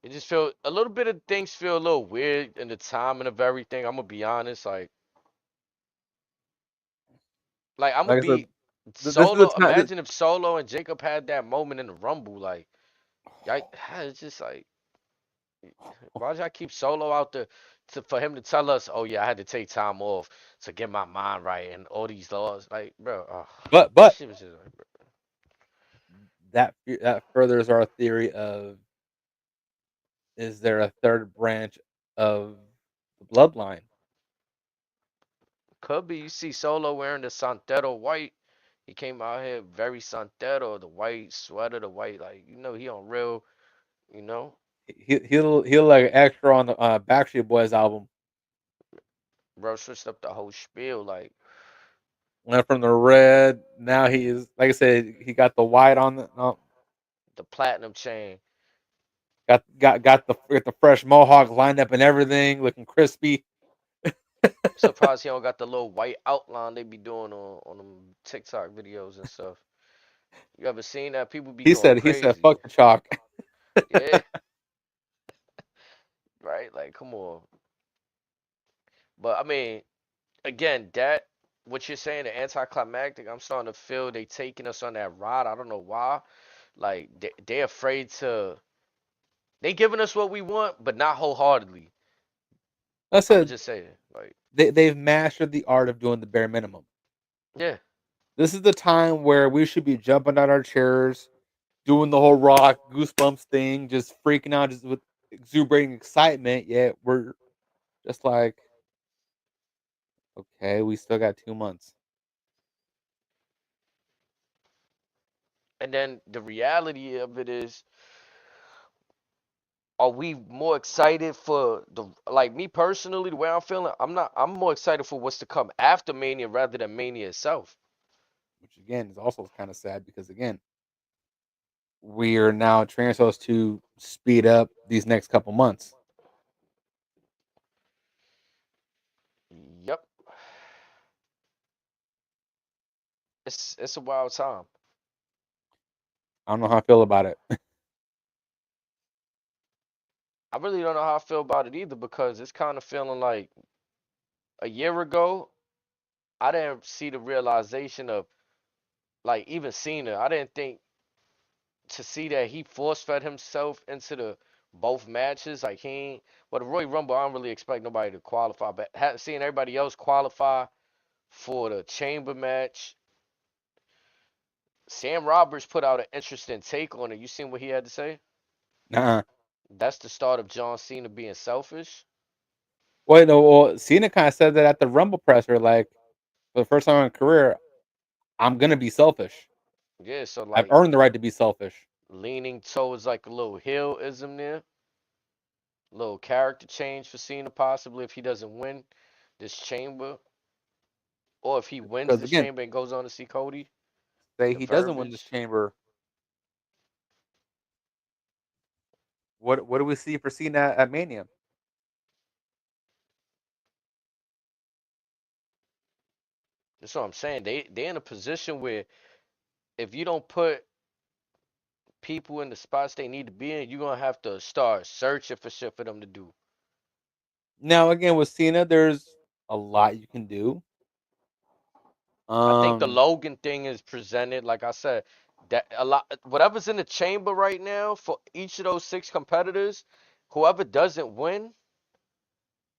it just feel a little bit of things feel a little weird in the timing of everything. I'm gonna be honest, like I'm gonna Like I said, be this is the Solo. time. Imagine if Solo and Jacob had that moment in the Rumble, like, it's just like, why'd y'all keep Solo out there for him to tell us, oh yeah, I had to take time off to get my mind right and all these laws, like, bro, that But shit was just like, bro. that furthers our theory of, is there a third branch of the bloodline? Could be. You see Solo wearing the Santero white. He came out here very Santero, the white sweater, the white, like, he on real, you know, He'll like extra on the Backstreet Boys album. bro switched up the whole spiel, like Went from the red. Now he is, like I said, he got the white on the no, the platinum chain. got the fresh mohawk lined up and everything, looking crispy. Surprised he don't got the little white outline they be doing on them TikTok videos and stuff. You ever seen that? People be going He said crazy. fuck the chalk. Yeah, right? Like, come on. But I mean, again, that what you're saying, the anticlimactic, I'm starting to feel they taking us on that ride. I don't know why. Like they afraid to they giving us what we want, but not wholeheartedly. I I'ma said just say it. Like, they've mastered the art of doing the bare minimum. yeah. This is the time where we should be jumping out our chairs, doing the whole rock goosebumps thing, just freaking out, just with exuberating excitement. Yet we're just like, okay, we still got 2 months. And then the reality of it is, are we more excited for the like me personally, the way I'm feeling, I'm more excited for what's to come after Mania rather than Mania itself. Which again is also kind of sad because again, we are now training ourselves to speed up these next couple months. Yep. It's a wild time. I don't know how I feel about it. I really don't know how I feel about it either because it's kind of feeling like a year ago, I didn't see the realization of like even Cena. I didn't think to see that he force fed himself into the both matches. Like he ain't, but the Royal Rumble, I don't really expect nobody to qualify. But seeing everybody else qualify for the Chamber match, Sam Roberts put out an interesting take on it. You seen what he had to say? Nah. That's the start of John Cena being selfish. Wait, no. Well, Cena kind of said that at the Rumble presser, like for the first time in my career, I'm gonna be selfish. Yeah, so I've like earned the right to be selfish. leaning towards like a little heelism there, little character change for Cena possibly if he doesn't win this Chamber, or if he wins Because this again, Chamber and goes on to see Cody. say The he doesn't win this verbiage. chamber, what do we see for Cena at Mania? That's what I'm saying. They're in a position where if you don't put people in the spots they need to be in, you're gonna have to start searching for shit for them to do. Now again with Cena, there's a lot you can do. I think the Um, Logan thing is presented, like I said, that a lot whatever's in the chamber right now for each of those six competitors, whoever doesn't win,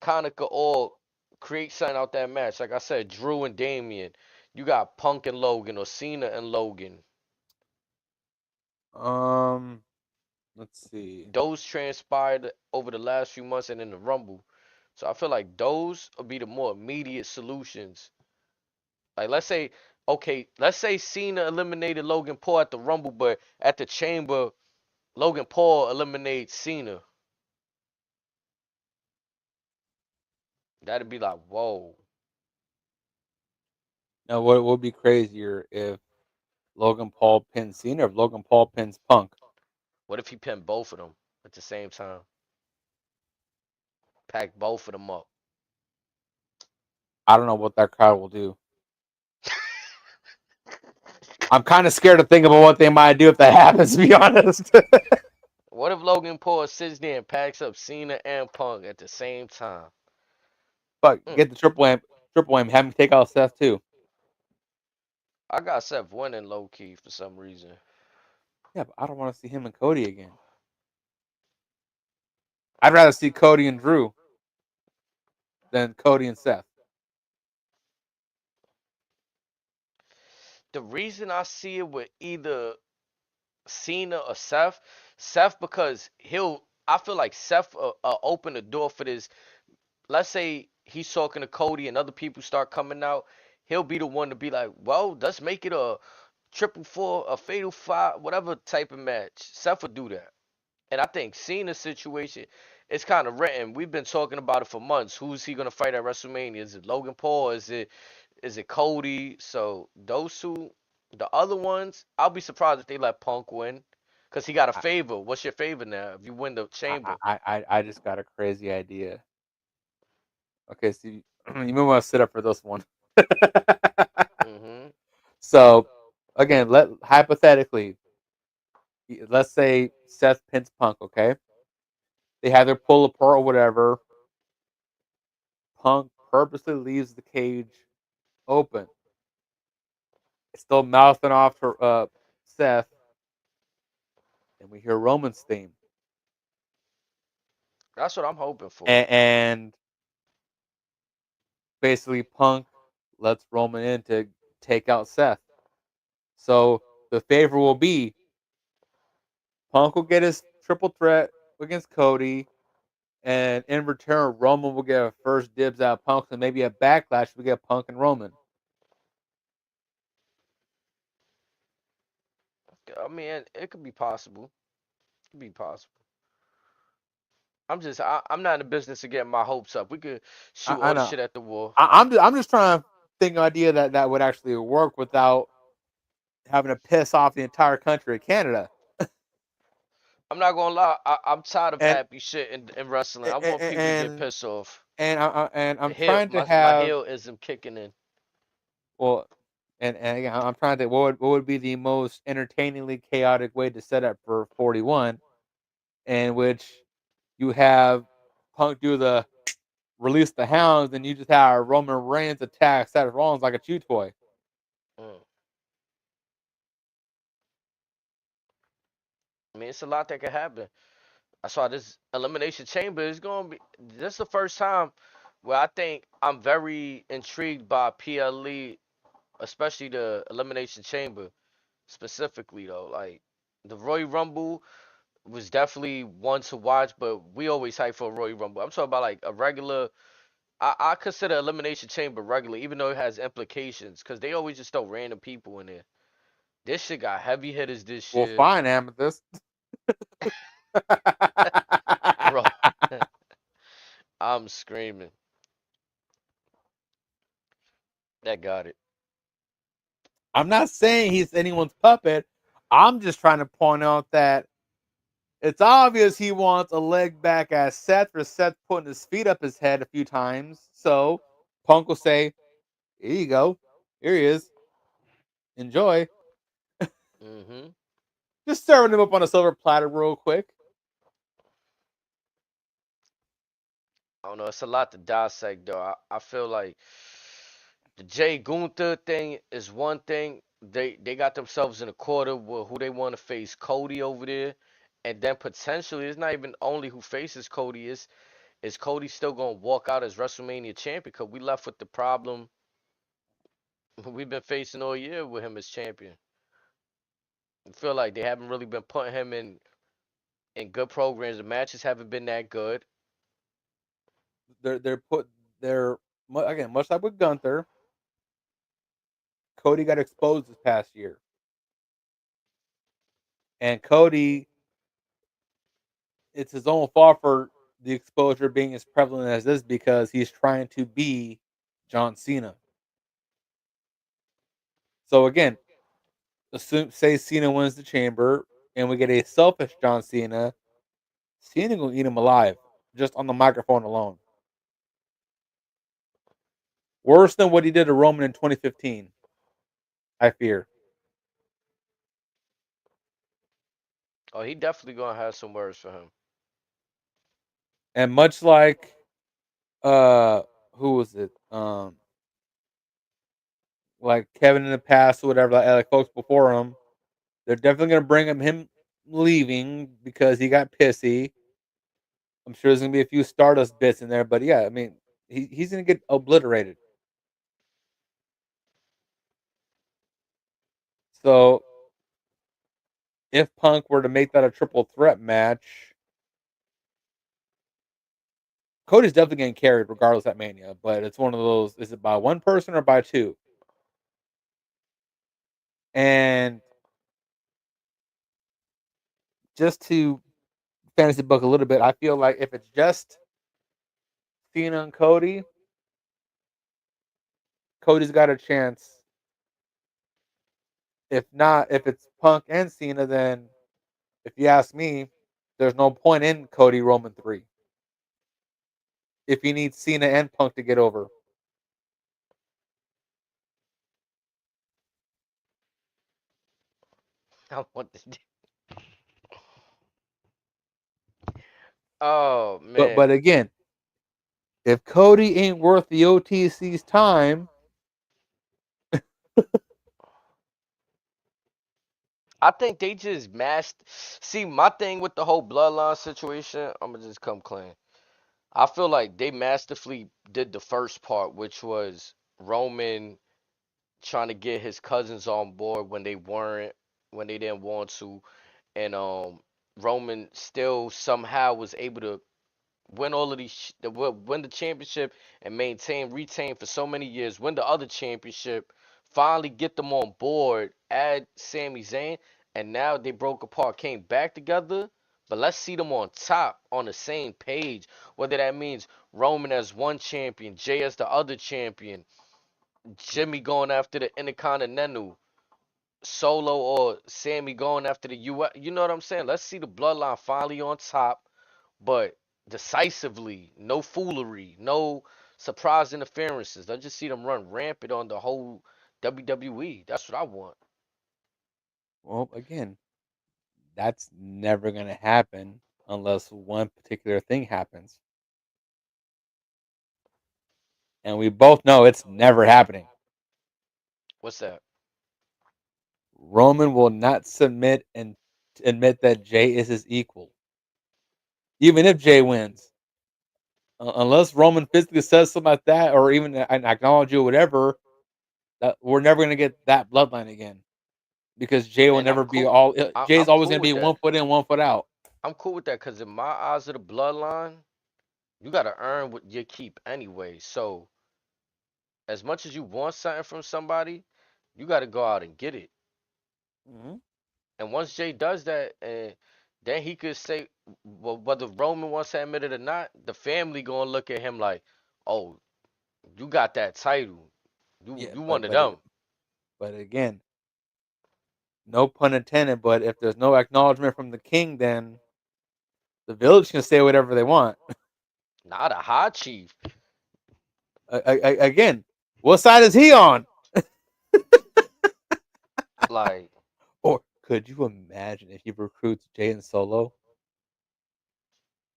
kind of could all create something out that match. Like I said, Drew and Damian, you got Punk and Logan or Cena and Logan. um, let's see. Those transpired over the last few months and in the Rumble. So I feel like those will be the more immediate solutions. Like let's say Cena eliminated Logan Paul at the Rumble, but at the Chamber, Logan Paul eliminates Cena. That'd be like, whoa. Now, what would be crazier if Logan Paul pins Cena, or if Logan Paul pins Punk? What if he pinned both of them at the same time? Pack both of them up. I don't know what that crowd will do. I'm kind of scared to think about what they might do if that happens. To be honest, What if Logan Paul sits there and packs up Cena and Punk at the same time? but Mm. get the triple M, have him take out Seth too. I got Seth winning low key for some reason. Yeah, but I don't want to see him and Cody again. I'd rather see Cody and Drew than Cody and Seth. The reason I see it with either Cena or Seth, Seth because I feel like Seth open the door for this. Let's say he's talking to Cody and other people start coming out. He'll be the one to be like, well, let's make it a triple four, a fatal five, whatever type of match. Seth would do that. And I think Cena's situation is kind of written. We've been talking about it for months. Who's he gonna fight at WrestleMania? Is it Logan Paul? Is it Cody? So those two, the other ones, I'll be surprised if they let Punk win, cause he got a I favor. What's your favor now? If you win the I chamber, I just got a crazy idea. Okay, so you may want to sit up for this one. hmm So again, let hypothetically, let's say Seth pins Punk. Okay, they have their pull apart or whatever. Punk purposely leaves the cage open. It's still mouthing off to Seth, and we hear Roman's theme, that's what I'm hoping for. and basically Punk lets Roman in to take out Seth. So the favor will be Punk will get his triple threat against Cody, and in return, Roman will get a first dibs out of Punk, and maybe a backlash. We get Punk and Roman. I mean, it could be possible. It could be possible. I'm not in the business of getting my hopes up. We could shoot I all the know. shit at the wall. I'm just trying to think of an idea that would actually work without having to piss off the entire country of Canada. I'm not gonna lie. I'm tired of And happy shit in wrestling. I want people to get and pissed off. I'm The heel, trying to my have heelism kicking in. well, and again, I'm trying to think what would be the most entertainingly chaotic way to set up for 41, in which you have Punk do the release the hounds, and you just have Roman Reigns attack Seth Rollins like a chew toy. Mm. I mean, it's a lot that could happen. That's why this elimination chamber is gonna be. This is the first time where I think I'm very intrigued by PLE, especially the elimination chamber specifically though. Like the Royal Rumble was definitely one to watch, but we always hype for a Royal Rumble. I'm talking about like a regular. I consider Elimination Chamber regular, even though it has implications, because they always just throw random people in there. This shit got heavy hitters this Well, year, fine, Amethyst. bro. I'm screaming. That got it. I'm not saying he's anyone's puppet. I'm just trying to point out that it's obvious he wants a leg back at Seth for Seth putting his feet up his head a few times. So Punk will say, "Here you go. Here he is. Enjoy." hmm Just serving him up on a silver platter real quick. I don't know. It's a lot to dissect, though. I feel like the Jay Gunther thing is one thing. They got themselves in a quarter with who they want to face, Cody over there, and then potentially it's not even only who faces Cody. Is Cody still gonna walk out as WrestleMania champion? Because we left with the problem we've been facing all year with him as champion. I feel like they haven't really been putting him in good programs. The matches haven't been that good. They're put they're again much like with Gunther. Cody got exposed this past year, and Cody, it's his own fault for the exposure being as prevalent as this because he's trying to be John Cena. So again, assume say Cena wins the chamber and we get a selfish John Cena, Cena gonna eat him alive just on the microphone alone. Worse than what he did to Roman in 2015, I fear. Oh, he definitely gonna have some words for him. And much like uh who was it? Like Kevin in the past or whatever, like folks before him, they're definitely gonna bring him leaving because he got pissy. I'm sure there's gonna be a few Stardust bits in there, but yeah, I mean, he's gonna get obliterated. So if Punk were to make that a triple threat match, Cody's definitely getting carried regardless at Mania. But it's one of those: is it by one person or by two? And just to fantasy book a little bit, I feel like if it's just Cena and Cody, Cody's got a chance. If not, if it's Punk and Cena, then if you ask me, there's no point in Cody Roman 3 if you need Cena and Punk to get over. I want this. Oh man, But again, if Cody ain't worth the OTC's time, I think they just mashed. See, my thing with the whole bloodline situation, I'm gonna just come clean. I feel like they masterfully did the first part, which was Roman trying to get his cousins on board when they weren't, when they didn't want to, and Roman still somehow was able to win all of these, win the championship and retain for so many years, win the other championship, finally get them on board, add Sami Zayn, and now they broke apart, came back together. But let's see them on top, on the same page. Whether that means Roman as one champion, Jay as the other champion, Jimmy going after the Intercontinental, Solo or Sammy going after the US. You know what I'm saying? Let's see the bloodline finally on top, but decisively, no foolery, no surprise interferences. Let's just see them run rampant on the whole WWE. That's what I want. well, again, that's never going to happen unless one particular thing happens. And we both know it's never happening. What's that? Roman will not submit and admit that Jay is his equal, even if Jay wins. Unless Roman physically says something like that, or even acknowledge you, or whatever, that we're never going to get that bloodline again because Jay will And I'm never be cool. all. Jay's I'm always cool going to be with one that. foot in, one foot out. I'm cool with that because in my eyes of the bloodline, you gotta earn what you keep anyway. So as much as you want something from somebody, you gotta go out and get it. Mm-hmm. And once Jay does that, and then he could say, well, whether Roman wants to admit it or not, the family gonna look at him like, oh, you got that title, Yeah, you one of them. but again, no pun intended. But if there's no acknowledgement from the king, then the village can say whatever they want. Not a high chief. Again, what side is he on? Like, Or could you imagine if he recruits Jay and Solo?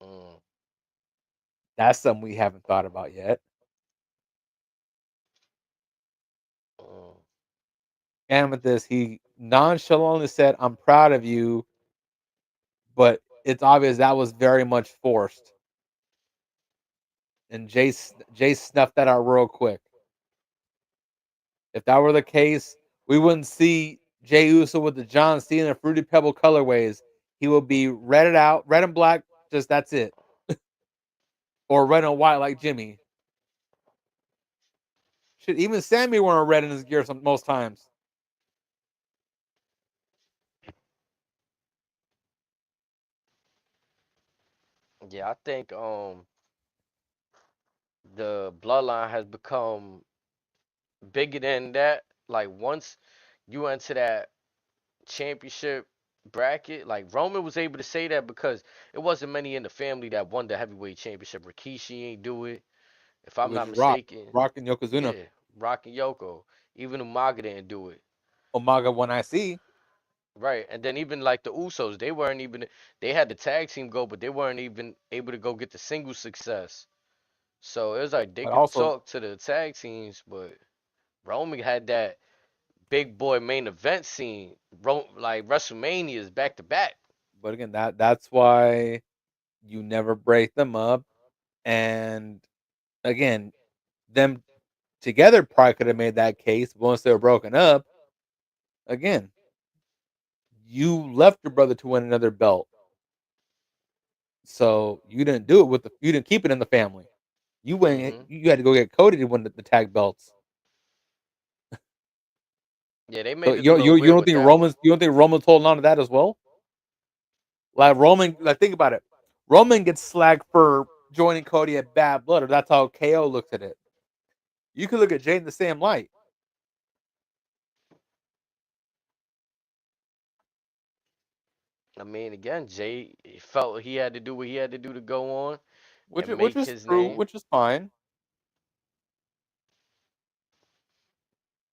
mm, That's something we haven't thought about yet. mm. And with this, he nonchalantly said, "I'm proud of you," but it's obvious that was very much forced. And Jay snuffed that out real quick. If that were the case, we wouldn't see Jay Uso with the John Cena Fruity Pebble colorways. He would be redded out, red and black, just that's it. Or red and white like Jimmy. Shit, even Sammy wearing red in his gear most times. Yeah, I think the bloodline has become bigger than that. Like once you enter that championship bracket, like Roman was able to say that because it wasn't many in the family that won the heavyweight championship. Rikishi ain't do it, if It I'm was not just Rock. mistaken. Rock and Yokozuna. Yeah, Rock and Yoko. Even Umaga didn't do it. Umaga when I see. Right, and then even like the Usos, they weren't even they had the tag team go, but they weren't even able to go get the single success. So it was like they But could also, talk to the tag teams, but Roman had that big boy main event scene, like WrestleManias back to back. but again, that's why you never break them up. And again, them together probably could have made that case. But once they were broken up, again, you left your brother to win another belt, so you didn't do it with the you didn't keep it in the family. You went, Hmm. you had to go get Cody to win the tag belts. Yeah, they So made it a little you weird don't with think that one. Roman's holding on to that as well? Like Roman, like think about it. Roman gets slagged for joining Cody at Bad Blood, or that's how KO looks at it. You could look at Jay in the same light, I mean, again, Jay felt he had to do what he had to do to go on and which make is his true, name. which is fine.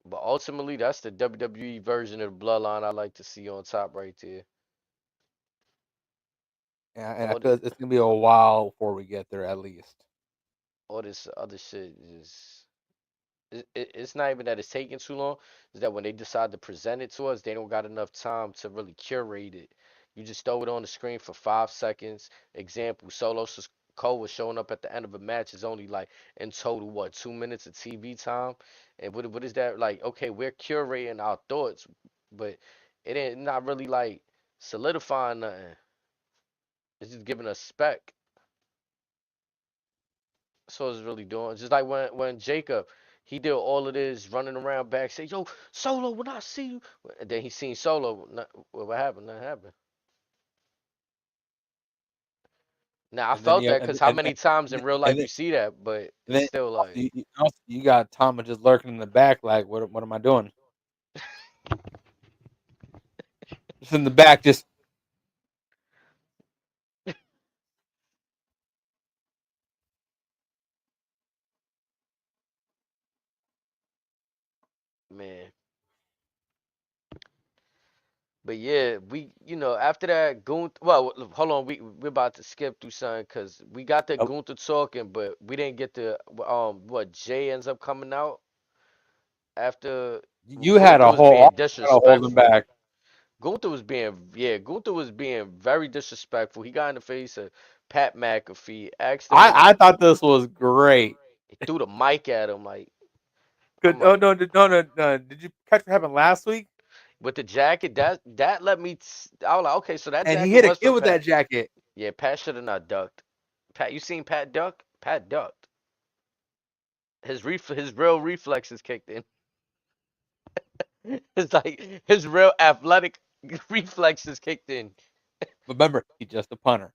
But ultimately, that's the WWE version of the Bloodline I like to see on top right there. And I All feel the it's gonna be a while before we get there, at least. all this other shit is it's not even that it's taking too long. It's that when they decide to present it to us, they don't got enough time to really curate it. You just throw it on the screen for 5 seconds. Example: Solo Cole was showing up at the end of a match is only like in total what 2 minutes of TV time, and what is that like? Okay, we're curating our thoughts, but it ain't not really like solidifying nothing. It's just giving us spec. So it's really doing just like when Jacob he did all of this running around backstage. Yo, Solo, when I see you, and then he seen Solo. What happened? Nothing happened. Now I And then felt you that because how many times in real life and you see that, but it's then still like, also you got Tama just lurking in the back, like what am I doing? Just in the back, just man. But yeah, we after that Gunther. Well, hold on, we're about to skip through something because we got the Gunther talking, but we didn't get to what Jay ends up coming out after you had Gunther a was whole being army to hold him disrespectful. back. Gunther was being very disrespectful. He got in the face of Pat McAfee, asked him to I thought this was great. he threw the mic at him like I'm Good. Oh like no, no! Did you catch what happened last week? with the jacket that let me I was like okay, so that And he jacket hit a was kid for with that Pat. jacket. Yeah, Pat should have not ducked. Pat, you seen Pat duck? Pat ducked. His real reflexes kicked in. It's like his real athletic reflexes kicked in. Remember, he's just a punter.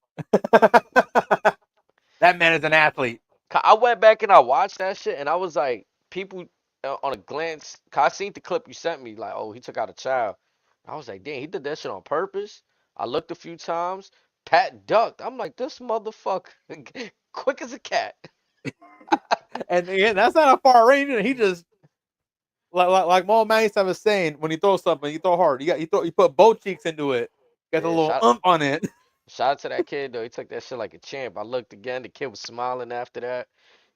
That man is an athlete. I went back and I watched that shit, and I was like, people on a glance, 'cause I seen the clip you sent me, like, oh, he took out a child. I was like, damn, he did that shit on purpose. I looked a few times. Pat ducked. I'm like, this motherfucker, quick as a cat. And again, that's not a far range. He just like Maul Manson was saying, when you throw something, you throw hard. You put both cheeks into it. Got a Yeah, little on it. shout out to that kid though. He took that shit like a champ. I looked again. The kid was smiling after that.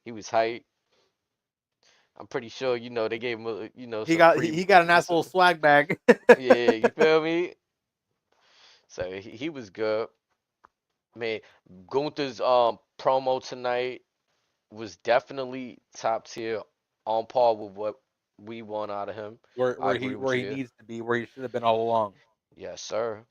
He was hype. I'm pretty sure they gave him some free. He got a nice Some, little swag bag. yeah, you feel me? So he was good. Man, Gunther's promo tonight was definitely top tier, on par with what we want out of him. I agree Where with you he there. needs to be, where he should have been all along. Yes, sir.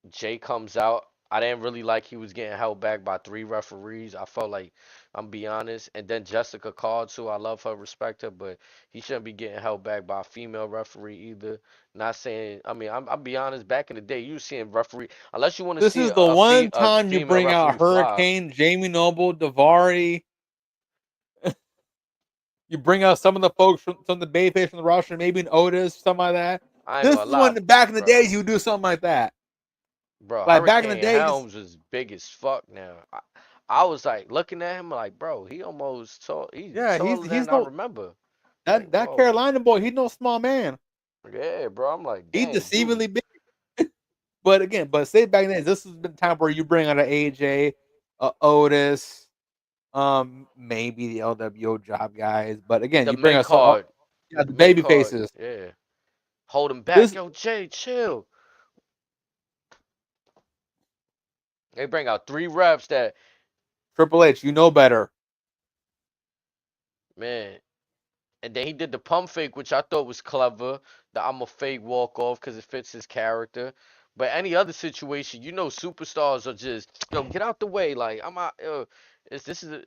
Jay comes out. I didn't really like he was getting held back by 3 referees. I felt like I'm be honest. And then Jessica called too. I love her, respect her, but he shouldn't be getting held back by a female referee either. Not saying. I mean, I'll be honest. Back in the day, you seeing referee unless you want to This see is the one a time you female bring out referee fly. Hurricane, Jamie Noble, Davari. You bring out some of the folks from some of the Bayface from the roster, maybe an Otis, something like that. I ain't This gonna is when lie, back in the bro. days you would do something like that. Bro, Like back in the Hurricane days, Helms is big as fuck now. I was like looking at him like, bro, he almost tall. He's yeah, taller he's than I no remember. Like, that whoa. Carolina boy. He's no small man. Yeah, bro. I'm like, He's dang, dude. deceivingly big. But again, but say back then, this has been the time where you bring out an AJ, Otis, maybe the LWO job guys. But again, The you bring mid us all, card, yeah, the the mid baby card, faces. yeah. Hold him back, This yo, Jay, chill. They bring out three reps that, Triple H, you know better. man. And then he did the pump fake, which I thought was clever. The I'm a fake walk off because it fits his character. But any other situation, you know, superstars are just, yo, get out the way. Like I'm out. This is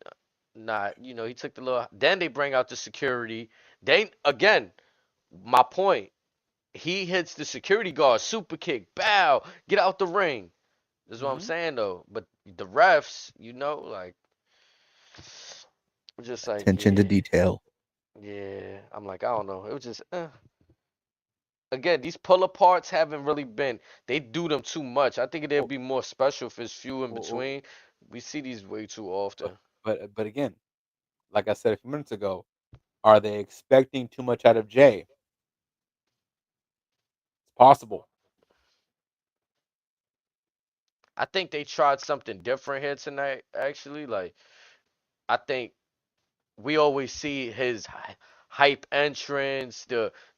not. You know, he took the little. Then they bring out the security. They again, my point. He hits the security guard, super kick, bow, get out the ring. That's what I'm Mhm. saying though. But the refs, you know, like just like Attention to yeah, detail. yeah. I'm like I don't know. It was just. Again, these pull aparts haven't really been. They do them too much. I think it'd Well, be more special if it's few in well, well, between. We see these way too often. but again, like I said a few minutes ago, are they expecting too much out of Jay? It's possible. I think they tried something different here tonight. Actually, like I think we always see his hype entrance.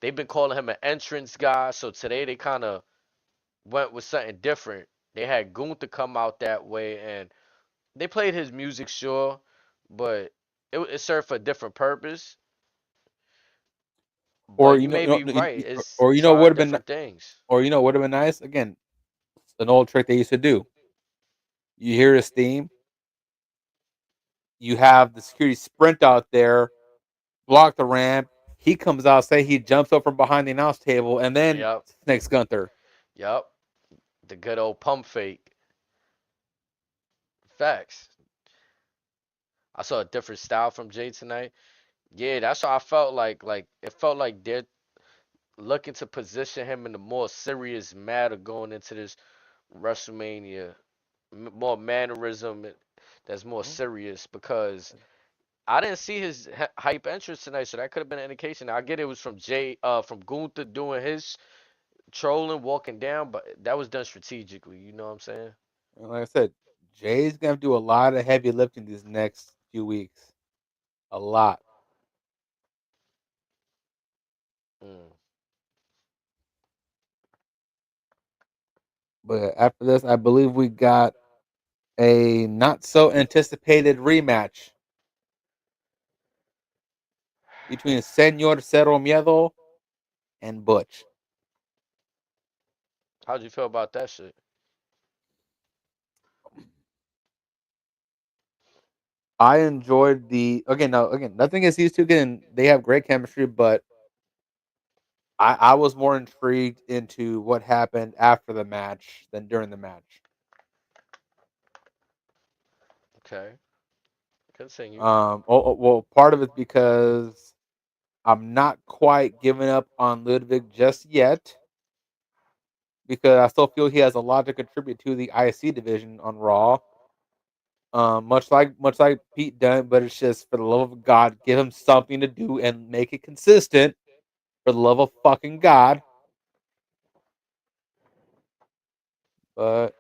They've been calling him an entrance guy. So today they kind of went with something different. They had Gunther come out that way, and they played his music, sure, but it served for a different purpose. Or But you may be right. It's or trying would have been, different things. or would have been nice. Again, an old trick they used to do. You hear his theme, you have the security sprint out there, block the ramp. He comes out, say he jumps up from behind the announce table, and then Yep. snakes Gunther. Yep. The good old pump fake. Facts. I saw a different style from Jay tonight. Yeah, that's how I felt like it felt like they're looking to position him in a more serious matter going into this WrestleMania. More mannerism that's more Mhm. serious because I didn't see his hype entrance tonight, so that could have been an indication. I get it was from Jay, from Gunther doing his trolling, walking down, but that was done strategically. You know what I'm saying? And like I said, Jay's gonna do a lot of heavy lifting these next few weeks. A lot. Mm. But after this, I believe we got a not so anticipated rematch between Senor Cero Miedo and Butch. How'd you feel about that shit? I enjoyed the again nothing is these two again. They have great chemistry, but I was more intrigued into what happened after the match than during the match. Okay, continue. Well, part of it's because I'm not quite giving up on Ludwig just yet because I still feel he has a lot to contribute to the IC division on Raw. Much like Pete Dunne, but it's just for the love of God, give him something to do and make it consistent. For the love of fucking God. But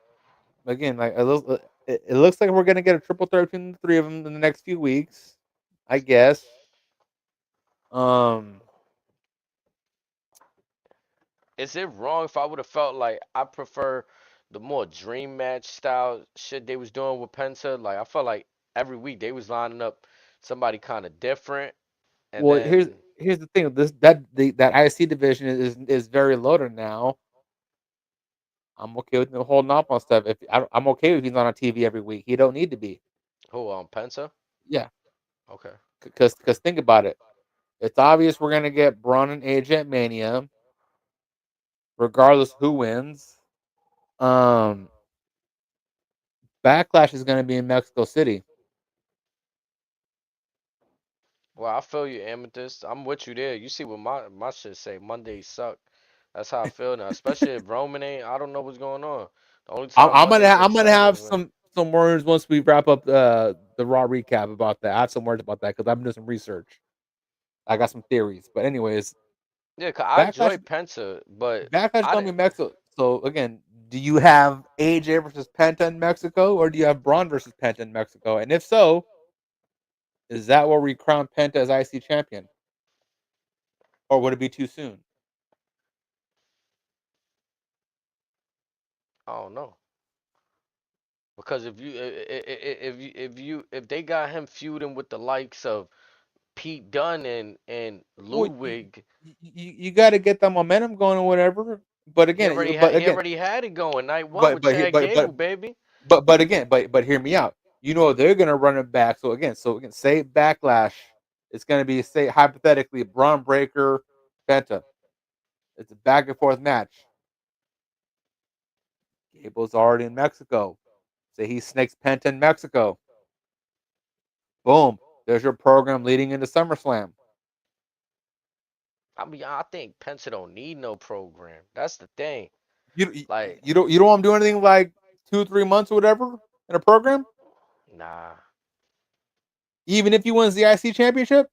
again, like it looks like we're gonna get a triple threat between the three of them in the next few weeks, I guess. Um, Is it wrong if I would have felt like I prefer the more dream match style shit they was doing with Penta? Like I felt like every week they was lining up somebody kind of different, and well, then here's the thing. That IC division is very loaded now. I'm okay with him holding off on stuff. If I'm okay if he's not on TV every week. He don't need to be. who Penta? Yeah, Okay. because think about it. It's obvious we're gonna get Braun and AJ at Mania, regardless who wins. Um, Backlash is gonna be in Mexico City. Well, I feel you, Amethyst. I'm with you there. You see what my shit say? Mondays suck. That's how I feel now. Especially if Roman ain't. I don't know what's going on. The only time Mondays I'm gonna exciting have is when. some words once we wrap up the Raw recap about that. I have some words about that because I'm doing some research. I got some theories, but anyways, Yeah, 'cause I enjoy Backlash Penta, but Backlash is I gonna be didn't. Mexico. So again, Do you have AJ versus Penta in Mexico, or do you have Braun versus Penta in Mexico? And if so, is that where we crown Penta as IC champion, or would it be too soon? I don't know. Because if they got him feuding with the likes of Pete Dunne and Well, Ludwig, you got to get the momentum going or whatever. But again, he already had it going night one but with but Chad but Gable, but baby. but again, but hear me out. You know they're gonna run it back. So again, say Backlash. It's gonna be, say, hypothetically, Braun Breaker, Penta. It's a back and forth match. Gable's already in Mexico. Say he snakes Penta in Mexico. Boom. There's your program leading into SummerSlam. I mean, I think Pence don't need no program. That's the thing. You Like, you don't want him to do anything like 2 or 3 months or whatever in a program, nah. even if he wins the IC championship.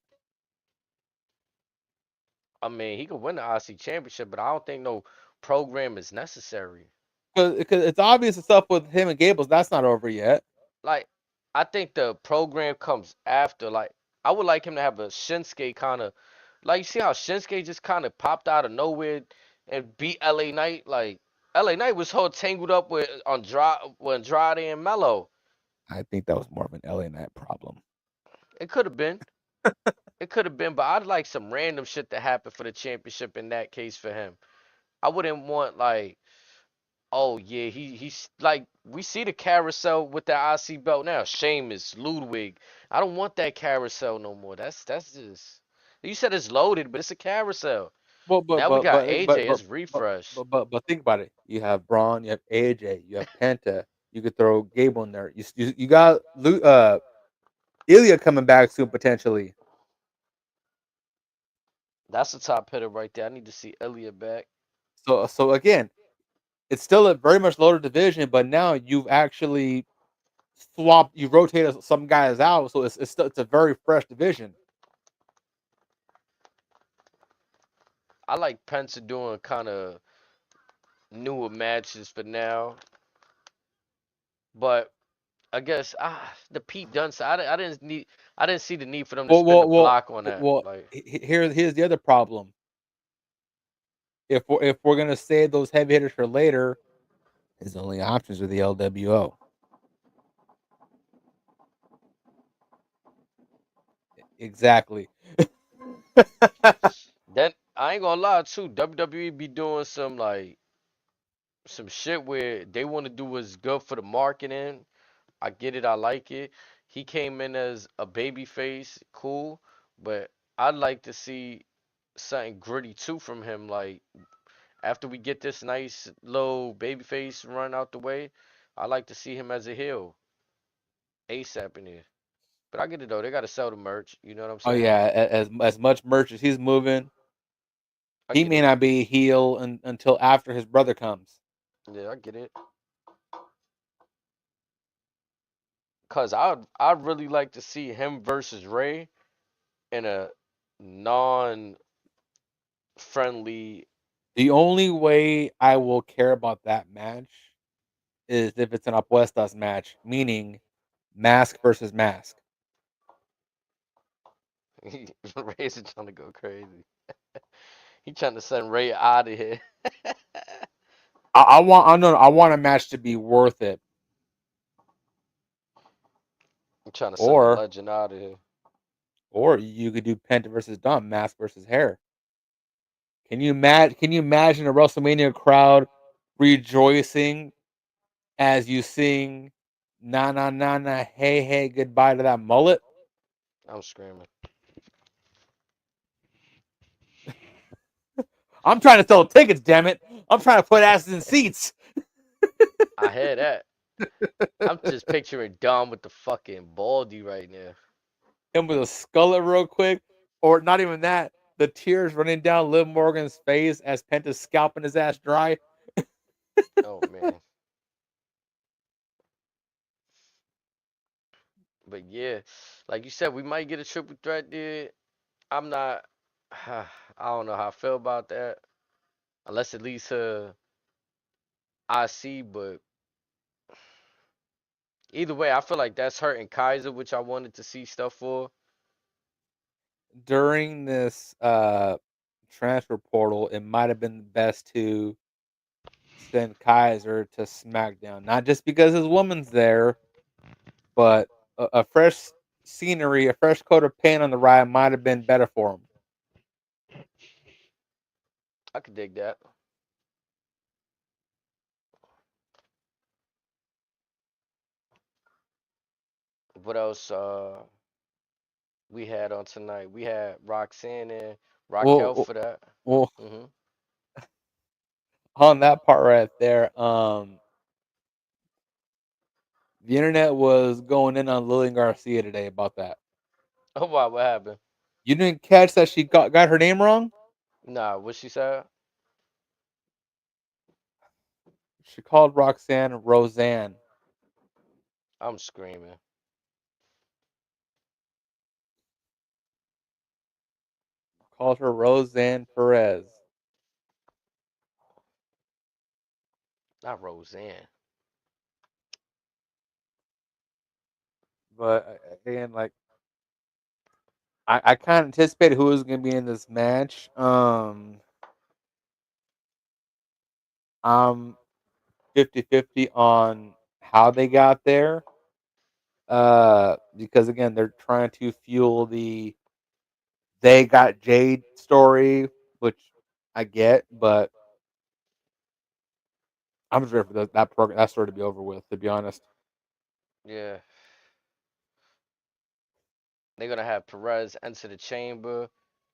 I mean, he could win the IC championship, but I don't think no program is necessary. Because it's obvious the stuff with him and Gables that's not over yet. Like, I think the program comes after. Like, I would like him to have a Shinsuke kind of, like, you see how Shinsuke just kind of popped out of nowhere and beat LA Knight. Like, LA Knight was whole tangled up with Andrade and Mello. I think that was more of an LA Knight problem. It could have been. It could have been, but I'd like some random shit to happen for the championship in that case for him. I wouldn't want like, oh yeah, he's like, we see the carousel with the IC belt now. Sheamus, Ludwig. I don't want that carousel no more. That's just, you said it's loaded, but it's a carousel. Well, but Now we but got but but AJ. but It's but refresh. but think about it. You have Braun, you have AJ, you have Penta. You could throw Gable in there. You got Ilya coming back soon potentially. That's the top hitter right there. I need to see Elliott back. So again, it's still a very much loaded division, but now you've actually swapped. You rotated some guys out, so it's a very fresh division. I like Pence doing kind of newer matches for now, but I guess the Pete Dunne side. I didn't see the need for them to Well, spin the well, well, block on that. well. Like, Here's the other problem. If we're gonna save those heavy hitters for later, his only options are the LWO. Exactly. then I ain't gonna lie too. WWE be doing some shit where they want to do what's good for the marketing. I get it. I like it. He came in as a baby face, cool, but I'd like to see something gritty too from him. Like, after we get this nice little baby face run out the way, I like to see him as a heel ASAP in here. But I get it though. They gotta sell the merch. You know what I'm Oh saying? yeah, as much merch as he's moving, I he get may it. not be a heel until after his brother comes. Yeah, I get it. Cause I'd really like to see him versus Ray in a non-friendly. The only way I will care about that match is if it's an apuestas match, meaning mask versus mask. Ray's trying to go crazy. He trying to send Ray out of here. I want a match to be worth it. I'm trying to send the Or legend out of here. or you could do Penta versus Dom, mask versus hair. Can you imagine a WrestleMania crowd rejoicing as you sing "Na na na na hey hey goodbye" to that mullet? I'm screaming. I'm trying to sell tickets, damn it! I'm trying to put asses in seats. I hear that. I'm just picturing Dom with the fucking baldy right now. Him with a skullet real quick, or not even that. The tears running down Liv Morgan's face as Penta's scalping his ass dry. Oh man. But yeah, like you said, we might get a triple threat there. I'm not. I don't know how I feel about that. Unless it leads to I see, but either way, I feel like that's hurting Kaiser, which I wanted to see stuff for. During this transfer portal, it might have been best to send Kaiser to SmackDown, not just because his woman's there, but a fresh scenery, a fresh coat of paint on the ride might have been better for him. I could dig that. What else? We had on tonight. We had Roxanne and Raquel Well, for that. well, Hmm. on that part right there, the internet was going in on Lillian Garcia today about that. Oh wow, what happened? You didn't catch that she got her name wrong? Nah, what she said? She called Roxanne Roseanne. I'm screaming. Called her Roseanne Perez. Not Roseanne. But again, like I kind of anticipated who was going to be in this match. I'm 50-50 on how they got there. Because again, they're trying to fuel the they got Jade story, which I get, but I'm just ready for that program that story to be over with. To be honest, Yeah, they're gonna have Perez enter the chamber.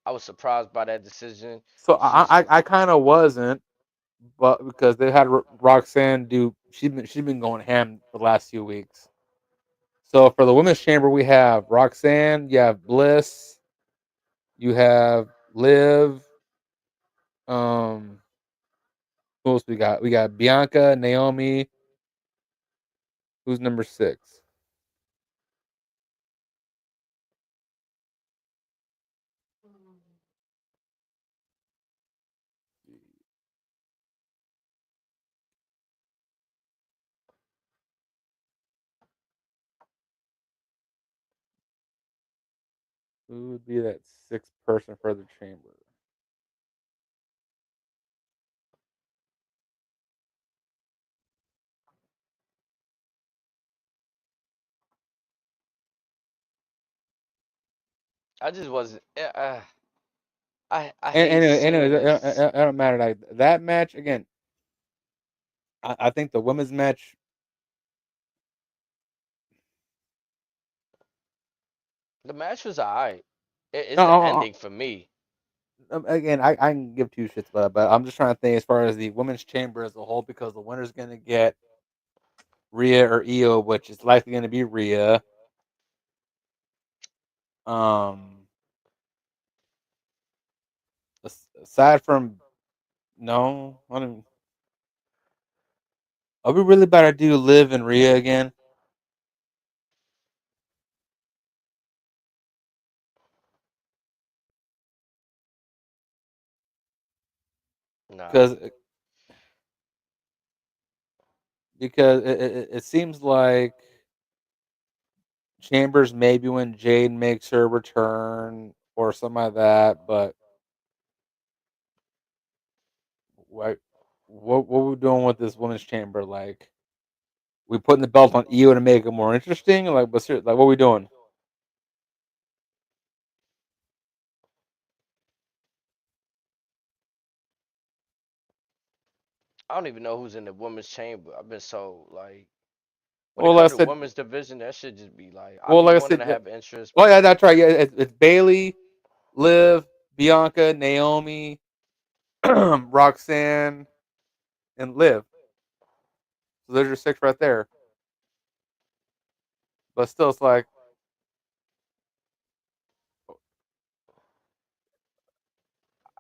I was surprised by that decision. so She's I kind of wasn't, but because they had Roxanne do, she's been going ham for the last few weeks. So for the women's chamber, we have Roxanne, you have Bliss, you have Liv. Um, who else we got? We got Bianca, Naomi. Who's number 6? Who would be that 6th person for the chamber? I just wasn't. I And hate anyways, seeing this. it don't matter. Like that match again. I think the women's match. The match was alright. It's the No, ending for me. again, I can give two shits about it, but I'm just trying to think as far as the women's chamber as a whole because the winner's going to get Rhea or Io, which is likely going to be Rhea. Um, aside from no, I don't. Are we really about to do Liv and Rhea again? Nah, Because it seems like Chambers maybe when Jade makes her return or something like that. But what what we doing with this women's chamber? Like we putting the belt on Io to make it more interesting? Like like what we doing? I don't even know who's in the women's chamber. I've been so like when it Well, comes like I to said, women's division, that should just be like I well, be like I wanting said, to have interest, oh but yeah, that's right. Yeah, it's Bailey, Liv, Bianca, Naomi, Roxanne, and Liv. So there's your 6 right there. But still, it's like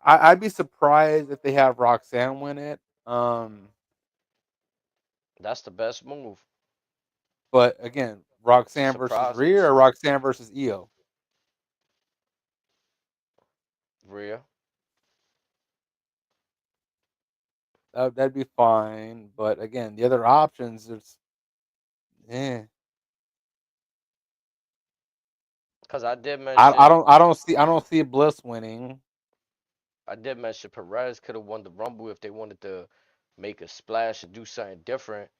I'd be surprised if they have Roxanne win it. Um, that's the best move. but again, Roxanne versus Rhea Surprises. or Roxanne versus Io. Rhea. that'd be fine. But again, the other options, it's eh. Because I did mention I don't see Bliss winning. Perez could have won the Rumble if they wanted to make a splash or do something different.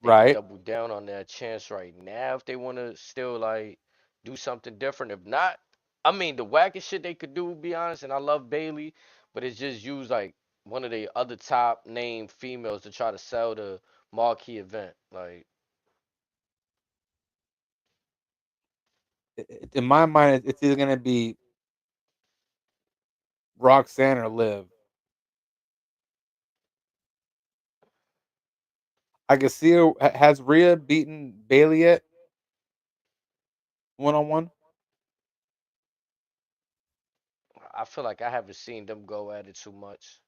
They could Right. double down on that chance right now if they want to still like do something different. If not, I mean the wackest shit they could do, to be honest. And I love Bailey, but it's just use like one of the other top name females to try to sell the marquee event. Like In my mind, it's either gonna be Roxanne or Liv. I can see her. Has Rhea beaten Bailey yet? 1-on-1? I feel like I haven't seen them go at it too much,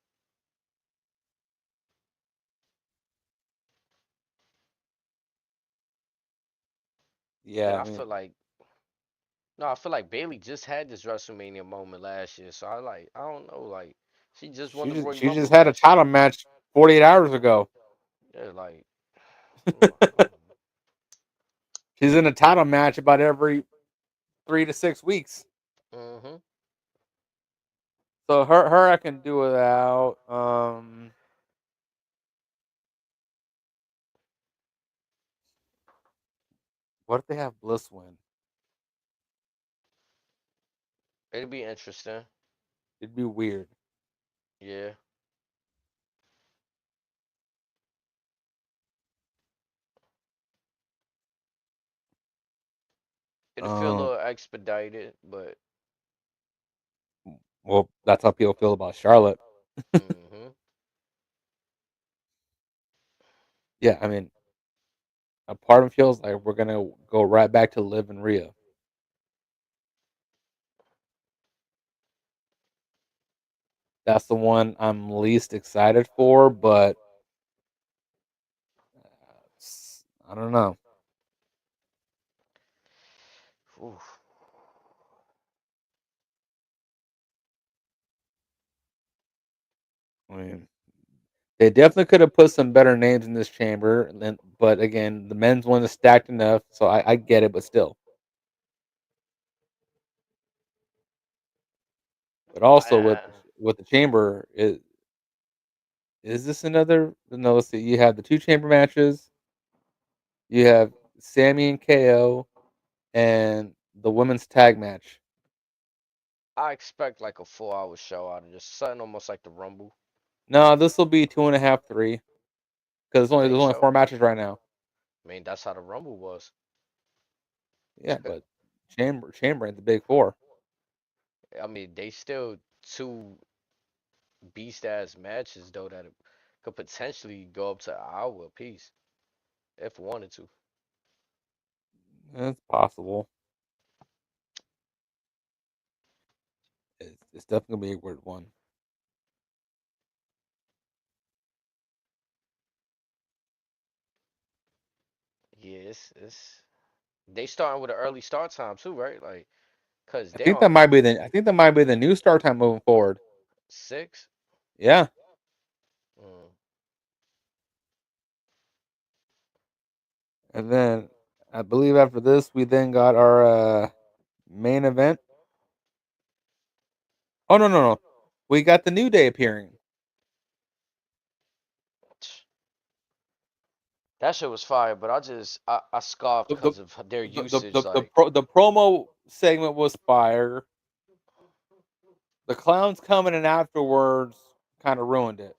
and Yeah, I I mean, feel like no, I feel like Bailey just had this WrestleMania moment last year, so I don't know, like she just won the Royal she Rumble just had a last year. title match 48 hours ago. Yeah, like mm, She's in a title match about every 3 to 6 weeks. mm-hmm. So her I can do without. What if they have Bliss win? It'd be interesting. It'd be weird. Yeah, it'd feel a Um, little expedited, but well, that's how people feel about Charlotte. mm-hmm. Yeah, I mean, a part of me feels like we're gonna go right back to Liv and Rhea. That's the one I'm least excited for, but I don't know. Oof. I mean, they definitely could have put some better names in this chamber, but again, the men's one is stacked enough, so I get it. But still, but also I, with the chamber, is this another? No, let's see. You have the two chamber matches. You have Sammy and KO, and the women's tag match. I expect like a 4 hour show out of this, something almost like the Rumble. No, this will be 2.5, 3, because You there's think only so? four matches right now. I mean, that's how the Rumble was. Yeah, but chamber ain't the big four. I mean, they still two beast ass matches though that could potentially go up to an hour apiece if wanted to. It's possible. It's definitely gonna be a weird one. Yeah, it's they starting with an early start time too, right? Like, cause I they think that on might be the new start time moving forward. 6. Yeah, Mm. and then I believe after this we then got our main event. Oh no, we got the New Day appearing. That shit was fire, but I scoffed The the because of their the usage. Like, the promo segment was fire. The clowns coming in afterwards kind of ruined it.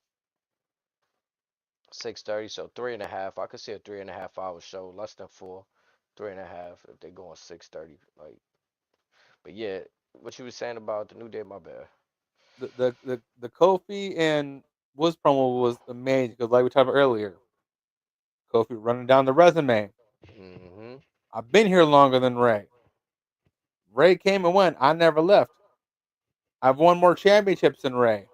6:30, so 3.5. I could see a 3.5 hour show, less than 4, 3.5 if they go on 6:30. Like, but yeah, what you was saying about the New Day, my bad. The Kofi and Woods promo was amazing because, like we talked about earlier, Kofi running down the resume. Hmm. I've been here longer than Ray. Ray came and went. I never left. I've won more championships than Ray.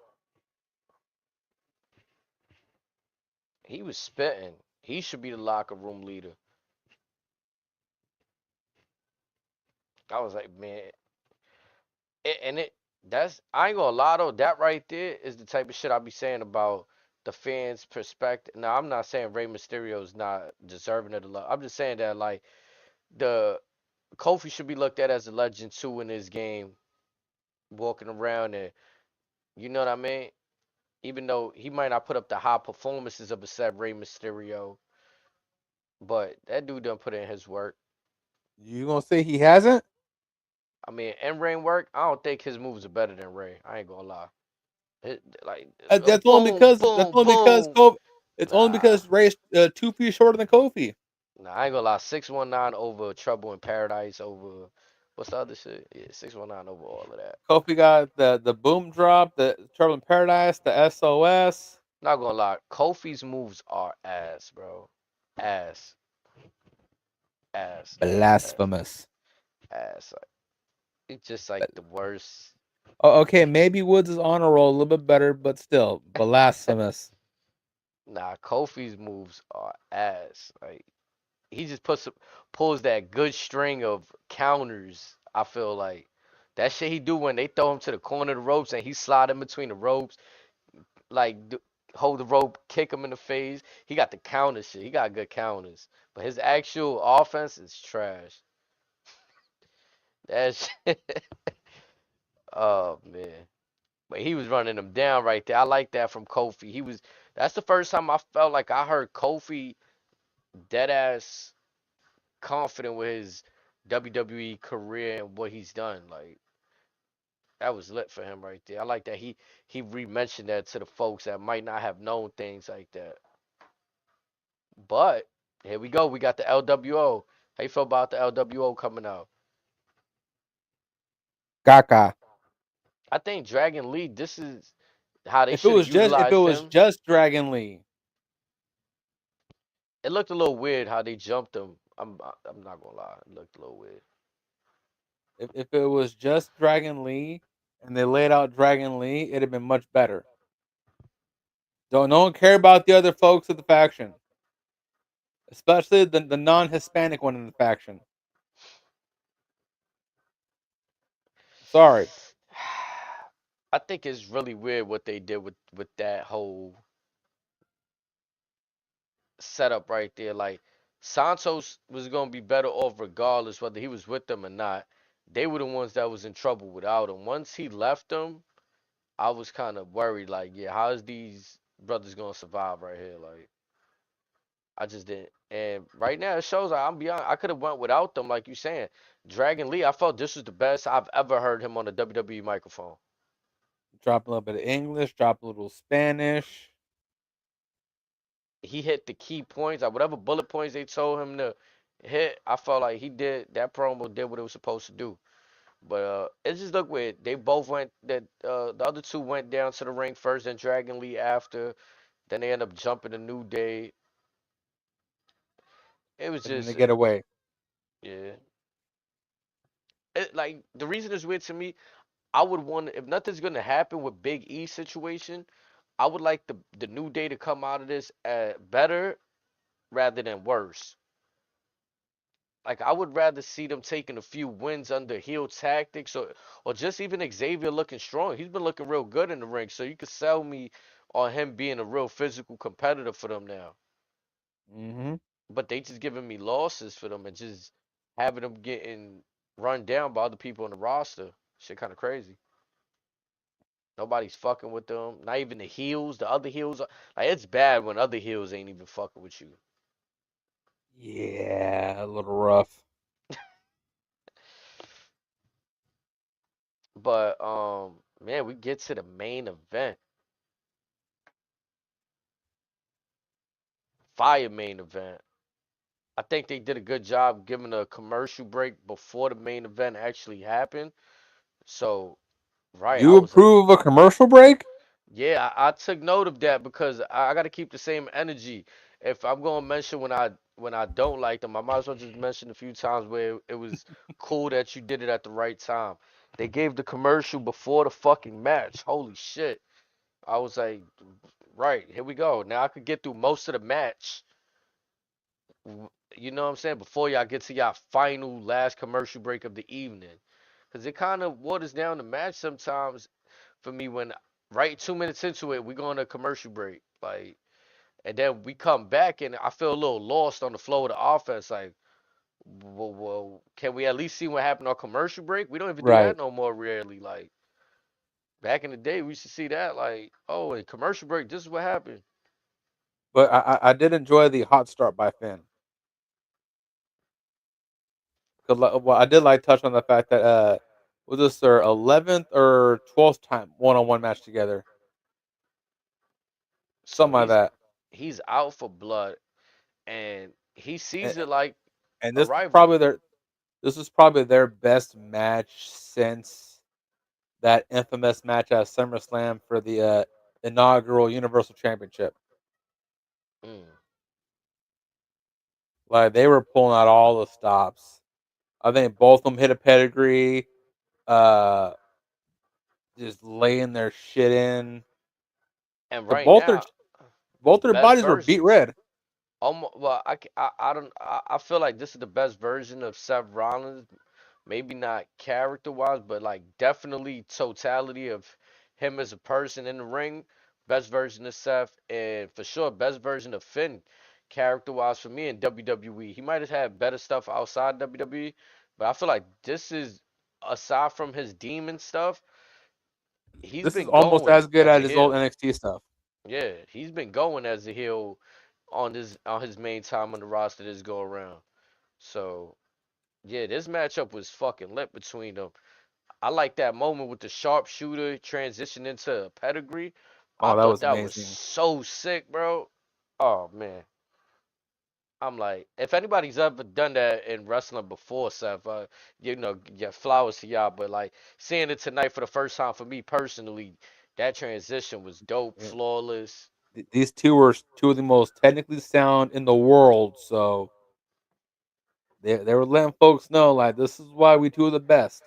He was spitting. He should be the locker room leader. I was like, man, and it that's I ain't gonna lie though. That right there is the type of shit I be saying about the fans' perspective. Now, I'm not saying Rey Mysterio's not deserving of the love. I'm just saying that like the Kofi should be looked at as a legend too in this game, walking around and you know what I mean. Even though he might not put up the high performances of a said Rey Mysterio, but that dude done put in his work. You gonna say he hasn't? I mean, in ring work, I don't think his moves are better than Ray. I ain't gonna lie. Like, That's only boom, because boom, boom. Kofi. It's only Nah, because Ray's 2 feet shorter than Kofi. nah, I ain't gonna lie. 619 over Trouble in Paradise over what's the other shit? Yeah, 619 over all of that. Kofi got the boom drop, the Trouble in Paradise, the SOS. Not gonna lie. Kofi's moves are ass, bro. Ass, ass, ass, ass, Blasphemous. ass. Like, it's just like the worst. Okay, maybe Woods' honor roll a little bit better, but still blasphemous. Nah, Kofi's moves are ass. Like he just pulls that good string of counters. I feel like that shit he do when they throw him to the corner of the ropes and he slide in between the ropes, like hold the rope, kick him in the face. He got the counter shit. He got good counters, but his actual offense is trash. That shit. Oh man, but he was running them down right there. I like that from Kofi. He was. That's the first time I felt like I heard Kofi dead ass confident with his WWE career and what he's done. Like that was lit for him right there. I like that he re-mentioned that to the folks that might not have known things like that. But here we go. We got the LWO. How you feel about the LWO coming out? Gaga. I think Dragon Lee. This is how they If it should have was just if it utilized was him. just Dragon Lee, It looked a little weird how they jumped him. I'm not gonna lie. It looked a little weird. if it was just Dragon Lee and they laid out Dragon Lee, it'd have been much better. Don't no one care about the other folks of the faction, especially the non-Hispanic one in the faction. Sorry, I think it's really weird what they did with that whole setup right there. Like Santos was gonna be better off regardless whether he was with them or not. They were the ones that was in trouble without him. Once he left them, I was kind of worried. Like, yeah, how is these brothers gonna survive right here? Like, I just didn't. And right now it shows. Like, I'm beyond. I could have went without them, like you saying. Dragon Lee, I felt this was the best I've ever heard him on the WWE microphone. drop a little bit of English, drop a little Spanish. He hit the key points, like whatever bullet points they told him to hit. I felt like he did that promo did what it was supposed to do. But it just looked weird. They both went that the other two went down to the ring first, and Dragon Lee after. Then they end up jumping a New Day. It was And then they just get away. yeah. Like the reason it's weird to me, I would want if nothing's gonna happen with Big E situation, I would like the New Day to come out of this better rather than worse. Like I would rather see them taking a few wins under heel tactics or just even Xavier looking strong. He's been looking real good in the ring, so you could sell me on him being a real physical competitor for them now. Hmm. But they just giving me losses for them and just having them getting run down by other people on the roster. Shit kind of crazy. Nobody's fucking with them. Not even the heels. The other heels. Like it's bad when other heels ain't even fucking with you. Yeah, a little rough. But man, we get to the main event. Fire main event. I think they did a good job giving a commercial break before the main event actually happened. So, right, I You was like, approve of a commercial break? yeah, I took note of that because I got to keep the same energy. If I'm going to mention when I don't like them, I might as well just mention a few times where it was cool that you did it at the right time. They gave the commercial before the fucking match. Holy shit. I was like, right, here we go. Now I could get through most of the match. You know what I'm saying? Before y'all get to y'all final last commercial break of the evening. Because it kind of waters down the match sometimes for me when right 2 minutes into it, we go on a commercial break. Like, and then we come back and I feel a little lost on the flow of the offense. Like, well, can we at least see what happened on commercial break? We don't even do that Right. no more. Rarely, like back in the day, we used to see that. Like, oh, in commercial break, this is what happened. But I did enjoy the hot start by Finn. Cause well, I did like touch on the fact that was this their 11th or 12th time one-on-one match together, So something like that. he's out for blood, and he And, sees it like and a this was rivalry. probably their best match since that infamous match at SummerSlam for the inaugural Universal Championship. Mm. Like they were pulling out all the stops. I think both of them hit a pedigree. Uh, just laying their shit in. And The right now, both their best bodies were beat versions. red. Almost, well, I don't, I feel like this is the best version of Seth Rollins. Maybe not character wise, but like definitely totality of him as a person in the ring. Best version of Seth, and for sure, best version of Finn, character wise for me in WWE. He might have had better stuff outside WWE, but I feel like this is aside from his demon stuff, he's This is been almost going as good as as a his old heel. NXT stuff. Yeah, he's been going as a heel on his main time on the roster this go around. So yeah, this matchup was fucking lit between them. I like that moment with the sharpshooter transition into a pedigree. I Oh, that thought was that was amazing. so sick, bro. Oh man. I'm like, if anybody's ever done that in wrestling before, Seth, yeah, flowers to y'all. But like seeing it tonight for the first time for me personally, that transition was dope, Yeah. flawless. These two were two of the most technically sound in the world, so they were letting folks know like this is why we two are the best.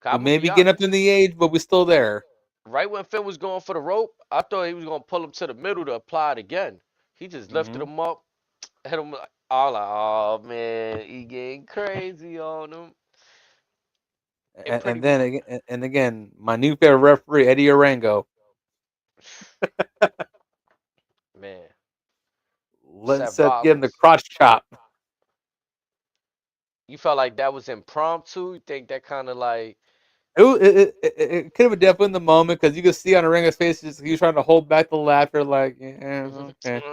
We I'm gonna may be be getting up in honest. the age, but we're still there. Right when Finn was going for the rope, I thought he was gonna pull him to the middle to apply it again. He just lifted Hmm him up, hit him like, all like, oh man, he getting crazy on him. It pretty And much, then and again, my new favorite referee, Eddie Orango, man, letting Seth Seth get him the Rollins. crotch chop. You felt like that was impromptu. You think that kind of like, It could have definitely in the moment because you could see on Orango's face he was trying to hold back the laughter, like, yeah, okay.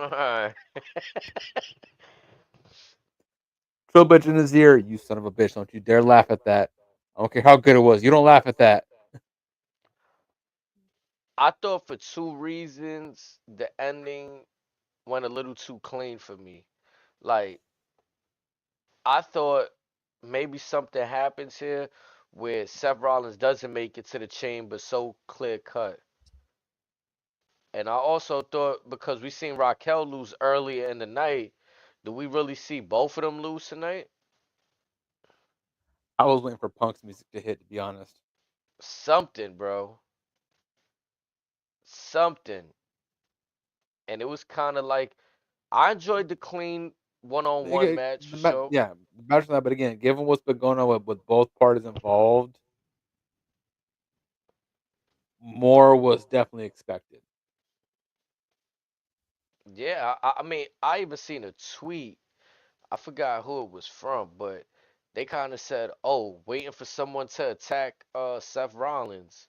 Triple H in his ear, you son of a bitch, don't you dare laugh at that. I don't care how good it was. You don't laugh at that. I thought for two reasons the ending went a little too clean for me. Like I thought maybe something happens here where Seth Rollins doesn't make it to the chamber so clear cut. And I also thought because we seen Raquel lose earlier in the night, do we really see both of them lose tonight? I was waiting for Punk's music to hit, to be honest. Something, bro. Something. And it was kind of like I enjoyed the clean one-on-one match for sure. Yeah, imagine that. But again, given what's been going on with both parties involved, more was definitely expected. Yeah, I mean, I even seen a tweet. I forgot who it was from, but they kind of said, "Oh, waiting for someone to attack Seth Rollins."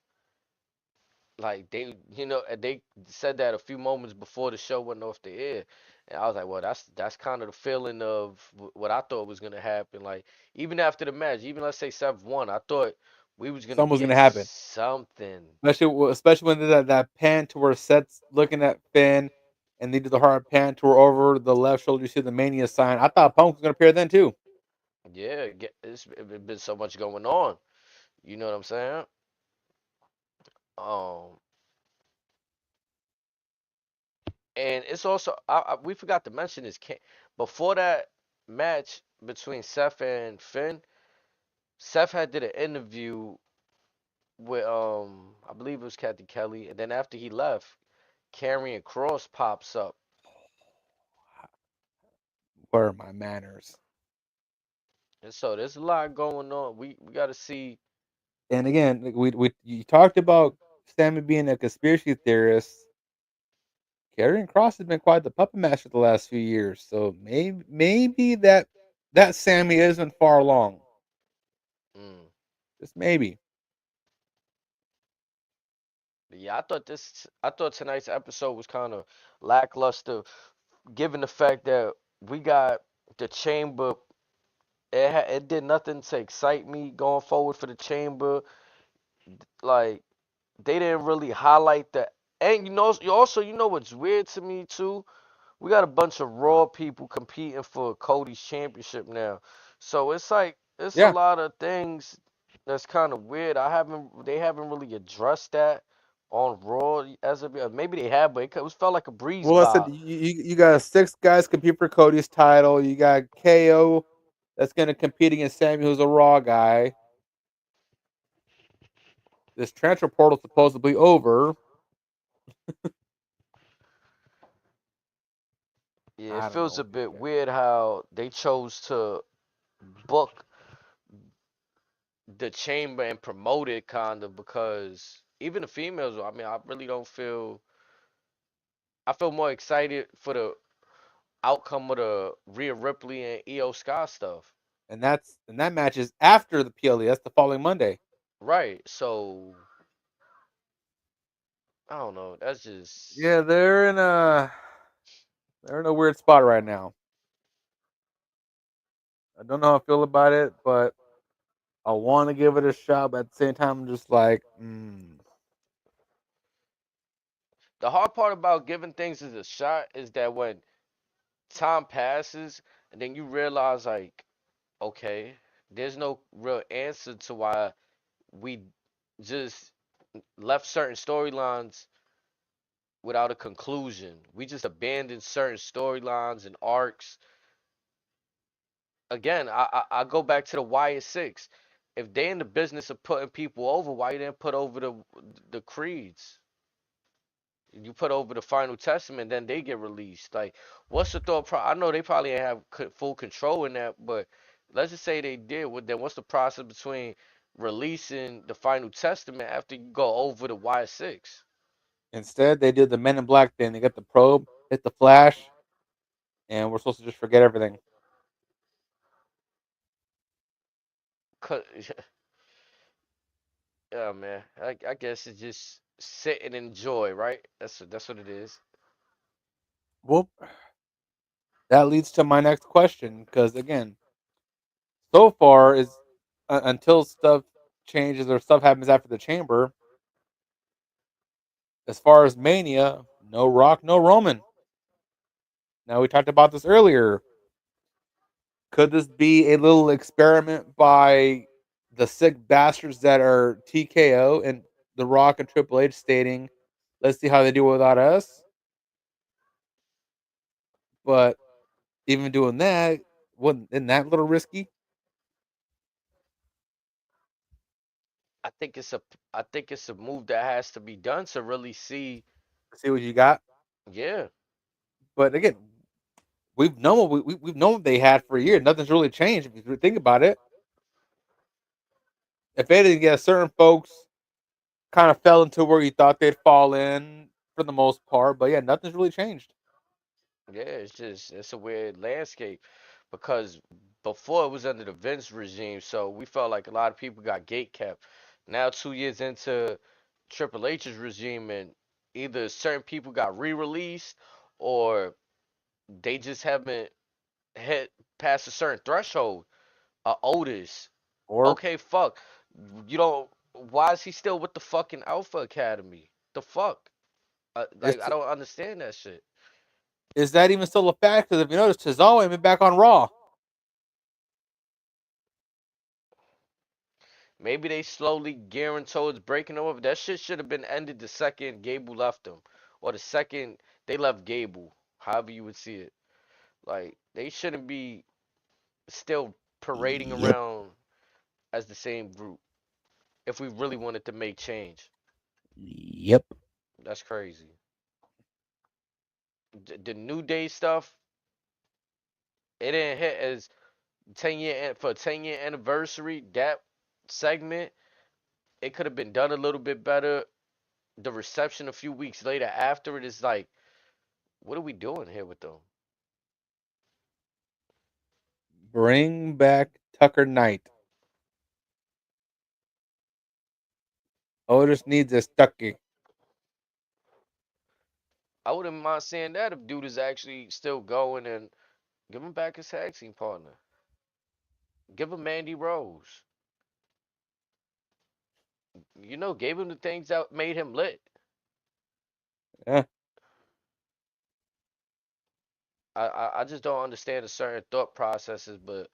Like and they said that a few moments before the show went off the air, and I was like, "Well, that's kind of the feeling of what I thought was gonna happen." Like even after the match, even let's say Seth won, I thought we was gonna Something was get gonna happen. something. Especially when that pan to where Seth's looking at Finn, and they do the hard pan tour over the left shoulder. You see the Mania sign. I thought Punk was gonna appear then too. Yeah, it's been so much going on. You know what I'm saying? Um, and it's also we forgot to mention this. Before that match between Seth and Finn, Seth had did an interview with I believe it was Kathy Kelly, and then after he left, Karrion Cross pops up, Where are my manners? and so there's a lot going on. We got to see. And again, like, we you talked about Sammy being a conspiracy theorist. Karrion Cross has been quite the puppet master the last few years, so maybe that Sammy isn't far along. Mm. Just maybe. Yeah, I thought tonight's episode was kind of lackluster, given the fact that we got the chamber. It did nothing to excite me going forward for the chamber. Like they didn't really highlight the. And you know what's weird to me too. We got a bunch of Raw people competing for Cody's championship now, so it's like it's a Yeah. lot of things that's kind of weird. They haven't really addressed that on Raw as of yet. Maybe they have, but it was felt like a breeze Well, I said by. you got six guys compete for Cody's title. You got KO that's going to compete against Sammy, who's a Raw guy. This transfer portal supposedly over. Yeah, it I don't feels know a what these bit guys. weird how they chose to book the chamber and promote it kind of because even the females, I mean, I really don't feel. I feel more excited for the outcome of the Rhea Ripley and Io Sky stuff. And that match is after the PLE. That's the following Monday. Right. So I don't know. That's just Yeah, they're in a weird spot right now. I don't know how I feel about it, but I want to give it a shot. But at the same time, I'm just like, the hard part about giving things as a shot is that when time passes and then you realize like, okay, there's no real answer to why we just left certain storylines without a conclusion. We just abandoned certain storylines and arcs. Again, I go back to the Wyatt Six. If they in the business of putting people over, why you didn't put over the creeds? You put over the Final Testament, then they get released. Like, what's the thought? I know they probably ain't have full control in that, but let's just say they did. Then what's the process between releasing the Final Testament after you go over the Y6? instead they did the Men in Black thing. They got the probe, hit the flash, and we're supposed to just forget everything. 'Cause- yeah, man. I guess it's just sit and enjoy, right? That's what it is. Well, that leads to my next question because again, so far is until stuff changes or stuff happens after the chamber. As far as Mania, no Rock, no Roman. Now we talked about this earlier. Could this be a little experiment by the sick bastards that are TKO and The Rock and Triple H stating, "Let's see how they do without us"? But even doing that, isn't that a little risky? I think it's a I think it's a move that has to be done to really see. See what you got. Yeah, But again, we've known we've known what they had for a year. Nothing's really changed if you think about it. If anything, yeah, certain folks kind of fell into where you thought they'd fall in for the most part. But yeah, nothing's really changed. yeah. It's a weird landscape because before it was under the Vince regime, so we felt like a lot of people got gate kept. Now 2 years into Triple H's regime, and either certain people got re-released or they just haven't hit past a certain threshold. Otis, Or okay, fuck. You don't. Why is he still with the fucking Alpha Academy? The fuck? Like I is don't understand that shit. is that even still a fact? Because if you notice, Tozawa ain't been back on Raw. Maybe they slowly gearing towards breaking over. That shit should have been ended the second Gable left them, or the second they left Gable. However you would see it. Like they shouldn't be still parading Yep. around as the same group. If we really wanted to make change, Yep. that's crazy. The New Day stuff, it didn't hit as 10 year for a 10-year anniversary. That segment, it could have been done a little bit better. The reception a few weeks later after it is like What are we doing here with them? Bring back Tucker Knight. Otis needs a Stucky. I wouldn't mind seeing that if dude is actually still going and give him back his tag team partner. Give him Mandy Rose. Gave him the things that made him lit. Yeah. I just don't understand the certain thought processes, but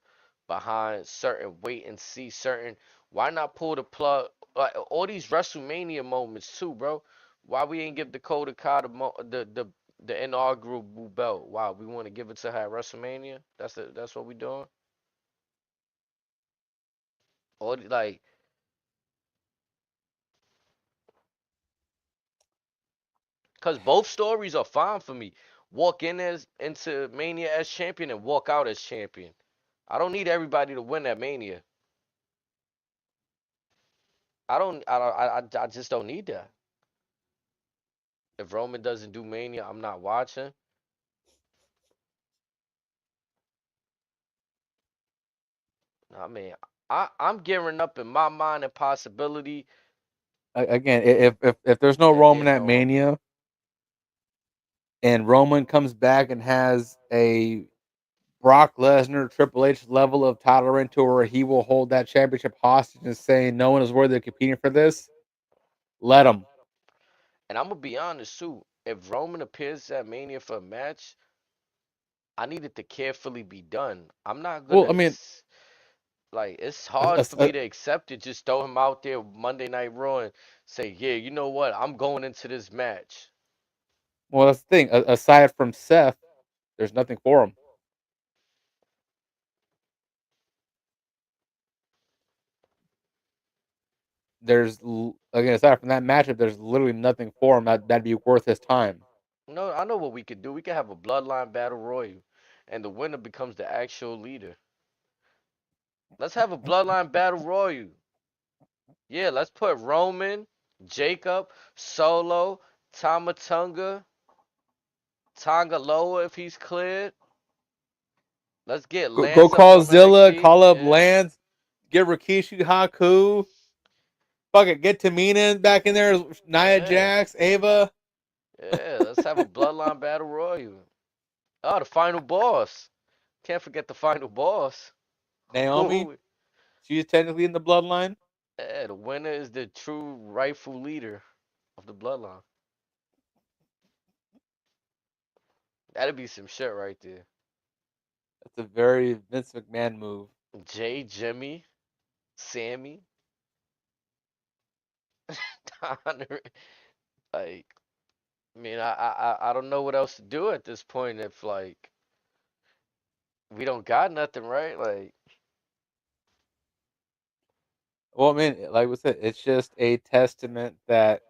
behind certain wait and see certain. Why not pull the plug? Like all these WrestleMania moments too, bro. Why we ain't give Dakota Kai the inaugural belt? Why we want to give it to her at WrestleMania? That's what we doing. Like, cause both stories are fine for me. Walk in as into Mania as champion and walk out as champion. I don't need everybody to win at Mania. I just don't need that. If Roman doesn't do Mania, I'm not watching. I mean, I'm gearing up in my mind and possibility Again, if there's no that Roman there's at no Roman. Mania and Roman comes back and has a Brock Lesnar Triple H level of title reign to where he will hold that championship hostage and say no one is worthy of competing for this, let him. And I'm gonna be honest too. If Roman appears at Mania for a match, I need it to carefully be done. I'm not Well, gonna I mean, like it's a, hard for a, me to accept it. Just throw him out there Monday Night Raw and say, yeah, you know what? I'm going into this match. well, that's the thing. Aside from Seth, there's nothing for him. Again, aside from that matchup, there's literally nothing for him that'd be worth his time. No, I know what we could do. We could have a bloodline battle royal, and the winner becomes the actual leader. Let's have a bloodline battle royal. Yeah, let's put Roman, Jacob, Solo, Tamatunga, Tonga Loa if he's cleared. Let's get Go Lance up call on Zilla, NXT. call up Yeah, Lance, get Rikishi Haku, fuck it, get Tamina back in there, Nia yeah, Jax, Ava, yeah. Let's have a bloodline battle royal. Oh, the final boss. Can't forget the final boss. Naomi. She's technically in the bloodline. Yeah, the winner is the true rightful leader of the bloodline. That'd be some shit right there. That's a very Vince McMahon move. Jay, Jimmy, Sammy, Donner. Like, I mean, I don't know what else to do at this point if like we don't got nothing, right? Like, Well, I mean, like we said, it's just a testament that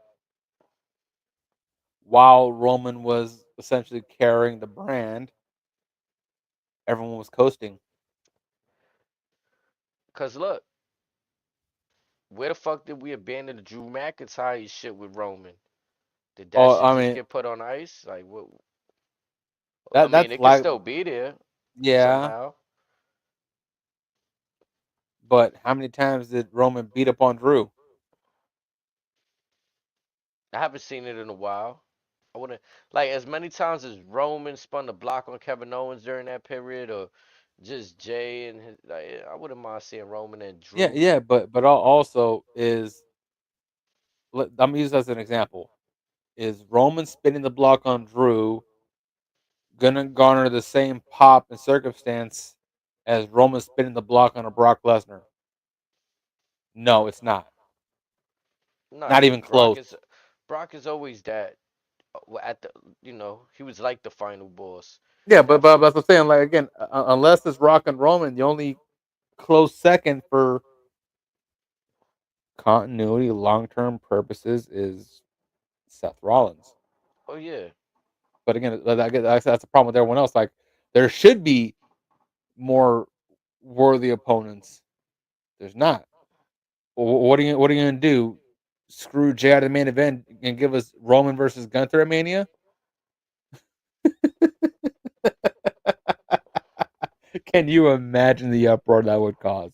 while Roman was essentially carrying the brand, everyone was coasting. cause look, where the fuck did we abandon the Drew McIntyre shit with Roman? Did that Oh, shit I just mean, get put on ice? Like, what? I mean, that's it could like, still be there yeah, somehow. but how many times did Roman beat up on Drew? I haven't seen it in a while. I wouldn't like as many times as Roman spun the block on Kevin Owens during that period, or just Jay and his. Like, I wouldn't mind seeing Roman and Yeah, Drew. yeah, but also is I'm gonna use this as an example. Is Roman spinning the block on Drew gonna garner the same pop and circumstance as Roman spinning the block on a Brock Lesnar? No, it's not. Nah, Not cause even close. Brock is always that at the he was like the final boss. Yeah, but Definitely. that's what I'm saying. Like again, unless it's Rock and Roman, the only close second for continuity, long term purposes is Seth Rollins. Oh yeah. But again, that's the problem with everyone else. Like there should be more worthy opponents. There's not. What are you gonna do? Screw Jay out of the main event and give us Roman versus Gunther at Mania? Can you imagine the uproar that would cause?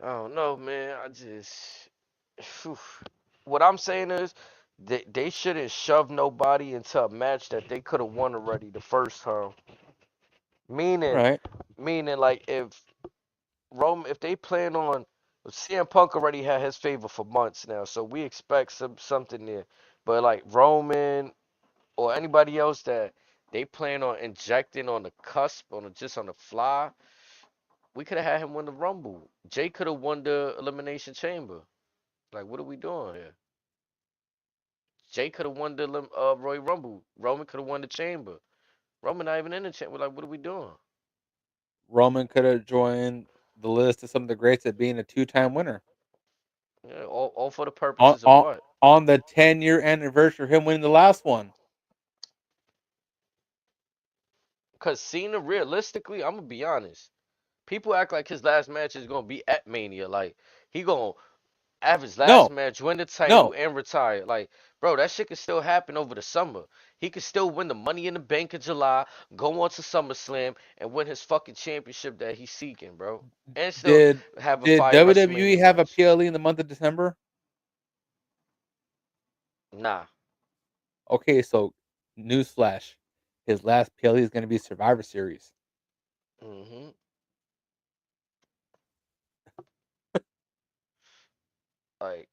I don't know, man. I just phew. What I'm saying is they shouldn't shove nobody into a match that they could have won already the first time. Meaning, Right. meaning like if they plan on CM Punk already had his favor for months now, so we expect something there. But like Roman or anybody else that they plan on injecting on the cusp, just on the fly, we could have had him win the Rumble. Jay could have won the Elimination Chamber. Like, what are we doing here? Jay could have won the Royal Rumble. Roman could have won the Chamber. Roman not even in the Chamber. Like, what are we doing? Roman could have joined the list of some of the greats at being a two-time winner Yeah, all for the on purposes of on, what? on the 10-year anniversary of him winning the last one. Because Cena, realistically, I'm gonna be honest. People act like his last match is gonna be at Mania. Like he gonna have his last No, match, win the title, no, and retire. Like, bro, that shit could still happen over the summer. He could still win the Money in the Bank in July, go on to SummerSlam, and win his fucking championship that he's seeking, bro. And still did have a did fire WWE WrestleMania have a match. PLE in the month of December? Nah. Okay, so newsflash, his last PLE is going to be Survivor Series, Hmm. Like,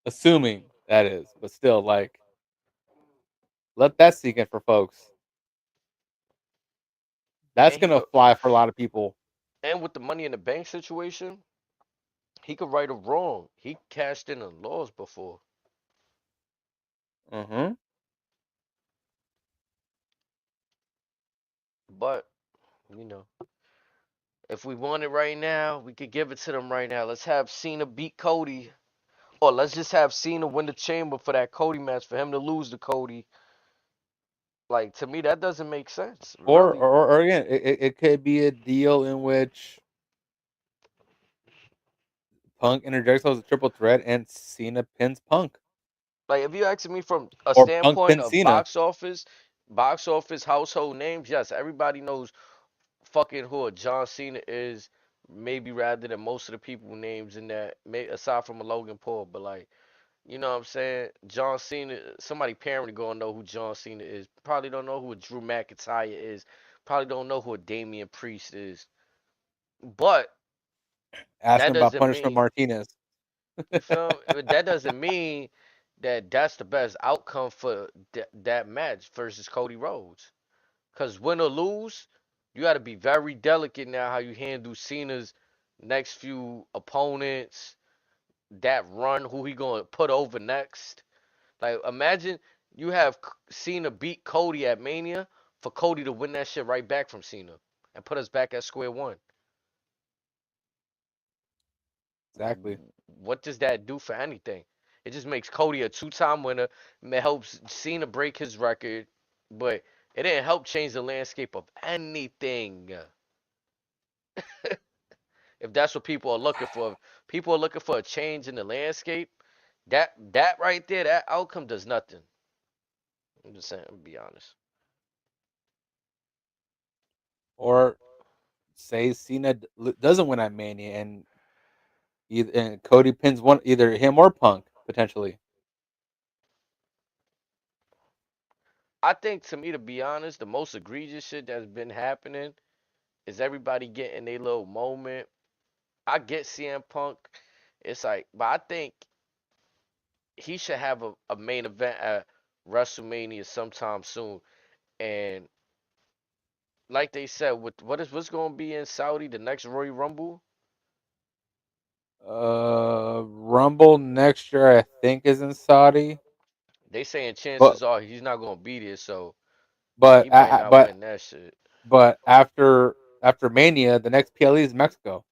assuming that is, but still, like, let that sink in for folks. That's and he gonna could, fly for a lot of people. and with the Money in the Bank situation, he could right a wrong. He cashed in on laws before, Mm-hmm. but you know, if we want it right now, we could give it to them right now. Let's have Cena beat Cody. Or let's just have Cena win the chamber for that Cody match for him to lose to Cody. Like to me, that doesn't make sense, Or, really. or, or again, it could be a deal in which Punk interjects as a triple threat and Cena pins Punk, Like if you asking me from a or Punk standpoint pins of Cena. box office household names, yes, everybody knows fucking who a John Cena is. Maybe rather than most of the people names in that, aside from a Logan Paul, but like you know what I'm saying? John Cena, somebody parent gonna know who John Cena is. Probably don't know who a Drew McIntyre is. Probably don't know who a Damian Priest is. But Ask that him about doesn't Punishment mean Martinez. you feel me? That doesn't mean that that's the best outcome for that match versus Cody Rhodes. Cause win or lose, you got to be very delicate now how you handle Cena's next few opponents. That run, who he gonna put over next? Like imagine you have Cena beat Cody at Mania for Cody to win that shit right back from Cena and put us back at square one. Exactly. What does that do for anything? It just makes Cody a two-time winner. It helps Cena break his record, but it didn't help change the landscape of anything. If that's what people are looking for, people are looking for a change in the landscape. That right there, that outcome does nothing. I'm just saying, be honest. Or say Cena doesn't win at Mania, and Cody pins one, either him or Punk potentially. I think to me, to be honest, the most egregious shit that's been happening is everybody getting their little moment. I get CM Punk. It's like, but I think he should have a main event at WrestleMania sometime soon. And like they said, with what's going to be in Saudi, the next Royal Rumble, Rumble next year, I think, is in Saudi, they saying but chances are he's not going to be there, so but he might not but win that shit. but after Mania, the next PLE is Mexico,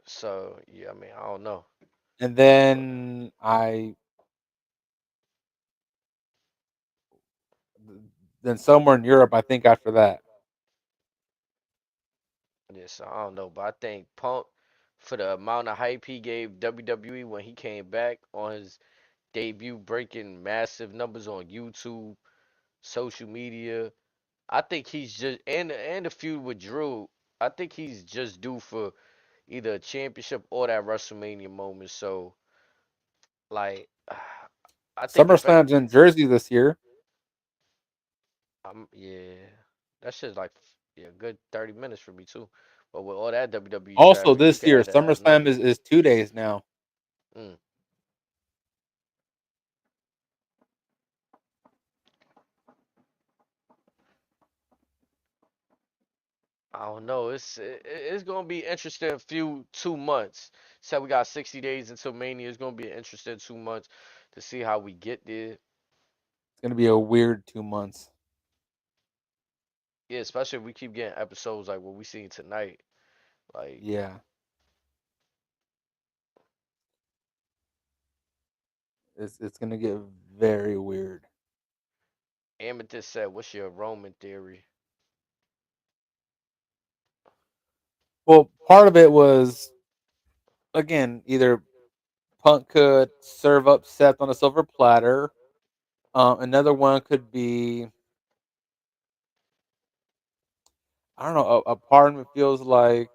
So yeah, I mean, I don't know, and but then somewhere in Europe, I think after that. yeah, so I don't know, but I think Punk. for the amount of hype he gave WWE when he came back on his debut, breaking massive numbers on YouTube, social media. I think he's just and the feud with Drew. I think he's just due for either a championship or that WrestleMania moment. So like, I think if any, SummerSlam's in Jersey this year. yeah, that shit's like yeah, good 30 minutes for me too. But with all that WWE Also traffic, you this can year, add that as SummerSlam nothing. is 2 days now. Mm. I don't know. It's gonna be interesting. Few 2 months. Said we got 60 days until Mania. It's gonna be an interesting 2 months to see how we get there. It's gonna be a weird 2 months. Yeah, especially if we keep getting episodes like what we seen tonight. Like Yeah, it's gonna get very weird. Amethyst said, "What's your Roman theory?" Well, part of it was again either Punk could serve up Seth on a silver platter. Another one could be I don't know. A part of me feels like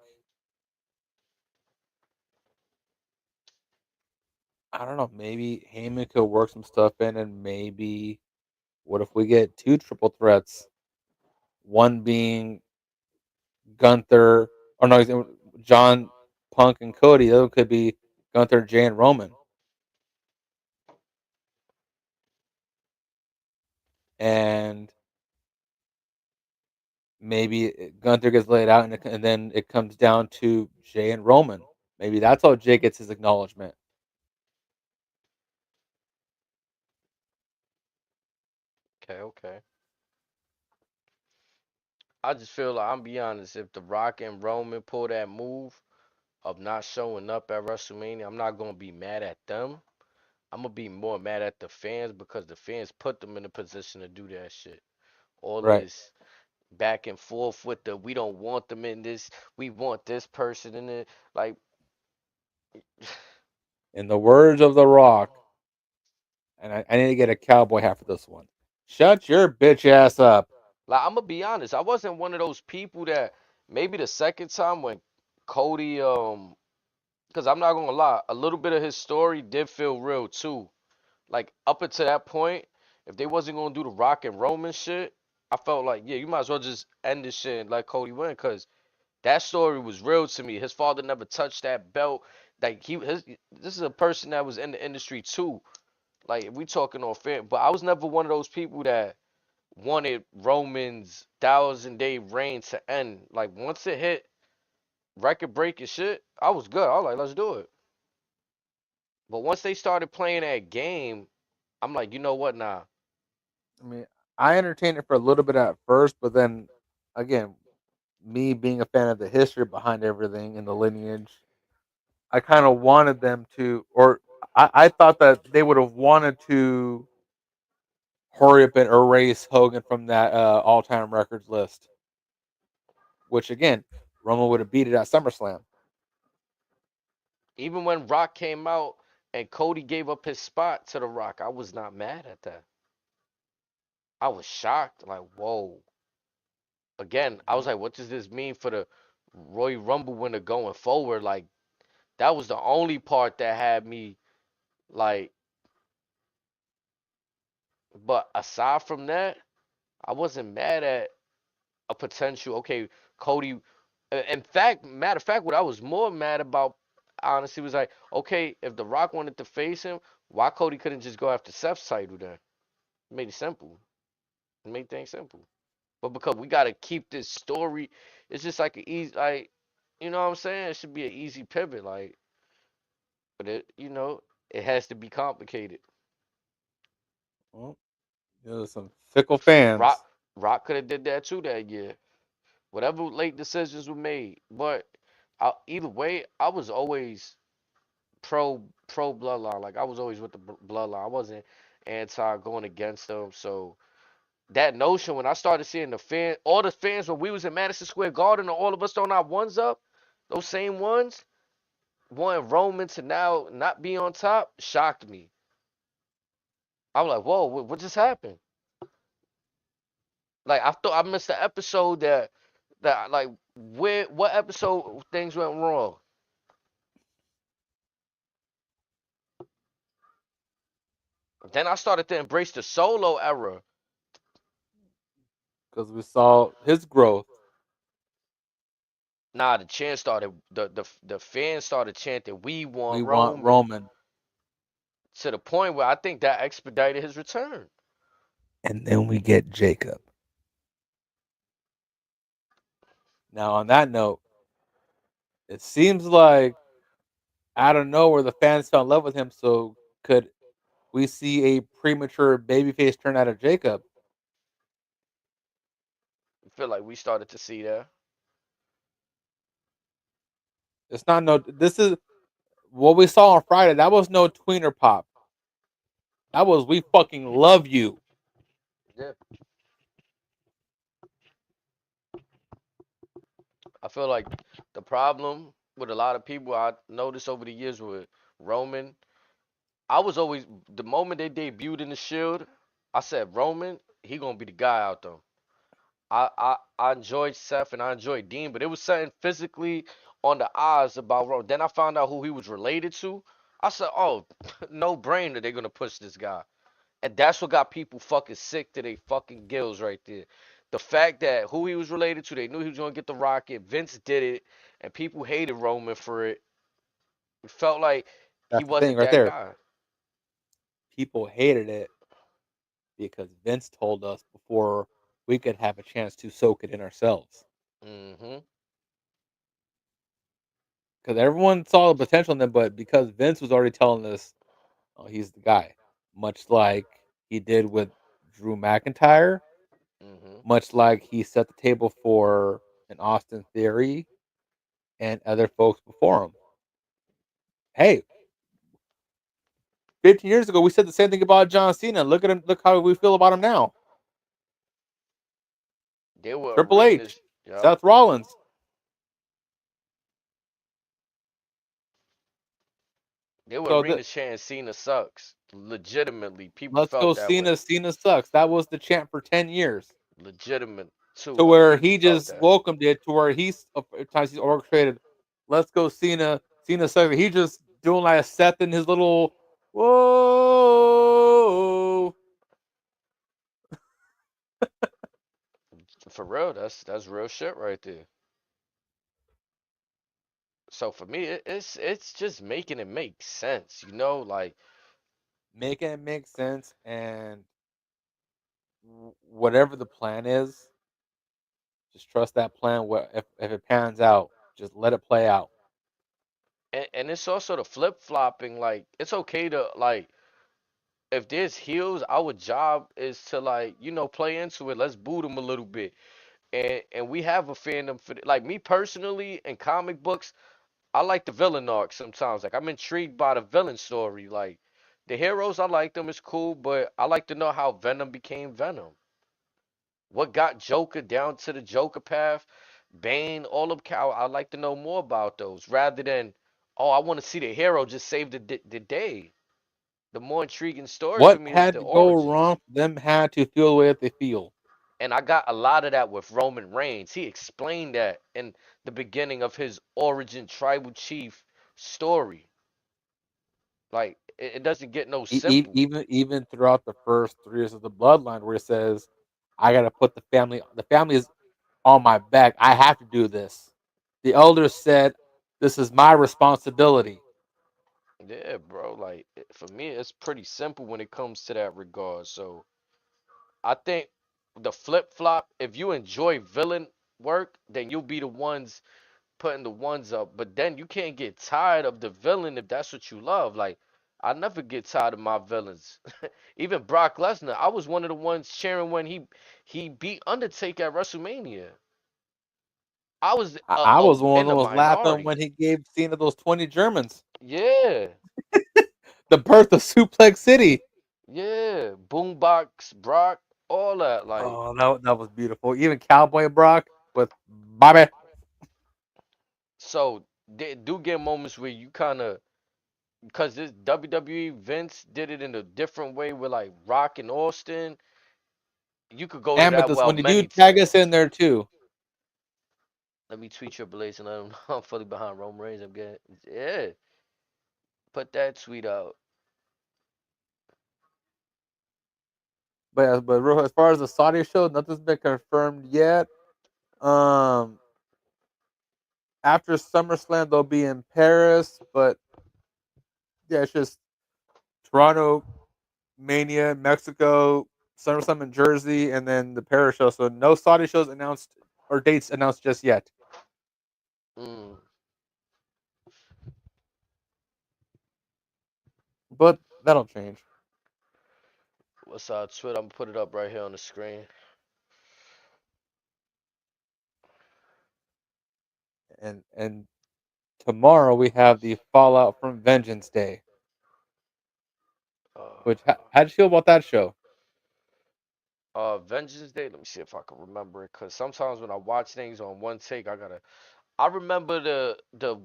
I don't know. Maybe Heyman could work some stuff in, and maybe what if we get two triple threats? One being Gunther, or no, John, Punk, and Cody. The other could be Gunther, Jay, and Roman. And maybe Gunther gets laid out, and then it comes down to Jay and Roman. Maybe that's how Jay gets his acknowledgement. Okay, okay. I just feel like I'm be honest. If The Rock and Roman pull that move of not showing up at WrestleMania, I'm not gonna be mad at them. I'm gonna be more mad at the fans because the fans put them in a position to do that shit. All Right. this back and forth with the we don't want them in this, we want this person in it. Like, In the words of The Rock, and I need to get a cowboy hat for this one. Shut your bitch ass up. I'm gonna be honest. I wasn't one of those people that maybe the second time when Cody because I'm not gonna lie, a little bit of his story did feel real too. Like up until that point, if they wasn't gonna do the Rock and Roman shit, I felt like yeah, you might as well just end this shit and let Cody win because that story was real to me. His father never touched that belt. Like this is a person that was in the industry too. Like if we talking on fan, but I was never one of those people that wanted Roman's 1,000 day reign to end. Like once it hit record breaking shit, I was good. I was like, let's do it. But once they started playing that game, I'm like, you know what? Nah. I mean, I entertained it for a little bit at first, but then again, me being a fan of the history behind everything and the lineage, I kind of wanted them to, or I thought that they would have wanted to hurry up and erase Hogan from that all-time records list. Which again, Roman would have beat it at SummerSlam. Even when Rock came out and Cody gave up his spot to the Rock, I was not mad at that. I was shocked. Like, whoa. Again, I was like, what does this mean for the Royal Rumble winner going forward? Like, that was the only part that had me like, but aside from that, I wasn't mad at a potential, okay, Cody. In fact, matter of fact, what I was more mad about, honestly, was like, okay, if The Rock wanted to face him, why Cody couldn't just go after Seth's title then? It made it simple. It made things simple. But because we gotta keep this story, it's just like an easy, like, you know what I'm saying? It should be an easy pivot, like, but it has to be complicated. Well, there's some fickle fans. Rock, Rock could have did that too that year. Whatever late decisions were made, but either way, I was always pro bloodline. Like I was always with the bloodline. I wasn't anti going against them. So that notion when I started seeing all the fans when we was in Madison Square Garden, and all of us throwing our ones up, those same ones. wanting Roman to now not be on top shocked me. I was like, whoa, what just happened? Like I thought I missed the episode that like where what episode things went wrong. Then I started to embrace the solo era. because we saw his growth. Nah, the chant started the fans started chanting, "We We want want Roman," Roman, to the point where I think that expedited his return. and then we get Jacob. Now, on that note, it seems like out of nowhere the fans fell in love with him. So, could we see a premature babyface turn out of Jacob? I feel like we started to see that. It's not no. This is what we saw on Friday. That was no tweener pop. That was we fucking love you. Yeah, I feel like the problem with a lot of people I noticed over the years with Roman, I was always the moment they debuted in the Shield, I said Roman, he gonna be the guy out there. I enjoyed Seth and I enjoyed Dean, but it was something physically on the eyes about Roman. Then I found out who he was related to. I said, oh, no brainer, they're gonna push this guy. And that's what got people fucking sick to their fucking gills right there. The fact that who he was related to, they knew he was gonna get the rocket. Vince did it, and people hated Roman for it. It felt like he That's the thing wasn't right that there. guy. People hated it because Vince told us before we could have a chance to soak it in ourselves. Hmm. Because everyone saw the potential in them, but because Vince was already telling us, oh, he's the guy, much like he did with Drew McIntyre, Hmm. much like he set the table for an Austin Theory and other folks before him. Hey, 15 years ago, we said the same thing about John Cena. Look at him. Look how we feel about him now. There were Triple H, arenas, yep. Seth Rollins. There were So that arenas chanting Cena sucks. Legitimately, people let's go felt that Cena. way. Cena sucks. That was the chant for 10 years. Legitimate too. To where People he felt just that. welcomed it. To where he's at times he's orchestrated. Let's go Cena. Cena sucks. He just doing like a Seth in his little whoa. For real, that's real shit right there. So for me, it's just making it make sense, like Making it make sense and whatever the plan is, just trust that plan. If it pans out, just let it play out. and it's also the flip flopping. Like it's okay to like if there's heels, our job is to like play into it. Let's boot them a little bit, and we have a fandom for like me personally in comic books. I like the villain arc sometimes. Like I'm intrigued by the villain story. Like the heroes, I like them. It's cool, but I like to know how Venom became Venom. What got Joker down to the Joker path? Bane, all of Cow. I like to know more about those rather than, oh, I want to see the hero just save the day. The more intriguing story for What me is had the to go origin. wrong for them had to feel the way that they feel. And I got a lot of that with Roman Reigns. He explained that in the beginning of his origin tribal chief story. Like it doesn't get no simple. Even throughout the first 3 years of the bloodline, where it says, "I got to put the family. The family is on my back. I have to do this." The elders said, "This is my responsibility." Yeah, bro. Like for me, it's pretty simple when it comes to that regard. So I think the flip flop, if you enjoy villain work, then you'll be the ones putting the ones up. But then you can't get tired of the villain if that's what you love. Like I never get tired of my villains. Even Brock Lesnar, I was one of the ones cheering when he beat Undertaker at WrestleMania. I was I was one of in them the was laughing when minority. he gave Cena those 20 Germans. Yeah, The birth of Suplex City. yeah. Boombox, Brock, all that. Like Oh, that was beautiful. Even Cowboy Brock with Bobby. so. they do get moments where you kind of, because this WWE Vince did it in a different way with like Rock and Austin. You could go to that Amethyst, well when you do many tag us in times. there too. Let me tweet your Blaze and let them know I'm fully behind Roman Reigns. I'm getting, yeah. Put that tweet out. But yeah, but as far as the Saudi show, nothing's been confirmed yet. Um, After SummerSlam, they'll be in Paris, but yeah, it's just Toronto, Mania, Mexico, SummerSlam in Jersey, and then the Paris show. So no Saudi shows announced or dates announced just yet, Mm. but that'll change. What's our Twitter? I'm gonna put it up right here on the screen. And tomorrow we have the Fallout from Vengeance Day. Which Uh, how'd you feel about that show? Vengeance Day. Let me see if I can remember it. Cause sometimes when I watch things on one take, I gotta. I remember the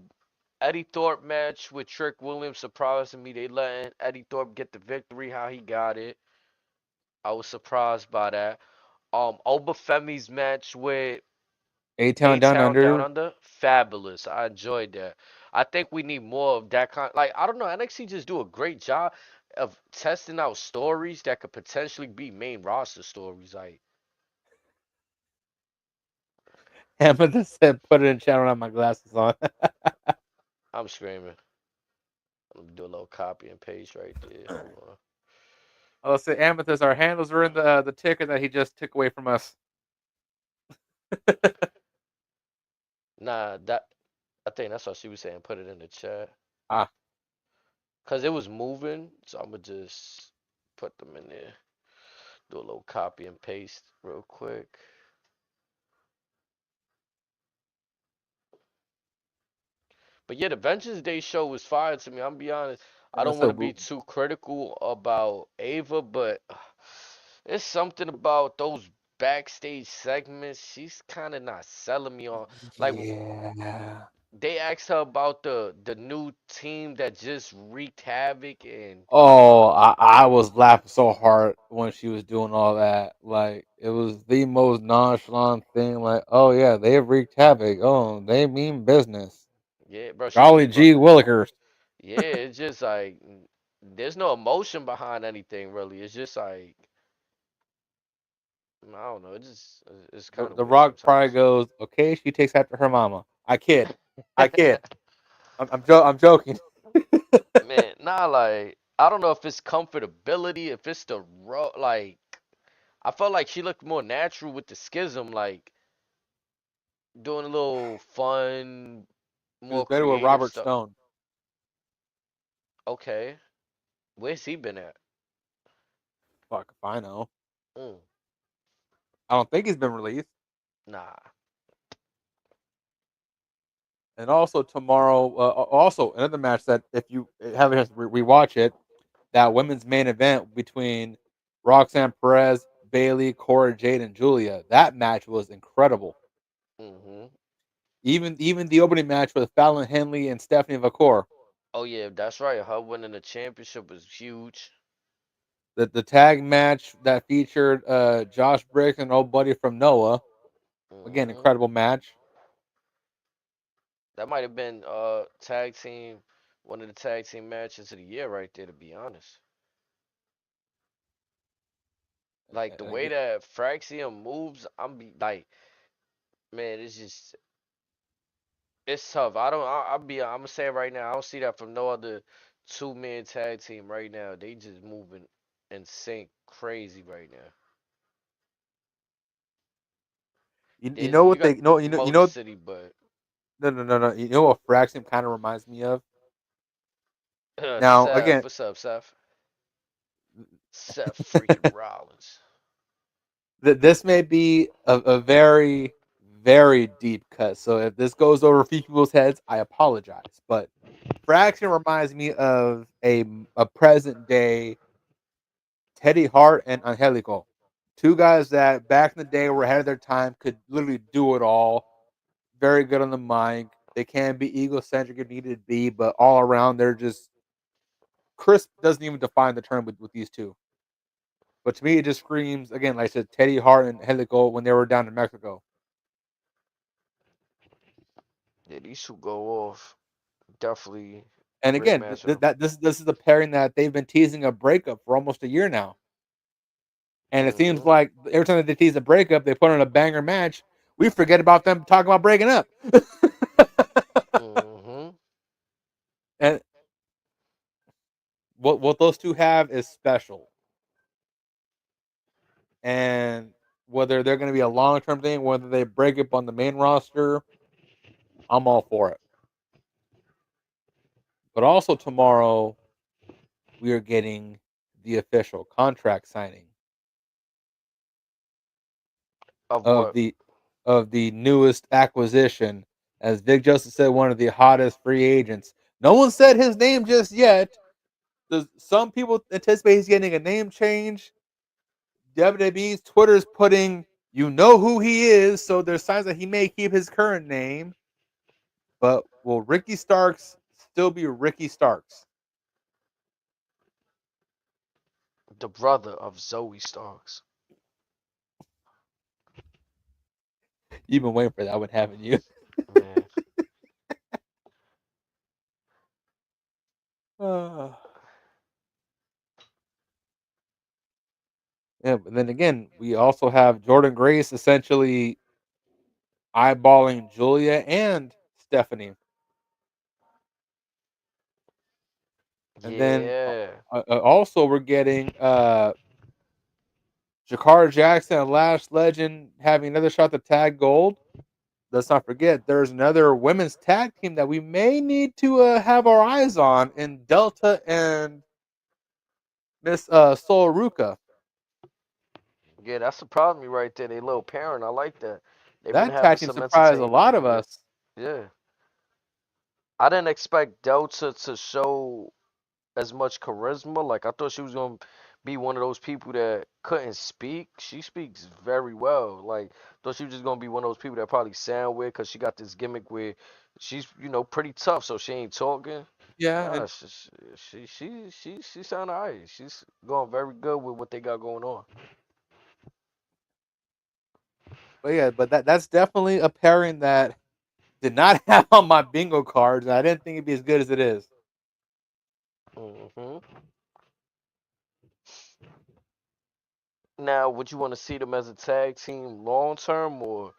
Eddie Thorpe match with Trick Williams surprising me. They letting Eddie Thorpe get the victory. How he got it, I was surprised by that. Obafemi's match with A A Town Down Town Down Under. Under, fabulous. I enjoyed that. I think we need more of that kind. Like I don't know, NXT just do a great job of testing out stories that could potentially be main roster stories. Like Amethyst said, "Put it in chat when I have my glasses on." I'm screaming. Let me do a little copy and paste right there. Hold on. I'll say Amethyst. Our handles are in the ticker that he just took away from us. Nah, that I think that's what she was saying. Put it in the chat. Ah, Cause it was moving, so I'm gonna just put them in there. Do a little copy and paste real quick. But yeah, the Vengeance Day show was fire to me. I'm gonna be honest. I yeah, don't want to be too critical about Ava, but it's something about those backstage segments. She's kind of not selling me on. Like yeah. they asked her about the new team that just wreaked havoc, and Oh, I was laughing so hard when she was doing all that. Like it was the most nonchalant thing. Like, oh yeah, they wreaked havoc. Oh, they mean business. yeah, bro, she Golly was gee willikers. yeah. It's just like there's no emotion behind anything really. It's just like I don't know. It's kind of The weird Rock probably sometimes. goes, okay, she takes after her mama. I kid. I kid. I'm joking. Man, nah, like I don't know if it's comfortability, if it's the raw, like I felt like she looked more natural with the schism, like doing a little fun, She was more better with creative Robert stuff. Stone. Okay, where's he been at? Fuck if I know. Mm, I don't think he's been released. nah. And also tomorrow, also another match that if you have a chance to rewatch it, that women's main event between Roxanne Perez, Bailey, Cora Jade, and Julia. That match was incredible. Hmm. Even the opening match with Fallon Henley and Stephanie Vacour. Oh yeah, that's right. Her winning the championship was huge. The tag match that featured Josh Briggs and old buddy from Noah. Again, Hmm. incredible match. That might have been tag team, one of the tag team matches of the year right there. To be honest, like the way Again, that Fraxium moves, I'm be like, man, it's tough. I don't. I'm gonna say it right now. I don't see that from no other two-man tag team right now. They just moving in sync, crazy right now. you There's know you what got they no you Motor know City, but no. You know what Fraxium kind of reminds me of. Now Seth, again, what's up, Seth? Seth freaking Rollins. this may be a very very deep cut. So if this goes over a few people's heads, I apologize. But Fraction reminds me of a present day Teddy Hart and Angelico. Two guys that back in the day were ahead of their time, could literally do it all. Very good on the mic. They can be egocentric if needed to be, but all around they're just crisp. Doesn't even define the term with these two. But to me, it just screams again, like I said, Teddy Hart and Helico when they were down in Mexico. Yeah, these two go off. Definitely And great again, matchup. this is a pairing that they've been teasing a breakup for almost a year now. And it seems Mm-hmm. like every time they tease a breakup, they put on a banger match. We forget about them talking about breaking up. Mm-hmm. And what those two have is special. And whether they're going to be a long term thing, whether they break up on the main roster, I'm all for it. But also tomorrow, we are getting the official contract signing Of of what? the newest acquisition. As Vic Joseph said, one of the hottest free agents. No one said his name just yet. Some people anticipate he's getting a name change. WWE's Twitter's putting, you know who he is, so there's signs that he may keep his current name. But will Ricky Starks still be Ricky Starks? The brother of Zoe Starks. You've been waiting for that one, haven't you? Man. Uh, yeah, but then again, we also have Jordan Grace essentially eyeballing Julia and Stephanie. And then Yeah. also we're getting Jakar Jackson and Lash Legend having another shot to tag gold. Let's not forget there's another women's tag team that we may need to have our eyes on in Delta and Miss Sol Ruka. Yeah, that surprised me right there. They little parent. I like that. They've been That having tag team some surprised a entertaining lot of lately. us. Yeah. I didn't expect Delta to show as much charisma. Like I thought she was gonna be one of those people that couldn't speak. She speaks very well. Like thought she was just gonna be one of those people that probably sound weird because she got this gimmick where she's pretty tough, so she ain't talking. Yeah, Nah, and she sound alright. She's going very good with what they got going on. but that's definitely a pairing that did not have on my bingo cards, and I didn't think it'd be as good as it is. Hmm. Now, would you want to see them as a tag team long term, or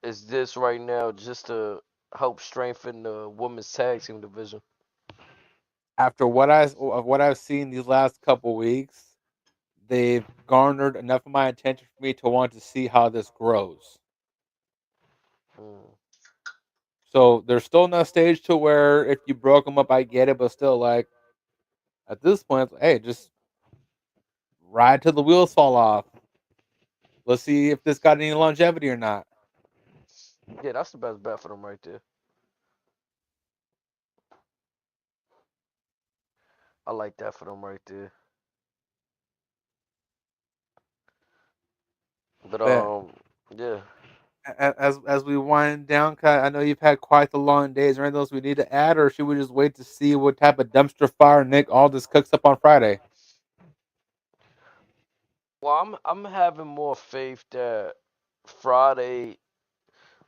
is this right now just to help strengthen the women's tag team division? After what I've seen these last couple weeks, they've garnered enough of my attention for me to want to see how this grows. Mm. So there's still enough stage to where if you broke them up, I get it, but still, like at this point, hey, just ride till the wheels fall off. Let's see if this got any longevity or not. Yeah, that's the best bet for them right there. I like that for them right there. But But yeah. as we wind down, Kai, I know you've had quite the long days. Are there any those we need to add, or should we just wait to see what type of dumpster fire Nick Aldis cooks up on Friday? Well, I'm having more faith that Friday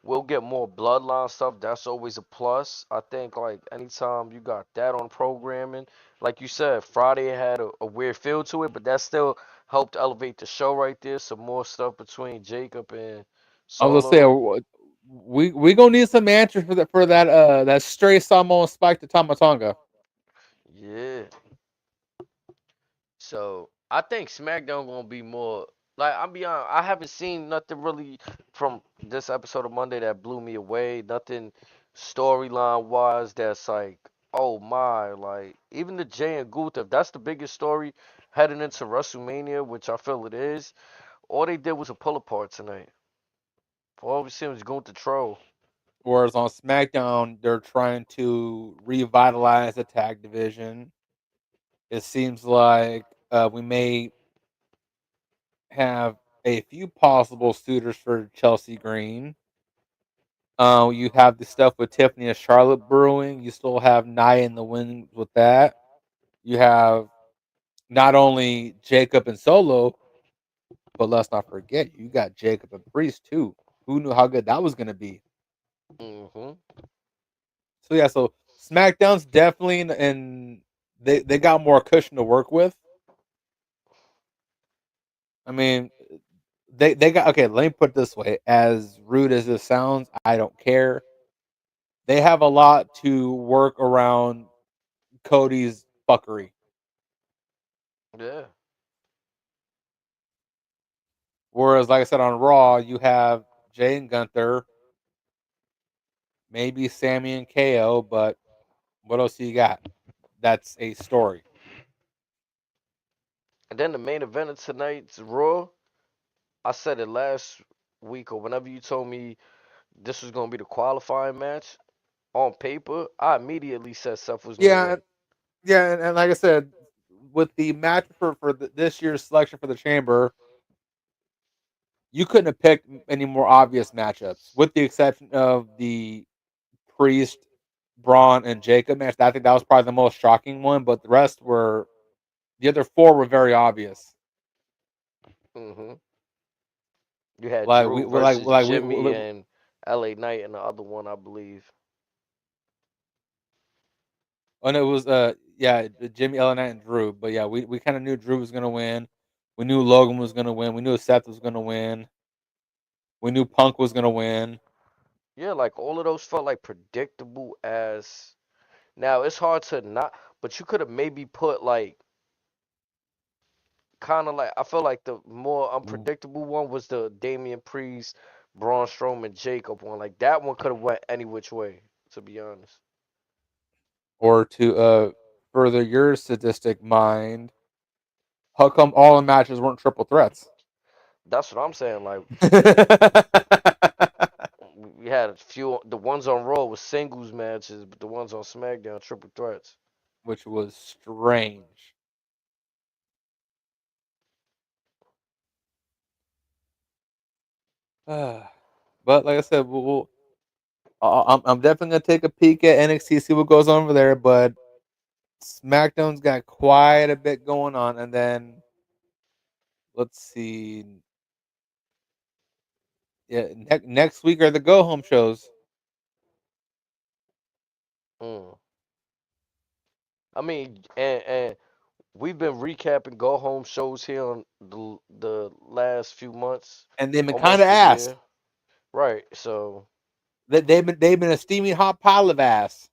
we'll get more bloodline stuff. That's always a plus. I think like anytime you got that on programming, like you said, Friday had a weird feel to it, but that still helped elevate the show right there. Some more stuff between Jacob and I was gonna say Solo. we gonna need some answers for that stray Samoan spike to Tamatonga. Yeah. So I think SmackDown gonna be more like I'm be honest, I haven't seen nothing really from this episode of Monday that blew me away. Nothing storyline wise that's like, oh my, like even the Jay and Gunther, if that's the biggest story heading into WrestleMania, which I feel it is, all they did was a pull apart tonight. For all we see was Gunther troll. Whereas on SmackDown, they're trying to revitalize the tag division. It seems like we may have a few possible suitors for Chelsea Green. You have the stuff with Tiffany and Charlotte brewing. You still have Nia in the wings with that. You have not only Jacob and Solo, but let's not forget you got Jacob and Priest too. Who knew how good that was going to be? Hmm. So yeah, so SmackDown's definitely and they got more cushion to work with. I mean, they got okay. Let me put it this way: as rude as this sounds, I don't care. They have a lot to work around Cody's fuckery. Yeah. Whereas, like I said on Raw, you have Jay and Gunther, maybe Sammy and KO, but what else do you got? That's a story. And then the main event of tonight's Raw, I said it last week or whenever you told me this was gonna be the qualifying match on paper, I immediately said Seth was gonna Yeah, win. yeah, and like I said, with the match for this year's selection for the Chamber, you couldn't have picked any more obvious matchups, with the exception of the Priest, Braun, and Jacob match. I think that was probably the most shocking one, but the other four were very obvious. Hmm. You had Like Drew like versus like we Jimmy and LA Knight and the other one, I believe. and it was yeah Jimmy Ellen and Drew, but yeah we kind of knew Drew was gonna win. We knew Logan was gonna win. We knew Seth was gonna win. We knew Punk was gonna win. Yeah, like all of those felt like predictable as. Now it's hard to not, but you could have maybe put like kind of like I feel like the more Mhm. unpredictable one was the Damian Priest, Braun Strowman, Jacob one. Like that one could have went any which way, to be honest. Or to further your sadistic mind, how come all the matches weren't triple threats? That's what I'm saying. Like we had a few. The ones on Raw was singles matches, but the ones on SmackDown triple threats. Which was strange. But like I said, I'm definitely gonna take a peek at NXT, see what goes on over there. But SmackDown's got quite a bit going on, and then let's see, yeah, next week are the go home shows. Mm. I mean, and we've been recapping go home shows here on the last few months, And they've been kind of almost a ass. year. Right. So, They've been a steaming hot pile of ass.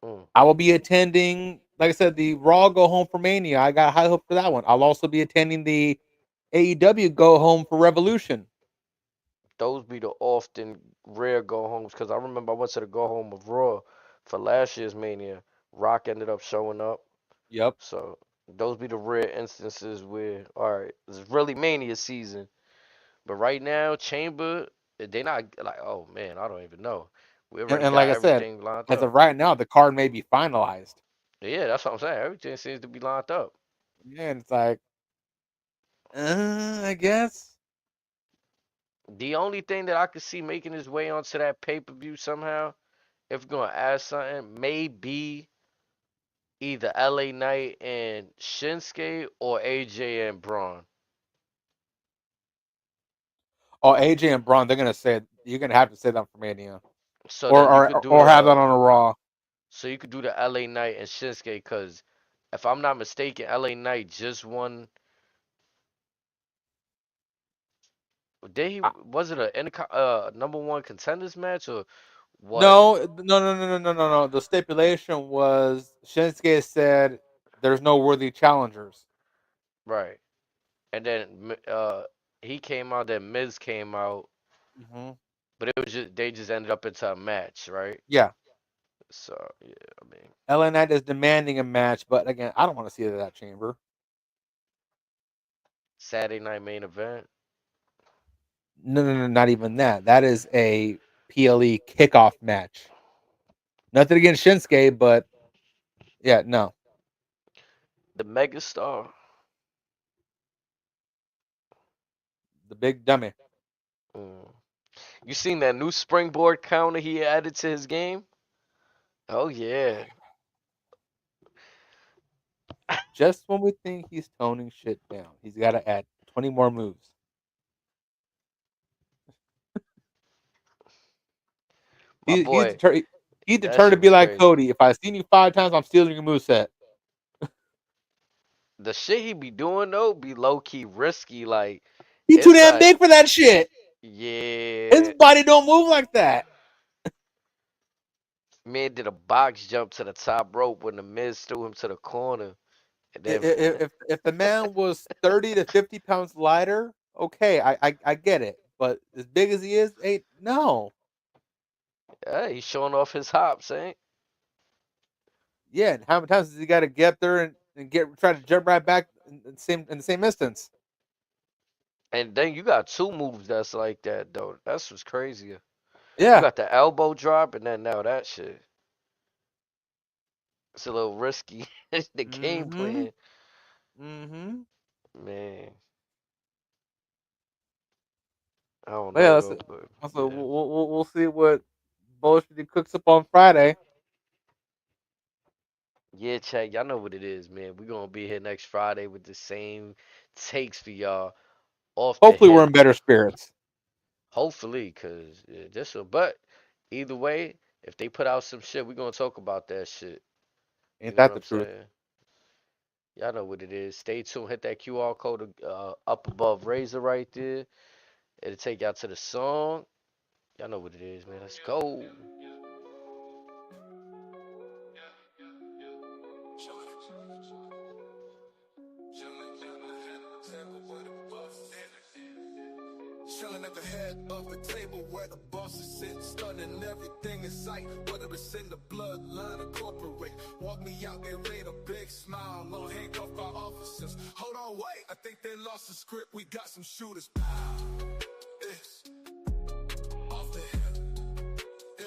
mm, I will be attending, like I said, the Raw Go Home for Mania. I got high hope for that one. I'll also be attending the AEW Go Home for Revolution. those be the often rare go homes because I remember I went to the go home of Raw for last year's Mania. Rock ended up showing up. Yep. So those be the rare instances where, all right, it's really Mania season. But right now, Chamber, they not like, oh man, I don't even know. We already And like got I said, everything lined as up. of right now, the card may be finalized. Yeah, that's what I'm saying. Everything seems to be lined up. Yeah, and it's like, I guess. The only thing that I could see making its way onto that pay per view somehow, if we're gonna add something, maybe either LA Knight and Shinsuke or AJ and Braun. Oh, AJ and Braun, they're gonna say you're gonna have to say that for Mania, So or then you could or do or have that the on a Raw. LA Knight and Shinsuke because if I'm not mistaken, LA Knight just won. Did he? Uh, Was it a number one contenders match or what? No, no. The stipulation was Shinsuke said there's no worthy challengers. Right. And then he came out. Then Miz came out, Hmm. but it was just they just ended up into a match, right? Yeah, So yeah, I mean LA Knight is demanding a match, but again, I don't want to see it at that chamber. Saturday night main event. No, not even that. That is a PLE kickoff match. Nothing against Shinsuke, but yeah, no, The megastar. the big dummy. Mm. You seen that new springboard counter he added to his game? Oh yeah. Just when we think he's toning shit down, he's got to add 20 more moves. My He, he's boy, determined. He's that determined to shit be was like crazy. Cody. If I seen you 5 times, I'm stealing your moveset. The shit he be doing though be low key risky. Like He too it's damn like, big for that shit. His yeah, body don't move like that. man did a box jump to the top rope when the Miz threw him to the corner, and then If the man was 30 to 50 pounds lighter, okay, I get it. But as big as he is, ain't no. yeah, he's showing off his hops, ain't? Yeah, and how many times does he got to get up there and get try to jump right back in the same instance? And then you got two moves that's like that though. That's what's crazier. You Yeah. got the elbow drop, and then now that shit. It's a little risky. The game Mm-hmm. plan, Mm-hmm. man. I don't But yeah, know that's though, it. but Also, yeah. we'll see what bullshit he cooks up on Friday. Yeah, chat. Y'all know what it is, man. We're gonna be here next Friday with the same takes for y'all off the Hopefully, we're hip. in better spirits. Hopefully, cause yeah, this will. But either way, if they put out some shit, we're gonna talk about that shit. You Ain't know what that the I'm truth? saying? Y'all know what it is. Stay tuned. Hit that QR code up above Razor right there. It'll take y'all to the song. Y'all know what it is, man. Let's go. Chilling at the head of the table where the bosses sit, stunning everything in sight, whether it's in the bloodline or corporate. Walk me out, they laid a big smile, no handcuff by officers. Hold on, wait, I think they lost the script, we got some shooters. It's off the hip, yeah.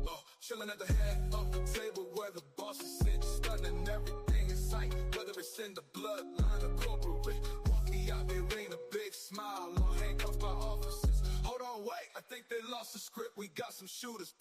Oh, chilling at the head of the table where the bosses sit, stunning everything in sight, whether it's in the bloodline or corporate. Walk me out, they laid a big smile, no handcuff by officers. Hold on, wait, I think they lost the script, we got some shooters.